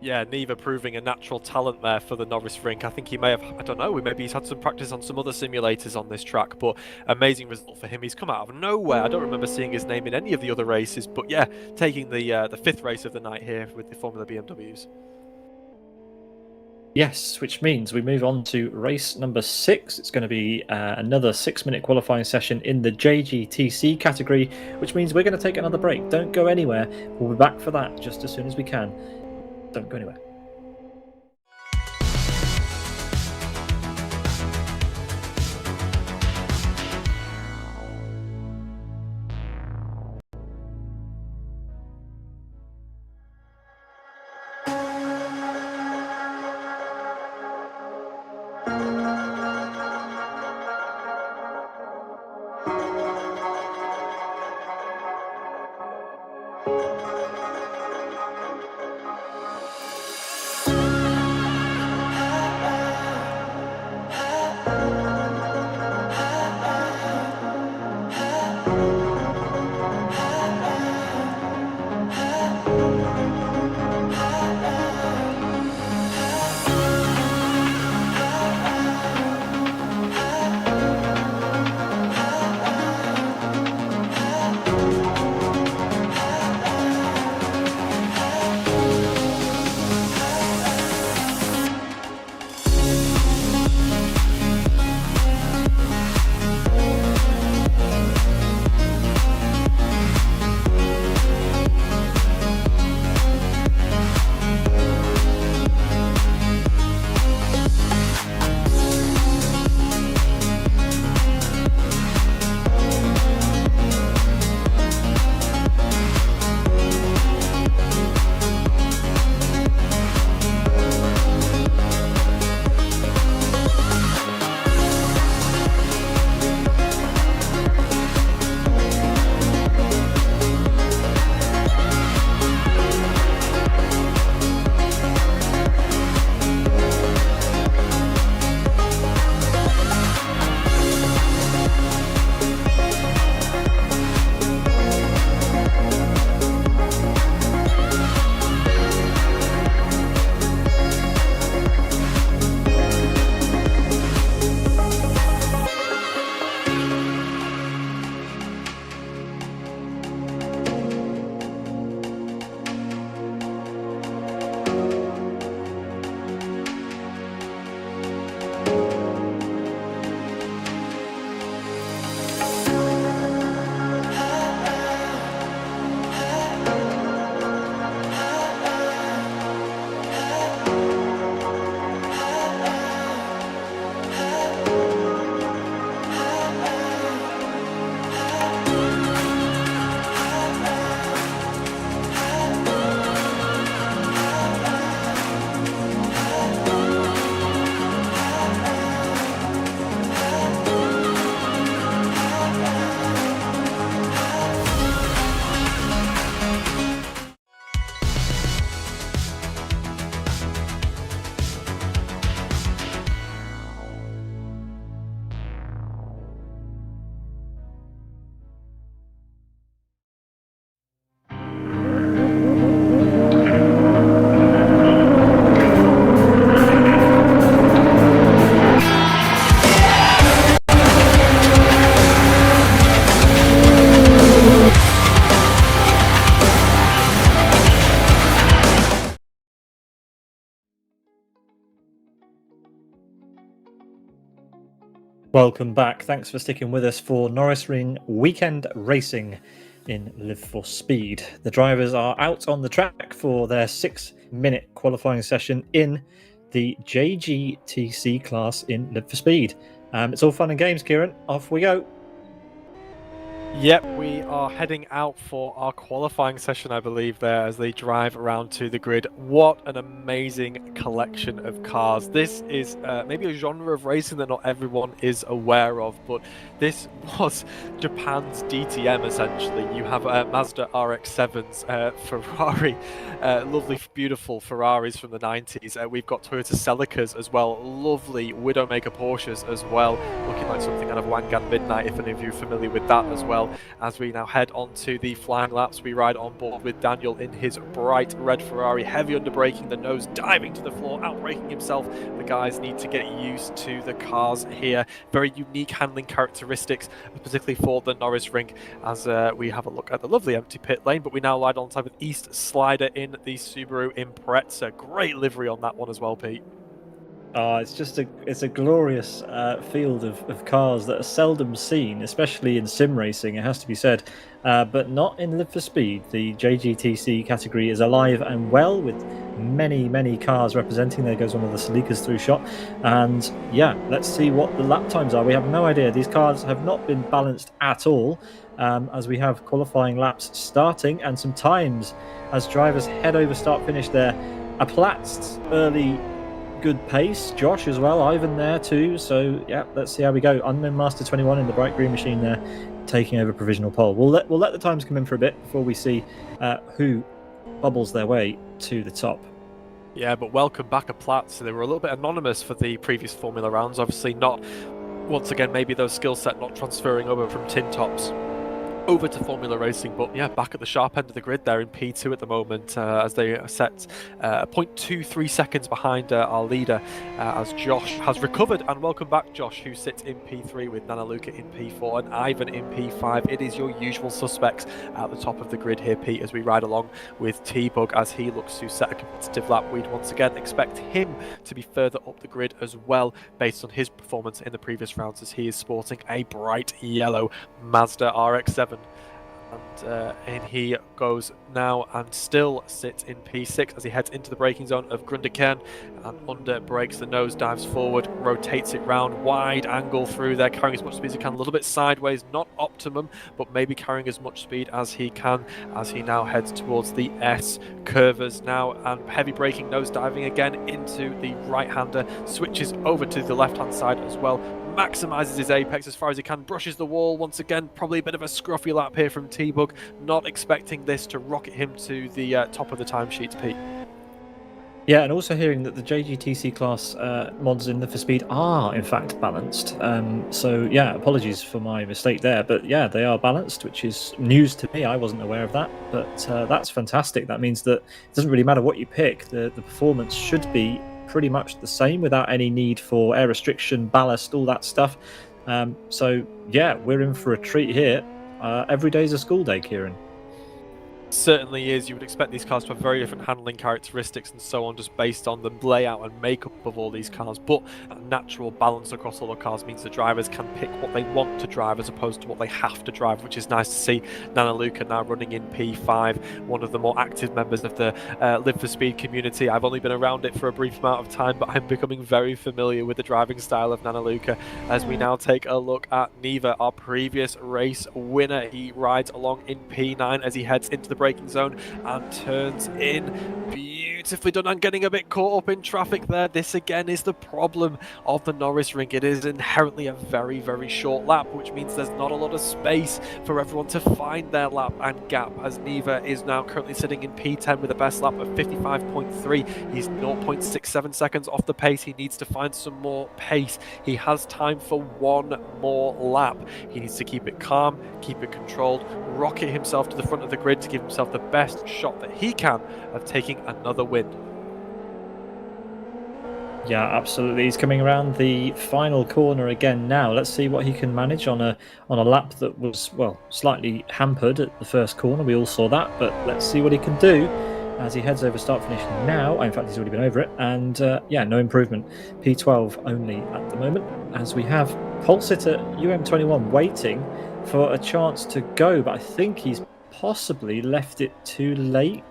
Yeah, Neva proving a natural talent there for the Norisring. I think he may have, I don't know, maybe he's had some practice on some other simulators on this track, but amazing result for him. He's come out of nowhere. I don't remember seeing his name in any of the other races, but yeah, taking the 5th race of the night here with the Formula BMWs. Yes, which means we move on to race number 6. It's going to be another 6-minute qualifying session in the JGTC category, which means we're going to take another break. Don't go anywhere. We'll be back for that just as soon as we can. Don't go anywhere. Welcome back. Thanks for sticking with us for Norisring weekend racing in Live for Speed. The drivers are out on the track for their 6-minute qualifying session in the JGTC class in Live for Speed. It's all fun and games, Kieran. Off we go. Yep, we are heading out for our qualifying session, I believe, there as they drive around to the grid. What an amazing collection of cars. This is maybe a genre of racing that not everyone is aware of, but this was Japan's DTM, essentially. You have Mazda RX-7s, Ferrari, lovely, beautiful Ferraris from the 90s. We've got Toyota Celicas as well, lovely Widowmaker Porsches as well, looking like something out of Wangan Midnight, if any of you are familiar with that as well. As we now head on to the flying laps, we ride on board with Daniel in his bright red Ferrari, heavy under braking, the nose diving to the floor, outbraking himself. The guys need to get used to the cars here. Very unique handling characteristics, particularly for the Norisring, as we have a look at the lovely empty pit lane. But we now ride on side with East Slider in the Subaru Impreza. Great livery on that one as well, Pete. It's a glorious field of cars that are seldom seen, especially in sim racing, it has to be said, but not in Live for Speed. The JGTC category is alive and well, with many cars representing. There goes one of the Celicas through shot, and yeah, let's see what the lap times are. We have no idea. These cars have not been balanced at all, as we have qualifying laps starting and some times as drivers head over start finish there. A Platz early good pace, Josh as well, Ivan there too, so yeah, let's see how we go. Unknown Master 21 in the bright green machine there, taking over provisional pole. We'll let the times come in for a bit before we see who bubbles their way to the top. Yeah, but welcome back a Platz. They were a little bit anonymous for the previous Formula rounds, obviously not, once again, maybe those skill set not transferring over from tin tops over to Formula Racing, but yeah, back at the sharp end of the grid there in P2 at the moment, as they are set 0.23 seconds behind our leader, as Josh has recovered. And welcome back, Josh, who sits in P3 with Nana Luca in P4 and Ivan in P5. It is your usual suspects at the top of the grid here, Pete, as we ride along with T-Bug as he looks to set a competitive lap. We'd once again expect him to be further up the grid as well, based on his performance in the previous rounds, as he is sporting a bright yellow Mazda RX-7. And in he goes now and still sits in P6 as he heads into the braking zone of Grundekern and under brakes. The nose dives forward, rotates it round, wide angle through there, carrying as much speed as he can, a little bit sideways, not optimum, but maybe carrying as much speed as he can as he now heads towards the S curvers now, and heavy braking, nose diving again into the right-hander, switches over to the left-hand side as well, maximizes his apex as far as he can, brushes the wall once again. Probably a bit of a scruffy lap here from T-Bug, not expecting this to rocket him to the top of the timesheets, Pete. Yeah, and also hearing that the JGTC class mods in Live for Speed are in fact balanced. So yeah, apologies for my mistake there, but yeah, they are balanced, which is news to me. I wasn't aware of that, but that's fantastic. That means that it doesn't really matter what you pick, the performance should be pretty much the same without any need for air restriction, ballast, all that stuff. So yeah, we're in for a treat here. Every day's a school day, Kieran. Certainly is. You would expect these cars to have very different handling characteristics and so on, just based on the layout and makeup of all these cars, but a natural balance across all the cars means the drivers can pick what they want to drive as opposed to what they have to drive, which is nice to see. Nana Luca now running in P5, one of the more active members of the Live for Speed community. I've only been around it for a brief amount of time, but I'm becoming very familiar with the driving style of Nana Luca as we now take a look at Neva, our previous race winner. He rides along in P9 as he heads into the braking zone and turns in. Beautifully done, and getting a bit caught up in traffic there. This again is the problem of the Norisring. It is inherently a very short lap, which means there's not a lot of space for everyone to find their lap and gap, as Neva is now currently sitting in P10 with a best lap of 55.3. He's 0.67 seconds off the pace. He needs to find some more pace. He has time for one more lap. He needs to keep it calm, keep it controlled, rocket himself to the front of the grid to give himself the best shot that he can of taking another win. Yeah, absolutely. He's coming around the final corner again now. Let's see what he can manage on a lap that was, well, slightly hampered at the first corner. We all saw that, but let's see what he can do as he heads over start finish now. In fact, he's already been over it, and yeah, no improvement. P12 only at the moment, as we have pole sitter UM21 waiting for a chance to go, but I think he's possibly left it too late.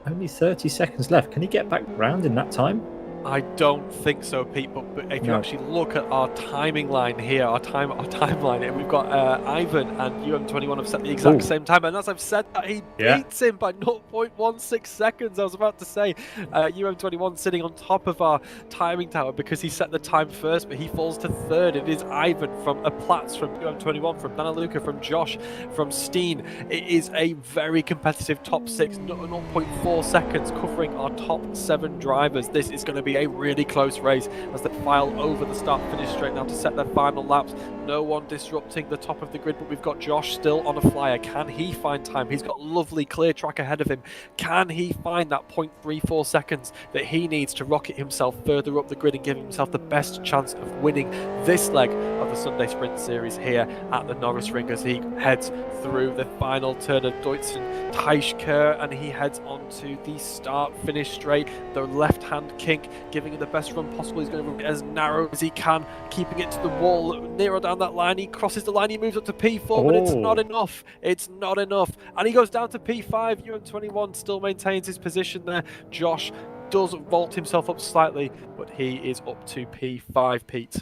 Only 30 seconds left. Can he get back round in that time? I don't think so, Pete. But if you actually look at our timing line here, our timeline, we've got Ivan and UM21 have set the exact same time, and as I've said, he beats him by 0.16 seconds. I was about to say UM21 sitting on top of our timing tower because he set the time first, but he falls to third. It is Ivan from Platz, from UM21, from Nanaluka, from Josh, from Steen. It is a very competitive top 6, 0.4 seconds covering our top 7 drivers. This is going to be a really close race as they file over the start-finish straight now to set their final laps. No one disrupting the top of the grid, but we've got Josh still on a flyer. Can he find time? He's got lovely clear track ahead of him. Can he find that 0.34 seconds that he needs to rocket himself further up the grid and give himself the best chance of winning this leg of the Sunday Sprint Series here at the Norisring as he heads through the final turn of Deutschen Teichker, and he heads onto the start-finish straight. The left-hand kink giving him the best run possible. He's going to run it as narrow as he can, keeping it to the wall, narrow down that line. He crosses the line, he moves up to P4, but it's not enough. It's not enough. And he goes down to P5. UM21 still maintains his position there. Josh does vault himself up slightly, but he is up to P5, Pete.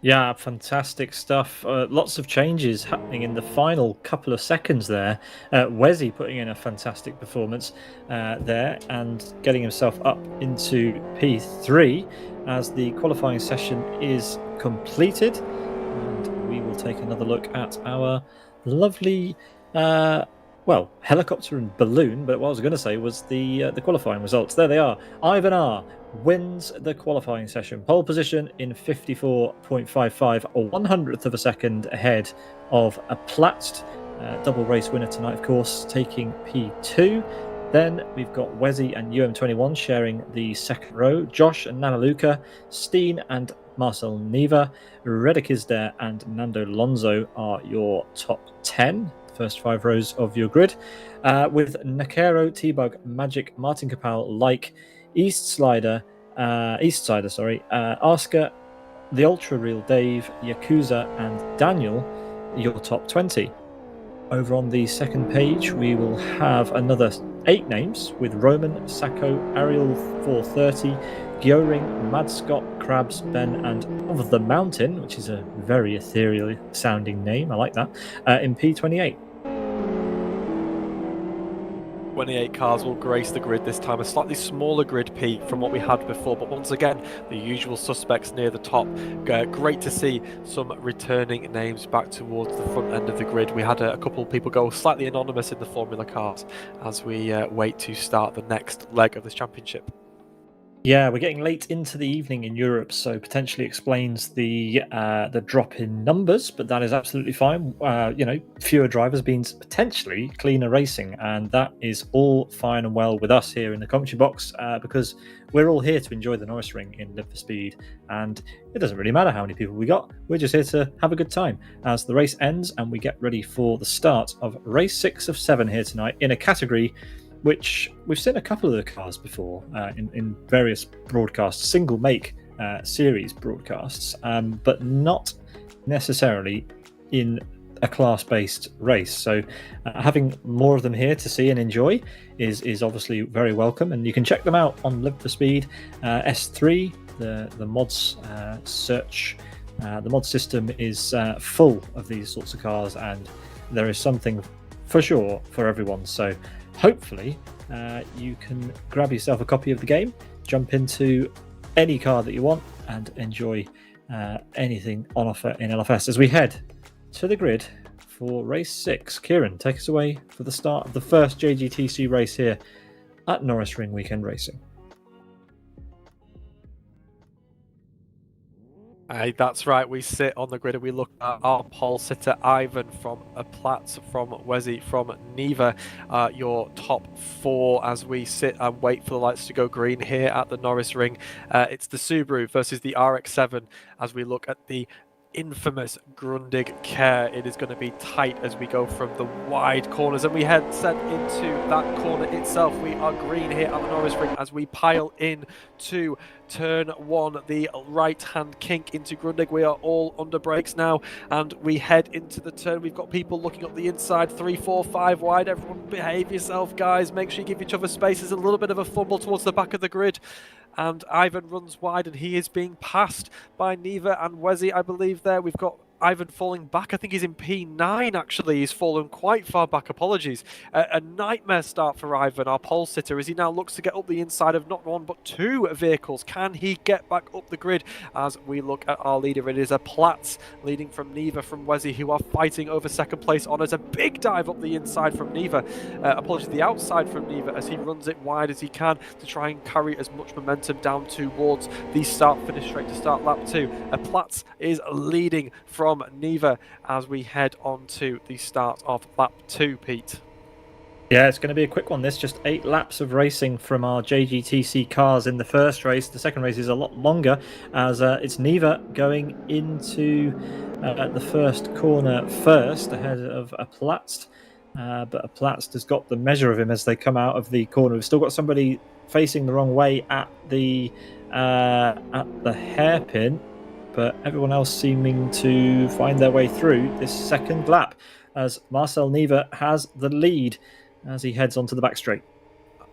Yeah, fantastic stuff. Lots of changes happening in the final couple of seconds there. Wesi putting in a fantastic performance there and getting himself up into P3 as the qualifying session is completed. And we will take another look at our lovely, helicopter and balloon. But what I was going to say was the qualifying results. There they are. Ivan R wins the qualifying session. Pole position in 54.55, a 100th of a second ahead of a Platzt double race winner tonight, of course, taking P2. Then we've got Wesi and UM21 sharing the second row. Josh and Nanaluka, Steen and Marcel Neva, Redekizder and Nando Lonzo are your top 10. First 5 rows of your grid. With Nakero, T-Bug, Magic, Martin Kapal, Like, Eastsider, Asker, the Ultra Real Dave, Yakuza, and Daniel, your top 20. Over on the second page, we will have another 8 names with Roman, Sacco, Ariel 430, Gyoring, Mad Scott, Krabs, Ben, and Of the Mountain, which is a very ethereal sounding name. I like that. In P28. 28 cars will grace the grid this time, a slightly smaller grid, Pete, from what we had before, but once again, the usual suspects near the top. Great to see some returning names back towards the front end of the grid. We had a couple of people go slightly anonymous in the Formula cars as we wait to start the next leg of this championship. Yeah, we're getting late into the evening in Europe, so potentially explains the drop in numbers, but that is absolutely fine. Fewer drivers means potentially cleaner racing, and that is all fine and well with us here in the commentary box because we're all here to enjoy the Norisring in Live for Speed, and it doesn't really matter how many people we got. We're just here to have a good time as the race ends and we get ready for the start of race 6 of 7 here tonight in a category which we've seen a couple of the cars before in various broadcasts, single make series broadcasts, but not necessarily in a class-based race. So having more of them here to see and enjoy is obviously very welcome, and you can check them out on Live for Speed S3. The mods search. The mod system is full of these sorts of cars, and there is something for sure for everyone. So hopefully you can grab yourself a copy of the game, jump into any car that you want, and enjoy anything on offer in LFS as we head to the grid for race 6. Kieran, take us away for the start of the first JGTC race here at Norisring Weekend Racing. That's right, we sit on the grid and we look at our pole sitter Ivan from Platz, from Wesi, from Neva, your top 4 as we sit and wait for the lights to go green here at the Norisring. It's the Subaru versus the RX-7 as we look at the infamous Grundig Care. It is going to be tight as we go from the wide corners, and we head set into that corner itself. We are green here at the Norisring as we pile in to turn one, the right hand kink into Grundig. We are all under brakes now, and we head into the turn. We've got people looking up the inside, 3, 4, 5 wide. Everyone behave yourself, guys. Make sure you give each other space. There's a little bit of a fumble towards the back of the grid, and Ivan runs wide, and he is being passed by Neva and Wezzy, I believe. There we've got Ivan falling back. I think he's in P9 actually. He's fallen quite far back. Apologies. A nightmare start for Ivan, our pole sitter, as he now looks to get up the inside of not one but two vehicles. Can he get back up the grid? As we look at our leader, it is a Platz leading from Neva, from Wezzy, who are fighting over second place honours. A big dive up the inside from Neva. Apologies, the outside from Neva, as he runs it wide as he can to try and carry as much momentum down towards the start finish straight to start lap 2. A Platz is leading from Neva as we head on to the start of lap 2, Pete. Yeah, it's going to be a quick one. This just 8 laps of racing from our JGTC cars in the first race. The second race is a lot longer, as it's Neva going into the first corner first ahead of a Platz. But a Platz has got the measure of him as they come out of the corner. We've still got somebody facing the wrong way at the hairpin, but everyone else seeming to find their way through this second lap, as Marcel Neva has the lead as he heads onto the back straight.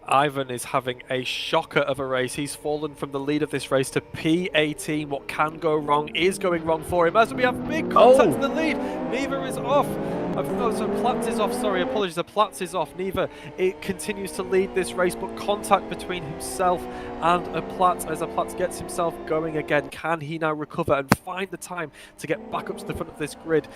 Ivan is having a shocker of a race. He's fallen from the lead of this race to P18. What can go wrong is going wrong for him, as we have big contact in the lead. Neva is off. So Platz is off, sorry, apologies. Platz is off. Neva, it continues to lead this race, but contact between himself and a Platz as a Platz gets himself going again. Can he now recover and find the time to get back up to the front of this grid?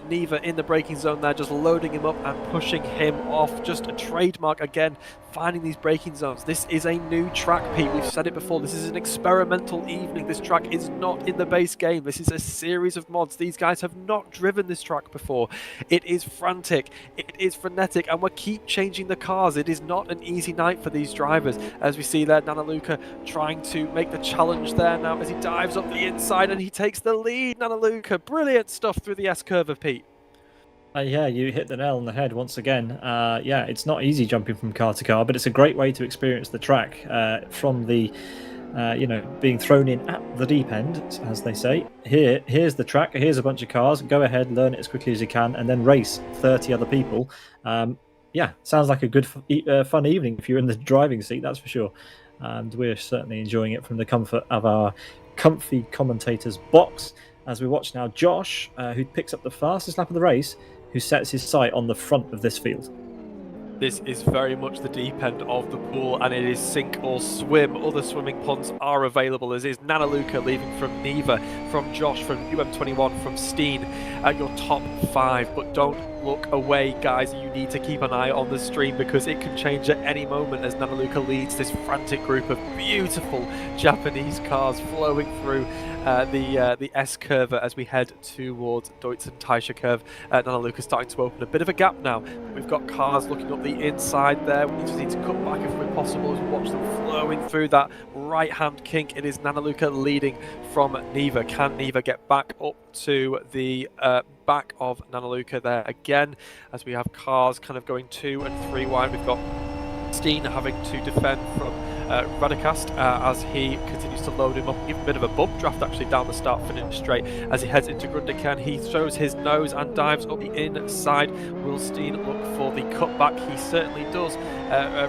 Neva in the braking zone there, just loading him up and pushing him off. Just a trademark again, finding these braking zones. This is a new track, Pete. We've said it before. This is an experimental evening. This track is not in the base game. This is a series of mods. These guys have not driven this track before. It is frantic, it is frenetic, and we keep changing the cars. It is not an easy night for these drivers, as we see there Nanaluka trying to make the challenge there now as he dives up the inside and he takes the lead. Nanaluka, brilliant stuff through the S-curve, Pete. Yeah, you hit the nail on the head once again. Yeah, it's not easy jumping from car to car, but it's a great way to experience the track from the being thrown in at the deep end, as they say. Here's the track, here's a bunch of cars, go ahead, learn it as quickly as you can, and then race 30 other people. Yeah, sounds like a good fun evening if you're in the driving seat, that's for sure. And we're certainly enjoying it from the comfort of our comfy commentator's box, as we watch now Josh, who picks up the fastest lap of the race, who sets his sight on the front of this field. This is very much the deep end of the pool, and it is sink or swim. Other swimming ponds are available, as is Nanaluka leaving from Neva, from Josh, from UM21, from Steen at your top 5. But don't look away, guys. You need to keep an eye on the stream, because it can change at any moment as Nanaluka leads this frantic group of beautiful Japanese cars flowing through the S-curve as we head towards Deutz and Taisha curve. Nanaluka starting to open a bit of a gap now. We've got cars looking up the inside there. We just need to cut back if we're possible as we watch them flowing through that right-hand kink. It is Nanaluka leading from Neva. Can Neva get back up to the back of Nanaluka there again, as we have cars kind of going 2 and 3 wide. We've got Steen having to defend from Radicast as he continues to load him up, give him a bit of a bump draft actually down the start finish straight as he heads into Grundikan. He shows his nose and dives up the inside. Will Steen look for the cutback? He certainly does.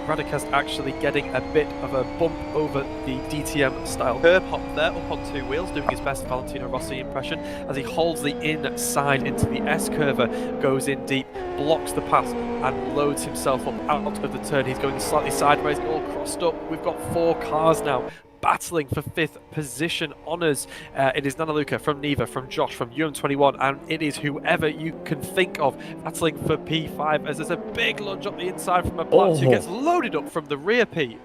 Radicast actually getting a bit of a bump over the DTM style curb hop there, up on 2 wheels, doing his best Valentino Rossi impression as he holds the inside into the S-curve, goes in deep, blocks the pass and loads himself up out of the turn. He's going slightly sideways, all crossed up. We've got 4 cars now battling for 5th position honours. It is Nanaluka from Neva, from Josh, from UM21, and it is whoever you can think of battling for P5, as there's a big lunge up the inside from a Platz who gets loaded up from the rear, Pete.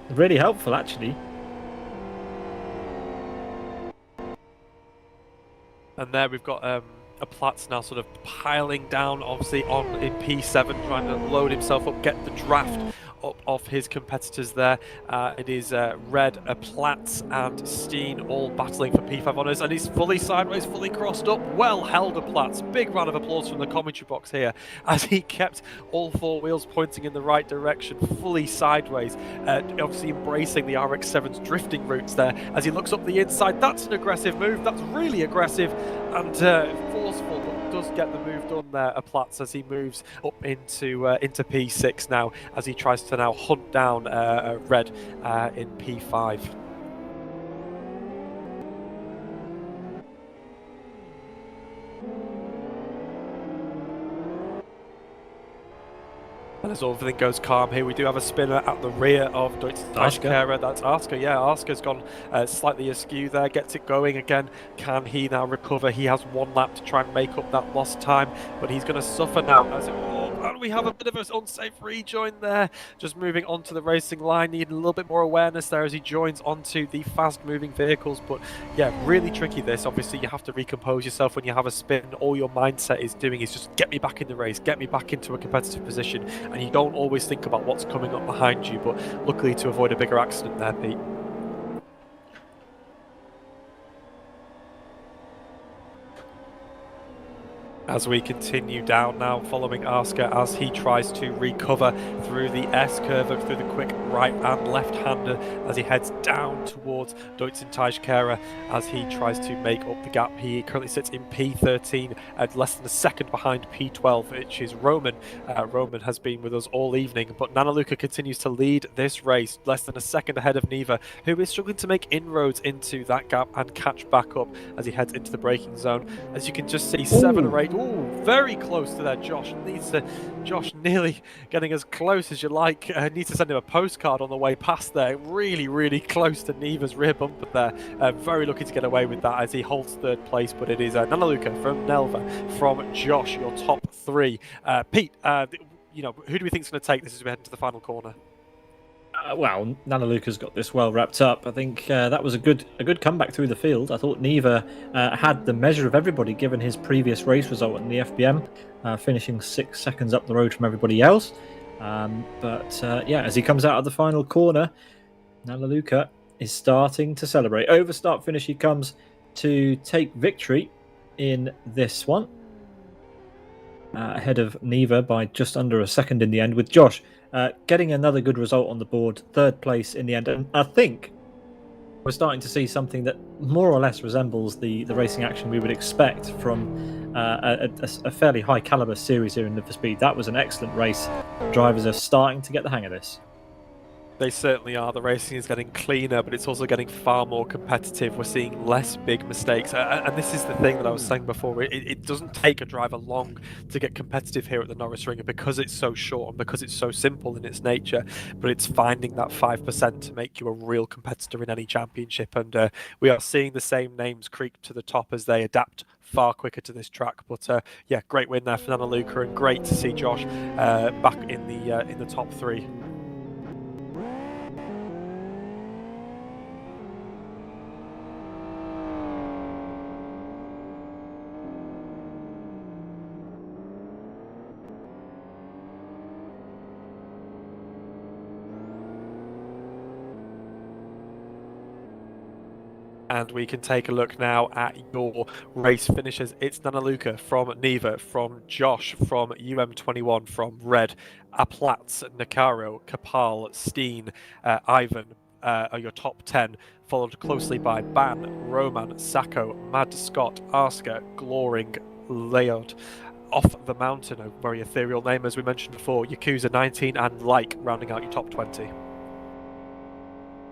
Really helpful, actually. And there we've got a Platz now sort of piling down, obviously in P7, trying to load himself up, get the draft up of his competitors there. It is Red, Platz and Steen all battling for P5 honours, and he's fully sideways, fully crossed up. Well held, Platz. Big round of applause from the commentary box here as he kept all four wheels pointing in the right direction, fully sideways, obviously embracing the RX-7's drifting routes there as he looks up the inside. That's an aggressive move. That's really aggressive and forceful, but does get the move done there, Platz, as he moves up into P6 now, as he tries to now hunt down Red in P5. And as everything goes calm here, we do have a spinner at the rear of Kieran. That's Oscar. Yeah, Oscar's gone slightly askew there, gets it going again. Can he now recover? He has one lap to try and make up that lost time, but he's going to suffer now. And we have a bit of an unsafe rejoin there. Just moving onto the racing line, needing a little bit more awareness there as he joins onto the fast-moving vehicles. But yeah, really tricky this. Obviously, you have to recompose yourself when you have a spin. All your mindset is doing is just get me back in the race, get me back into a competitive position. And you don't always think about what's coming up behind you, but luckily to avoid a bigger accident there, Pete. As we continue down now, following Oscar as he tries to recover through the S-curve, through the quick right and left-hander as he heads down towards Deutsch-Kera as he tries to make up the gap. He currently sits in P13, less than a second behind P12, which is Roman. Roman has been with us all evening, but Nanaluka continues to lead this race, less than a second ahead of Neva, who is struggling to make inroads into that gap and catch back up as he heads into the braking zone. As you can just see, 7 or 8. Ooh, very close to there. Josh nearly getting as close as you like. Needs to send him a postcard on the way past there. Really, really close to Neva's rear bumper there. Very lucky to get away with that as he holds third place. But it is Nanaluka from Nelva, from Josh, your top 3. Pete, who do we think is going to take this as we head into the final corner? Well, Nanaluka's got this well wrapped up. I think that was a good comeback through the field. I thought Neva had the measure of everybody given his previous race result in the FBM, finishing 6 seconds up the road from everybody else. As he comes out of the final corner, Nanaluka is starting to celebrate. Over start finish he comes to take victory in this one. Ahead of Neva by just under a second in the end, with Josh getting another good result on the board, third place in the end. And I think we're starting to see something that more or less resembles the racing action we would expect from a fairly high caliber series here in Live for Speed. That was an excellent race. Drivers are starting to get the hang of this. They certainly are. The racing is getting cleaner, but it's also getting far more competitive. We're seeing less big mistakes. And this is the thing that I was saying before. It doesn't take a driver long to get competitive here at the Norisring because it's so short and because it's so simple in its nature. But it's finding that 5% to make you a real competitor in any championship. And we are seeing the same names creep to the top as they adapt far quicker to this track. But yeah, great win there for Nanaluka, and great to see Josh back in the top 3. And we can take a look now at your race finishes. It's Nanaluka from Neva, from Josh, from UM21, from Red, Platz, Nakaro, Kapal, Steen, Ivan are your top 10, followed closely by Ban, Roman, Sacco, Mad Scott, Arska, Gloring, Leod. Off the Mountain, a very ethereal name as we mentioned before, Yakuza 19, and Like rounding out your top 20.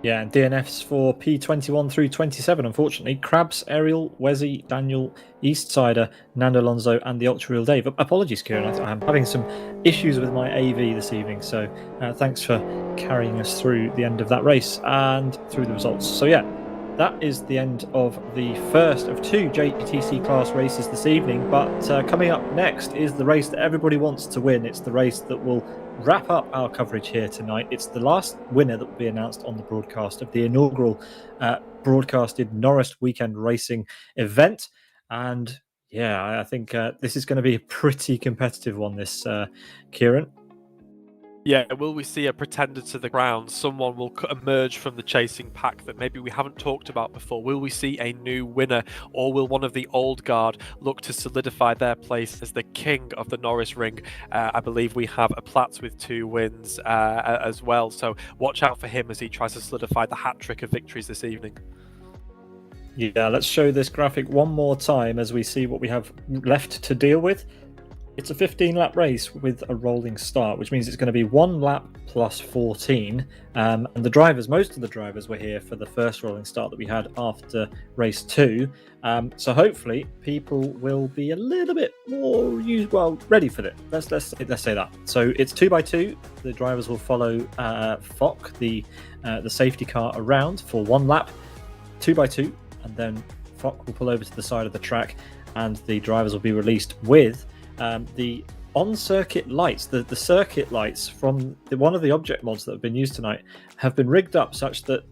Yeah, and DNFs for P21 through 27, unfortunately. Krabs, Ariel, Wezzy, Daniel, Eastsider, Nando Alonso, and the Ultra Real Dave. Apologies, Kieran. I'm having some issues with my AV this evening, so thanks for carrying us through the end of that race and through the results. So yeah, that is the end of the first of 2 JTC class races this evening. But coming up next is the race that everybody wants to win. It's the race that will wrap up our coverage here tonight. It's the last winner that will be announced on the broadcast of the inaugural broadcasted Norris Weekend Racing event. And yeah, I think this is going to be a pretty competitive one, this, Kieran. Yeah, will we see a pretender to the ground? Someone will emerge from the chasing pack that maybe we haven't talked about before. Will we see a new winner, or will one of the old guard look to solidify their place as the king of the Norisring? I believe we have a Platz with 2 wins as well, so watch out for him as he tries to solidify the hat trick of victories this evening. Yeah, let's show this graphic one more time as we see what we have left to deal with. It's a 15-lap race with a rolling start, which means it's going to be 1 lap plus 14. And the drivers, most of the drivers were here for the first rolling start that we had after race 2. So hopefully people will be a little bit more ready for it. Let's say that. So it's 2x2. The drivers will follow FK, the safety car, around for 1 lap, 2x2, and then FK will pull over to the side of the track, and the drivers will be released with the on-circuit lights. The circuit lights from one of the object mods that have been used tonight have been rigged up such that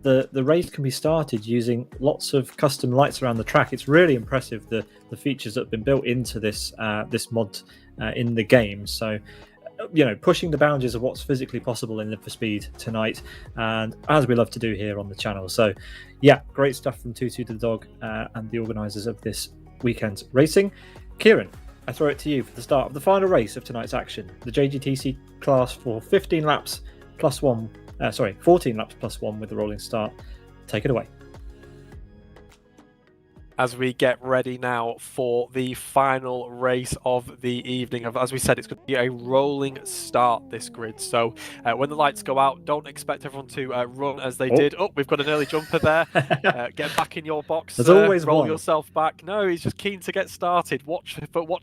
the race can be started using lots of custom lights around the track. It's really impressive, the features that have been built into this mod in the game. So, pushing the boundaries of what's physically possible in Live for Speed tonight, and as we love to do here on the channel. So, yeah, great stuff from Tutu the Dog and the organisers of this weekend's racing. Kieran, I throw it to you for the start of the final race of tonight's action. The JGTC class for 14 laps plus 1 with the rolling start. Take it away. As we get ready now for the final race of the evening. As we said, it's going to be a rolling start, this grid. So when the lights go out, don't expect everyone to run as they did. Oh, we've got an early jumper there. Get back in your box. There's always roll one. yourself back. No, he's just keen to get started. Watch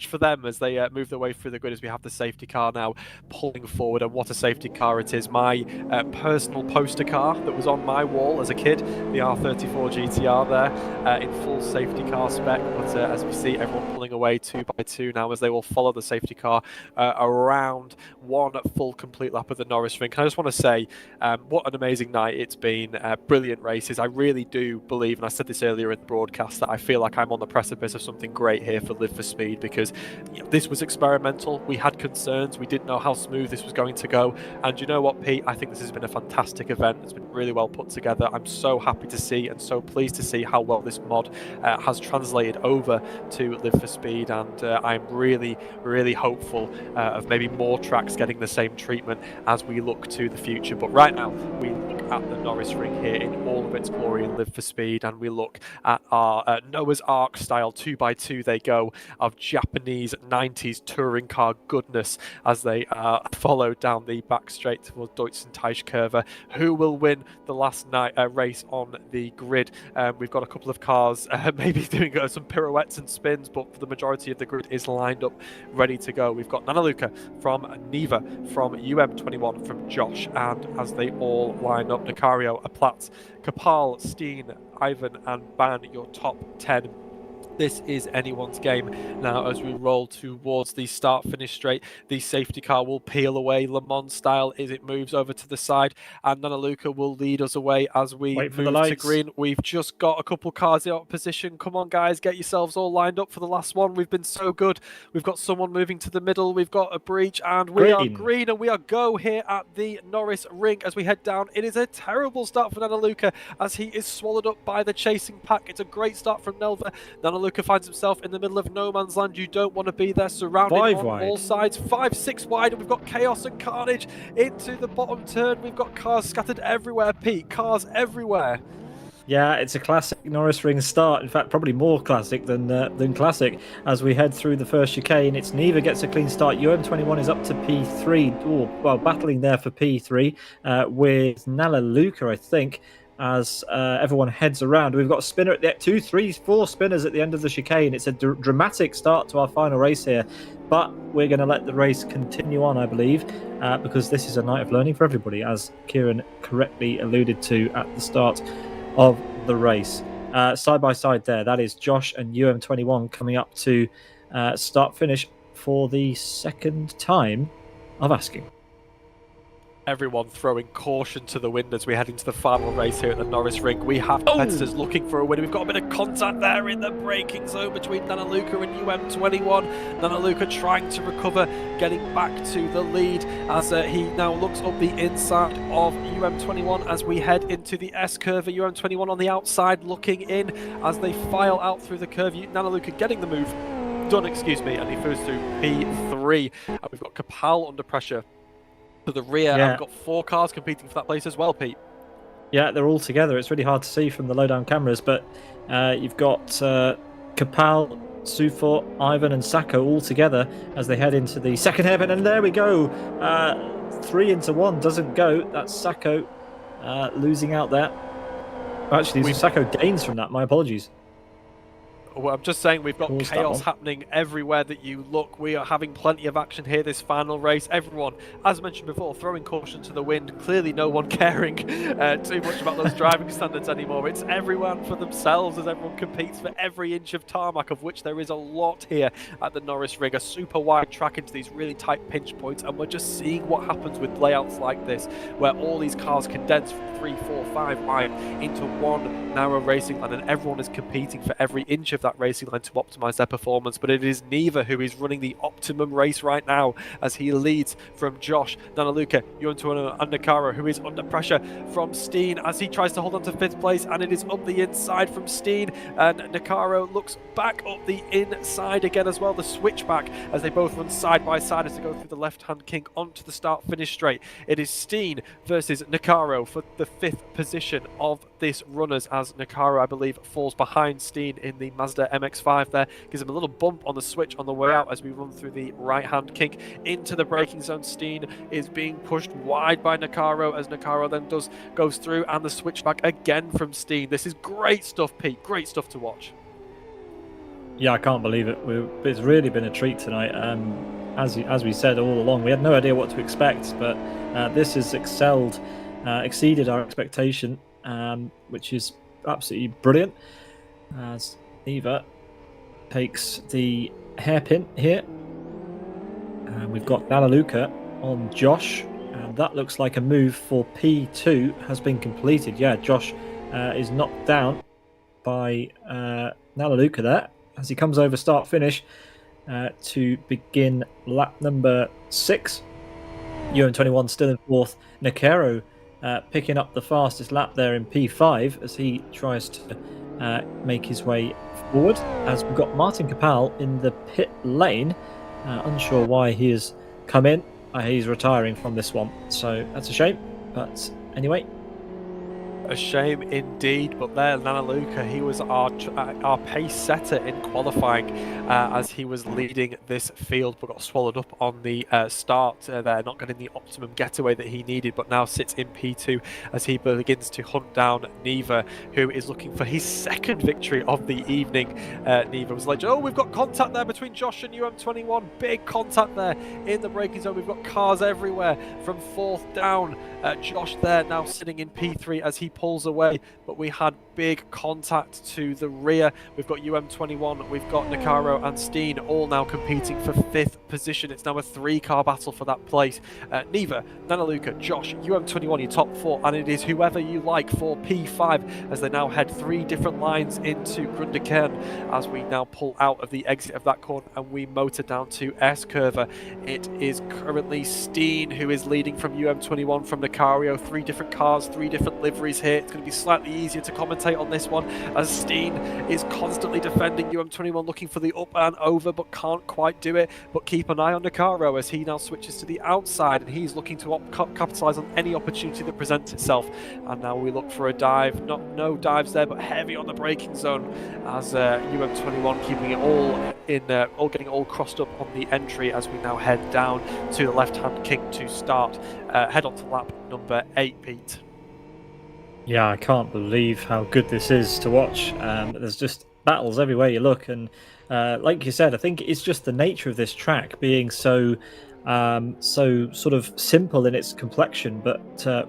for them as they move their way through the grid, as we have the safety car now pulling forward. And what a safety car it is. My personal poster car that was on my wall as a kid, the R34 GTR there, in full safety car spec, but as we see everyone pulling away 2x2 now as they will follow the safety car around 1 full complete lap of the Norisring. I just want to say what an amazing night it's been. Brilliant races. I really do believe, and I said this earlier in the broadcast, that I feel like I'm on the precipice of something great here for Live for Speed, because this was experimental. We had concerns. We didn't know how smooth this was going to go, and you know what, Pete, I think this has been a fantastic event. It's been really well put together. I'm so happy to see and so pleased to see how well this mod has translated over to Live for Speed, and I'm really, really hopeful of maybe more tracks getting the same treatment as we look to the future. But right now, we look at the Norisring here in all of its glory in Live for Speed, and we look at our Noah's Ark style 2x2 they go of Japanese 90s touring car goodness as they follow down the back straight towards Deutschen-Teichkurve. Who will win the last night race on the grid? We've got a couple of cars maybe doing some pirouettes and spins, but the majority of the grid is lined up, ready to go. We've got Nanaluka from Neva, from UM21, from Josh, and as they all line up, Nakario, Aplatz, Kapal, Steen, Ivan, and Ban, your top 10. This is anyone's game now as we roll towards the start-finish straight. The safety car will peel away Le Mans style as it moves over to the side, and Nanaluka will lead us away as we move to green. We've just got a couple cars in position. Come on, guys, get yourselves all lined up for the last one. We've been so good. We've got someone moving to the middle. We've got a breach, and we are green, and we are go here at the Norisring as we head down. It is a terrible start for Nanaluka as he is swallowed up by the chasing pack. It's a great start from Nelva. Nanaluka finds himself in the middle of no man's land. You don't want to be there, surrounded on all sides. 5, 6 wide, and we've got chaos and carnage into the bottom turn. We've got cars scattered everywhere, Pete. Cars everywhere. Yeah, it's a classic Norisring start. In fact, probably more classic than classic as we head through the first chicane. It's Neva gets a clean start. UM21 is up to P3. Battling there for P3 with Nanaluka, I think, as everyone heads around. We've got a spinner at the 2, 3, 4 spinners at the end of the chicane. It's a dramatic start to our final race here, but we're going to let the race continue on, I believe, because this is a night of learning for everybody, as Kieran correctly alluded to at the start of the race. Side by side there, that is Josh and UM21 coming up to start finish for the second time of asking. Everyone throwing caution to the wind as we head into the final race here at the Norisring. We have competitors looking for a win. We've got a bit of contact there in the braking zone between Nanaluka and UM21. Nanaluka trying to recover, getting back to the lead as he now looks up the inside of UM21 as we head into the S-curve. UM21 on the outside looking in as they file out through the curve. Nanaluka getting the move done, excuse me, and he goes through P3. And we've got Kapal under pressure to the rear. Yeah. I've got 4 cars competing for that place as well, Pete. Yeah, they're all together. It's really hard to see from the low-down cameras, but you've got Kapal, Sufor, Ivan and Sacco all together as they head into the second hairpin, and there we go. 3 into 1 doesn't go. That's Sacco losing out there. Actually, Sacco gains from that. My apologies. Well, I'm just saying we've got chaos happening everywhere that you look. We are having plenty of action here this final race. Everyone, as mentioned before, throwing caution to the wind. Clearly no one caring too much about those driving standards anymore. It's everyone for themselves as everyone competes for every inch of tarmac, of which there is a lot here at the Norisring. A super wide track into these really tight pinch points, and we're just seeing what happens with layouts like this, where all these cars condense from 3, 4, 5 wide into one narrow racing line, and everyone is competing for every inch of that racing line to optimize their performance. But it is Neva who is running the optimum race right now as he leads from Josh, Nanaluka, UM21 and Nakara, who is under pressure from Steen as he tries to hold on to 5th place, and it is up the inside from Steen, and Nakaro looks back up the inside again as well, the switchback, as they both run side by side as they go through the left-hand kink onto the start-finish straight. It is Steen versus Nakaro for the 5th position of this runners, as Nakaro, I believe, falls behind Steen in the Mazda MX-5 there. Gives him a little bump on the switch on the way out as we run through the right-hand kink into the braking zone. Steen is being pushed wide by Nakaro as Nakaro then goes through, and the switchback again from Steen. This is great stuff, Pete. Great stuff to watch. Yeah, I can't believe it. It's really been a treat tonight. As we said all along, we had no idea what to expect, but this has exceeded our expectation, which is absolutely brilliant. As Neva takes the hairpin here, and we've got Nanaluka on Josh, and that looks like a move for P2 has been completed. Yeah, Josh is knocked down by Nanaluka there as he comes over start finish to begin lap number 6. UM21 still in 4th. Nakaro picking up the fastest lap there in P5 as he tries to make his way forward, as we've got Martin Kapal in the pit lane. Unsure why he has come in. He's retiring from this one, so that's a shame. But anyway, a shame indeed. But there, Nanaluka, he was our pace setter in qualifying as he was leading this field, but got swallowed up on the start there, not getting the optimum getaway that he needed, but now sits in P2 as he begins to hunt down Neva, who is looking for his 2nd victory of the evening. Neva was like, oh, we've got contact there between Josh and UM21. Big contact there in the braking zone. We've got cars everywhere from 4th down. Josh there now sitting in P3 as he pulls away, but we had big contact to the rear. We've got UM21, we've got Nakaro and Steen all now competing for 5th position. It's now a 3-car battle for that place. Neva, Nanaluka, Josh, UM21, your top 4, and it is whoever you like for P5 as they now head 3 different lines into Grundekern as we now pull out of the exit of that corner and we motor down to S-Curve. It is currently Steen who is leading from UM21 from Nakaro. 3 different cars, 3 different liveries here. It's going to be slightly easier to commentate on this one as Steen is constantly defending UM21, looking for the up and over, but can't quite do it. But keep an eye on Nakaro as he now switches to the outside and he's looking to capitalise on any opportunity that presents itself. And now we look for a dive. No dives there, but heavy on the braking zone as UM21 keeping it all in, getting all crossed up on the entry as we now head down to the left-hand kink to start. Head on to lap number 8, Pete. Yeah, I can't believe how good this is to watch. There's just battles everywhere you look, and like you said, I think it's just the nature of this track being so sort of simple in its complexion, but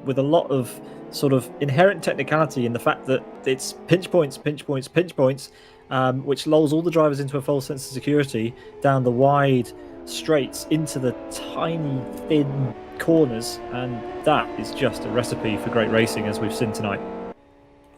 with a lot of sort of inherent technicality in the fact that it's pinch points, which lulls all the drivers into a false sense of security down the wide straights into the tiny, thin corners, and that is just a recipe for great racing, as we've seen tonight.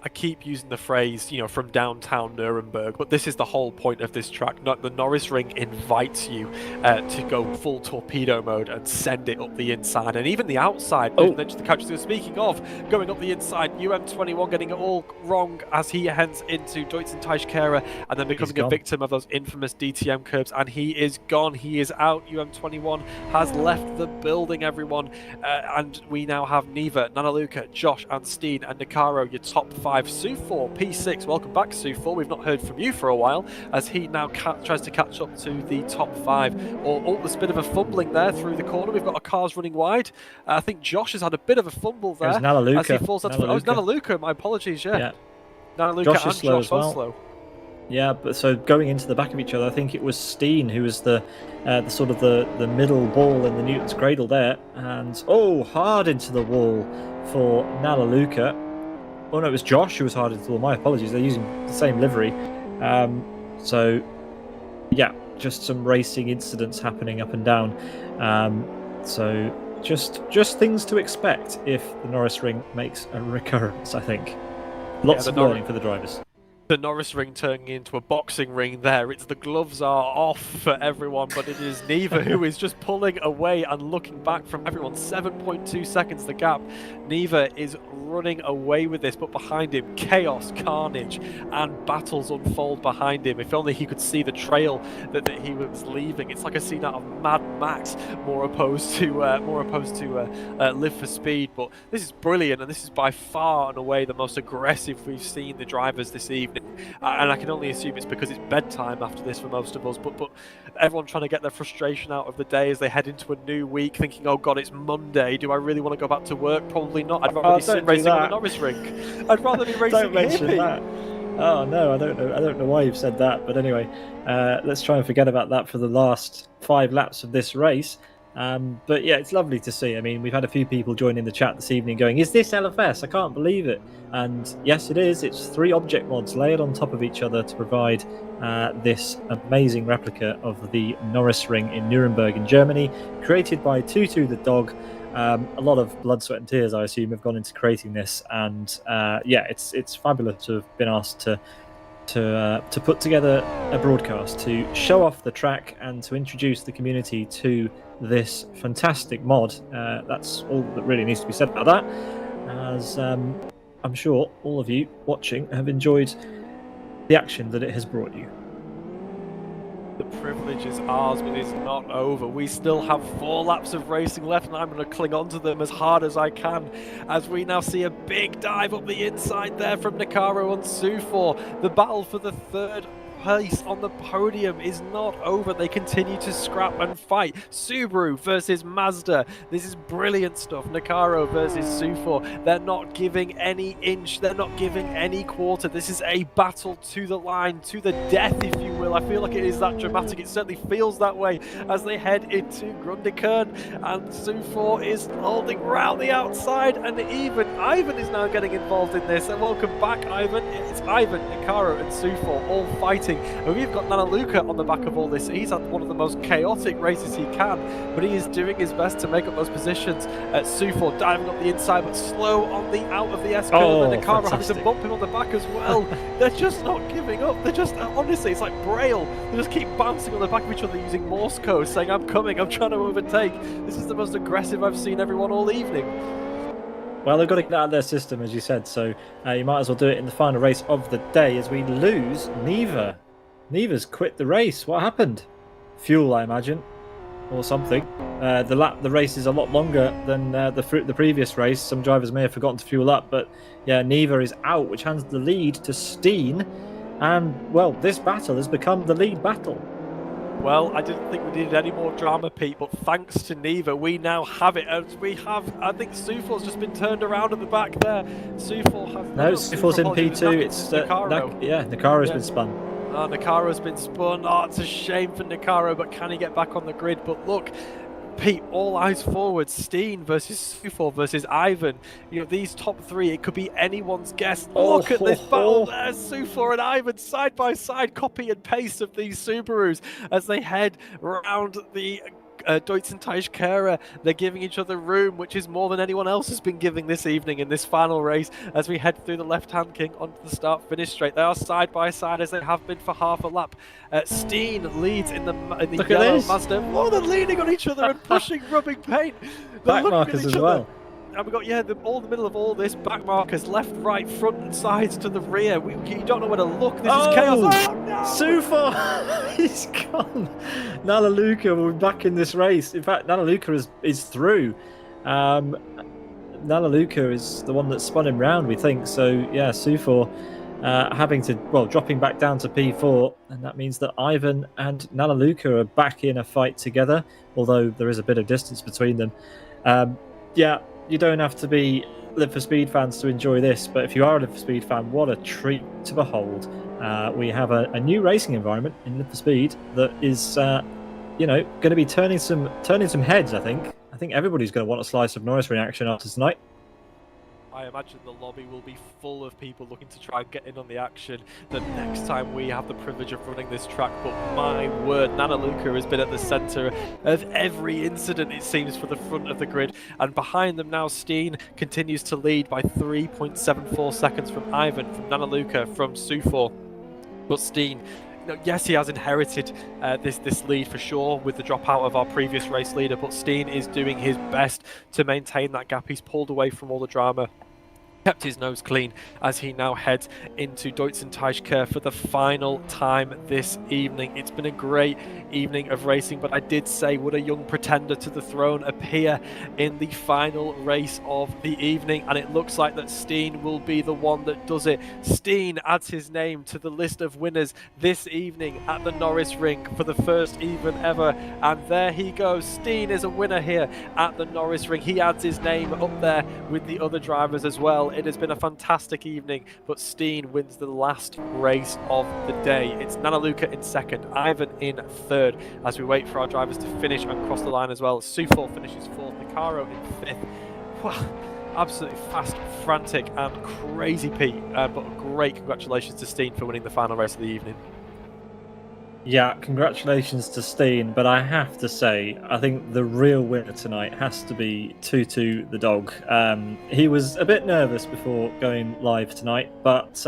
I keep using the phrase, from downtown Nuremberg, but this is the whole point of this track. The Norisring invites you to go full torpedo mode and send it up the inside, and even the outside. Oh. The coaches are speaking of going up the inside. UM21 getting it all wrong as he heads into Deutschen-Teichkehre and then becoming a victim of those infamous DTM curbs, and he is gone. He is out. UM21 has left the building, everyone, and we now have Neva, Nanaluka, Josh, and Steen, and Nicaro, your top 5. Su4, P6, welcome back Su4, we've not heard from you for a while, as he now tries to catch up to the top 5. There's a bit of a fumbling there through the corner. We've got our cars running wide. I think Josh has had a bit of a fumble there. There's Nanaluka. As he falls out to... Oh, it's Nanaluka, my apologies, yeah. Nanaluka Josh and is slow Josh as well. both slow. Yeah, but so going into the back of each other, I think it was Steen who was the sort of the middle ball in the Newton's cradle there, and hard into the wall for Nanaluka. Oh no, it was Josh who was hard into the wall. My apologies. They're using the same livery. So yeah, just some racing incidents happening up and down. So just things to expect if the Norisring makes a recurrence, I think. Lots of learning for the drivers. The Norisring turning into a boxing ring there. It's the gloves are off for everyone, but it is Neva who is just pulling away and looking back from everyone. 7.2 seconds the gap. Neva is running away with this, but behind him, chaos, carnage, and battles unfold behind him. If only he could see the trail that he was leaving. It's like a scene out of Mad Max, more opposed to Live for Speed. But this is brilliant, and this is by far and away the most aggressive we've seen the drivers this evening. And I can only assume it's because it's bedtime after this for most of us. But everyone trying to get their frustration out of the day as they head into a new week, thinking, "Oh God, it's Monday. Do I really want to go back to work? Probably not. I'd rather be sitting racing on a Norisring. I'd rather be racing." Don't mention that. Oh no, I don't know why you've said that. But anyway, let's try and forget about that for the last 5 laps of this race. But yeah, it's lovely to see. I mean, we've had a few people join in the chat this evening going, "Is this LFS? I can't believe it." And yes, it is. It's 3 object mods layered on top of each other to provide this amazing replica of the Norisring in Nuremberg in Germany, created by Tutu the dog. A lot of blood, sweat and tears, I assume, have gone into creating this. And yeah, it's fabulous to have been asked to put together a broadcast to show off the track and to introduce the community to this fantastic mod. That's all that really needs to be said about that, as I'm sure all of you watching have enjoyed the action that it has brought you. The privilege is ours, but it's not over. We still have 4 laps of racing left, and I'm going to cling on to them as hard as I can, as we now see a big dive up the inside there from Nicaro and Su4. The battle for the 3rd place on the podium is not over. They continue to scrap and fight. Subaru versus Mazda. This is brilliant stuff. Nicaro versus Su4. They're not giving any inch. They're not giving any quarter. This is a battle to the line, to the death, if you will. I feel like it is that dramatic. It certainly feels that way as they head into Grundekern, and Su4 is holding round the outside, and even Ivan is now getting involved in this. And welcome back, Ivan. It's Ivan, Nicaro, and Su4 all fighting. And we've got Nanaluka on the back of all this. He's had one of the most chaotic races he can, but he is doing his best to make up those positions. Su4 diving up the inside, but slow on the out of the S-curve, and Nicaro having to bump him on the back as well. They're just not giving up. They're just, honestly, it's like Braille. They just keep bouncing on the back of each other using Morse code, saying, "I'm coming, I'm trying to overtake." This is the most aggressive I've seen everyone all evening. Well, they've got to get out of their system, as you said, so you might as well do it in the final race of the day as we lose Neva. Neva's quit the race. What happened? Fuel, I imagine, or something. The race is a lot longer than the previous race. Some drivers may have forgotten to fuel up, but yeah, Neva is out, which hands the lead to Steen. And, well, this battle has become the lead battle. Well, I didn't think we needed any more drama, Pete, but thanks to Neva, we now have it. As we have, I think Su4's just been turned around at the back there. Su4 has... No, Su4's in P2. It's Nicaro. Nicaro's been spun. Nicaro's been spun. Oh, it's a shame for Nicaro, but can he get back on the grid? But look, Pete, all eyes forward. Steen versus Su4 versus Ivan. You know, these top 3, it could be anyone's guess. Look at this battle there. Su4 and Ivan side by side, copy and paste of these Subarus as they head around the Deutz Teichkehrer, they're giving each other room, which is more than anyone else has been giving this evening in this final race as we head through the left-hand king onto the start-finish straight. They are side by side as they have been for half a lap. Steen leads in the yellow Mazda. Oh, they're leaning on each other and pushing, rubbing paint. They're Back markers as well. And we've got, all the middle of all this, back markers, left, right, front and sides to the rear. You don't know where to look. This is chaos. Oh, no! Sufor! He's gone. Nalaluka will be back in this race. In fact, Nalaluka is through. Nalaluka is the one that spun him round, we think. So, yeah, Sufor dropping back down to P4. And that means that Ivan and Nalaluka are back in a fight together, although there is a bit of distance between them. You don't have to be Live for Speed fans to enjoy this, but if you are a Live for Speed fan, what a treat to behold. We have a new racing environment in Live for Speed that is, going to be turning some heads, I think. I think everybody's going to want a slice of Norisring action after tonight. I imagine the lobby will be full of people looking to try and get in on the action the next time we have the privilege of running this track. But my word, Nanaluka has been at the centre of every incident, it seems, for the front of the grid. And behind them now, Steen continues to lead by 3.74 seconds from Ivan, from Nanaluka, from Sufor. But Steen, yes, he has inherited this lead for sure with the dropout of our previous race leader, but Steen is doing his best to maintain that gap. He's pulled away from all the drama, kept his nose clean as he now heads into Deutz Teichkehrer for the final time this evening. It's been a great evening of racing, but I did say, would a young pretender to the throne appear in the final race of the evening? And it looks like that Steen will be the one that does it. Steen adds his name to the list of winners this evening at the Norisring for the first even ever. And there he goes. Steen is a winner here at the Norisring. He adds his name up there with the other drivers as well. It has been a fantastic evening, but Steen wins the last race of the day. It's Nanaluka in second, Ivan in third, as we wait for our drivers to finish and cross the line as well. Sufor finishes fourth, Nicaro in fifth. Wow, absolutely fast, frantic, and crazy Pete. But great congratulations to Steen for winning the final race of the evening. Yeah, congratulations to Steen, but I have to say, I think the real winner tonight has to be Tutu the dog. He was a bit nervous before going live tonight, but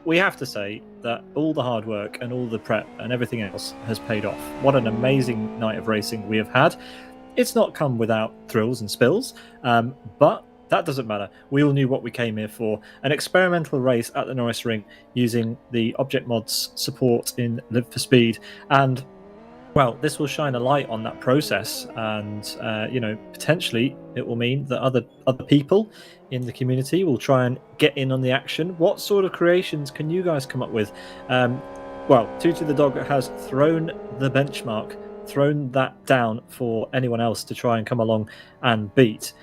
we have to say that all the hard work and all the prep and everything else has paid off. What an amazing night of racing we have had. It's not come without thrills and spills, but that doesn't matter. We all knew what we came here for. An experimental race at the Norisring using the Object Mods support in Live for Speed. And, well, this will shine a light on that process. And, potentially it will mean that other people in the community will try and get in on the action. What sort of creations can you guys come up with? Tutu the dog has thrown the benchmark, thrown that down for anyone else to try and come along and beat.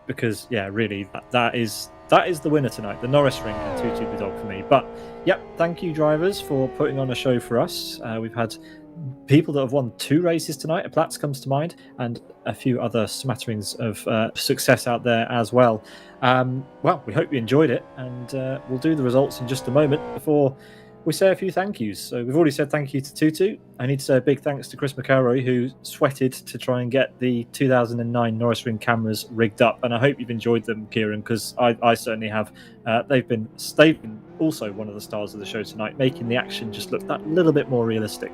Because really that is the winner tonight, the Norisring and Tutu the dog for me. But thank you drivers for putting on a show for us. We've had people that have won 2 races tonight. Platz comes to mind, and a few other smatterings of success out there as well. We hope you enjoyed it, and we'll do the results in just a moment before we say a few thank yous. So we've already said thank you to Tutu. I need to say a big thanks to Chris McElroy, who sweated to try and get the 2009 Norisring cameras rigged up. And I hope you've enjoyed them, Kieran, because I certainly have. They've been also one of the stars of the show tonight, making the action just look that little bit more realistic.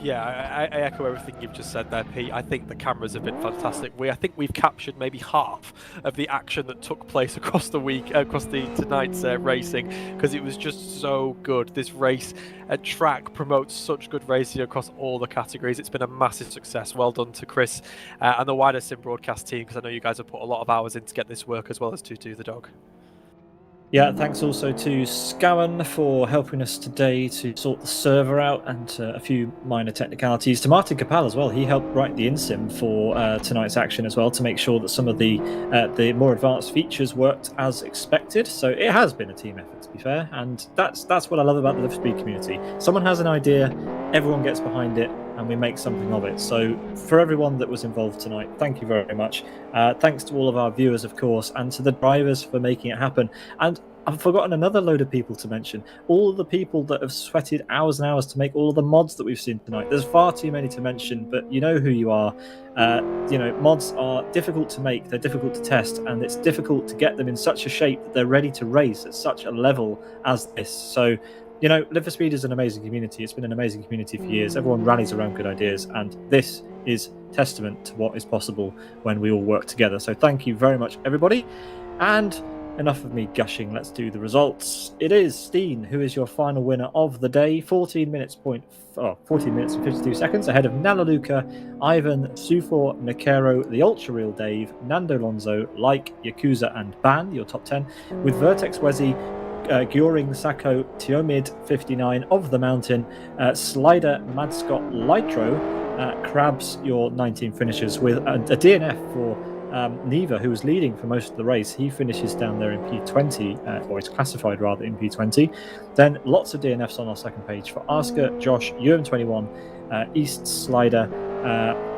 Yeah, I echo everything you've just said there, Pete. I think the cameras have been fantastic. I think we've captured maybe half of the action that took place across tonight's racing, because it was just so good. This race track promotes such good racing across all the categories. It's been a massive success. Well done to Chris and the wider Sim broadcast team, because I know you guys have put a lot of hours in to get this work, as well as Tutu the dog. Yeah, thanks also to Scowen for helping us today to sort the server out, and a few minor technicalities. To Martin Capel as well, he helped write the InSim for tonight's action as well, to make sure that some of the more advanced features worked as expected. So it has been a team effort, to be fair, and that's what I love about the Live Speed community. Someone has an idea, everyone gets behind it, and we make something of it. So for everyone that was involved tonight, thank you very much. Thanks to all of our viewers, of course, and to the drivers for making it happen. And I've forgotten another load of people to mention. All of the people that have sweated hours and hours to make all of the mods that we've seen tonight. There's far too many to mention, but you know who you are. Mods are difficult to make, they're difficult to test, and it's difficult to get them in such a shape that they're ready to race at such a level as this. So, Live for Speed is an amazing community. It's been an amazing community for years. Everyone rallies around good ideas, and this is testament to what is possible when we all work together. So thank you very much, everybody. And enough of me gushing. Let's do the results. It is Steen who is your final winner of the day. 14 minutes and 52 seconds ahead of Nalaluka, Ivan, Sufor, McElroy, the Ultra Real Dave, Nando Lonzo, Like, Yakuza, and Ban, your top 10, with Vertex Wezi, Gioring, Sacco, Tiomid, FK9 of the Mountain, Slider, Madscott, Lytro, Krabs, your 19 finishers, with a DNF for Neva, who was leading for most of the race. He finishes down there in P20, or is classified rather in P20. Then lots of DNFs on our second page for Asker, Josh, UM21, East Slider,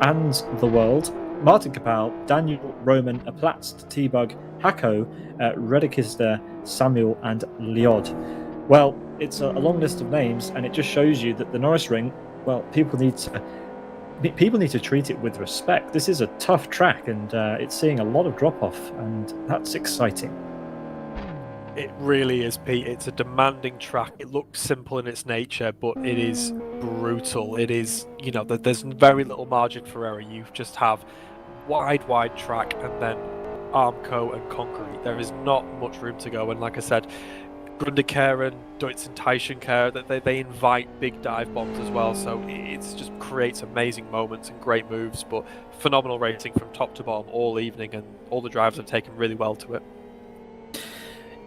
and The World, Martin Kapal, Daniel, Roman, Aplatst, T-Bug, Hako, Redikista, Samuel, and Liod. Well, it's a long list of names, and it just shows you that the Norisring, well, people need to treat it with respect. This is a tough track, and it's seeing a lot of drop-off, and that's exciting. It really is, Pete. It's a demanding track. It looks simple in its nature, but it is brutal. It is, there's very little margin for error. You just have wide track and then Armco and concrete. There is not much room to go, and like I said, Grunde Kieran, Deutschen Teilchenkehrer, they invite big dive bombs as well, so it just creates amazing moments and great moves, but phenomenal racing from top to bottom all evening, and all the drivers have taken really well to it.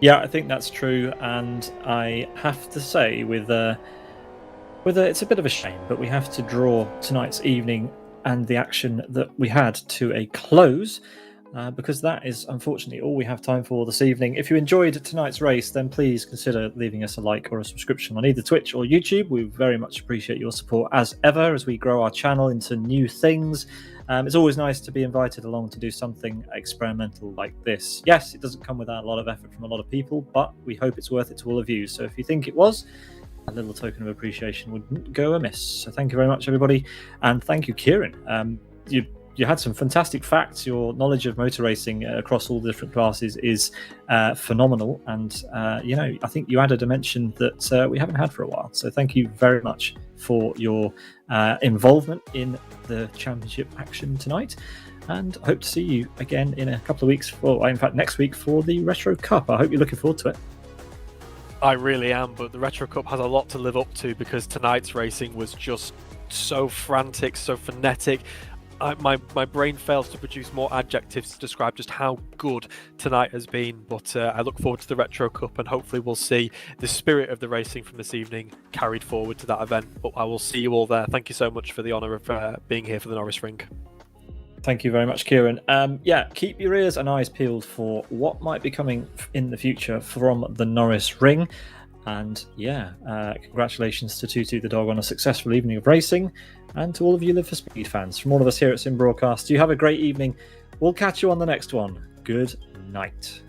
Yeah, I think that's true, and I have to say, it's a bit of a shame, but we have to draw tonight's evening and the action that we had to a close, because that is unfortunately all we have time for this evening. If you enjoyed tonight's race, then please consider leaving us a like or a subscription on either Twitch or YouTube. We very much appreciate your support as ever as we grow our channel into new things. It's always nice to be invited along to do something experimental like this. Yes, it doesn't come without a lot of effort from a lot of people, but we hope it's worth it to all of you. So if you think it was, a little token of appreciation wouldn't go amiss. So thank you very much, everybody. And thank you, Kieran. You had some fantastic facts. Your knowledge of motor racing across all the different classes is phenomenal. And, I think you added a dimension that we haven't had for a while. So thank you very much for your involvement in the championship action tonight. And I hope to see you again in a couple of weeks, next week for the Retro Cup. I hope you're looking forward to it. I really am, but the Retro Cup has a lot to live up to, because tonight's racing was just so frantic, so frenetic. My brain fails to produce more adjectives to describe just how good tonight has been, but I look forward to the Retro Cup, and hopefully we'll see the spirit of the racing from this evening carried forward to that event. But I will see you all there. Thank you so much for the honour of being here for the Norisring. Thank you very much, Kieran. Keep your ears and eyes peeled for what might be coming in the future from the Norisring. And congratulations to Tutu the dog on a successful evening of racing, and to all of you Live for Speed fans. From all of us here at Sim Broadcast, you have a great evening. We'll catch you on the next one. Good night.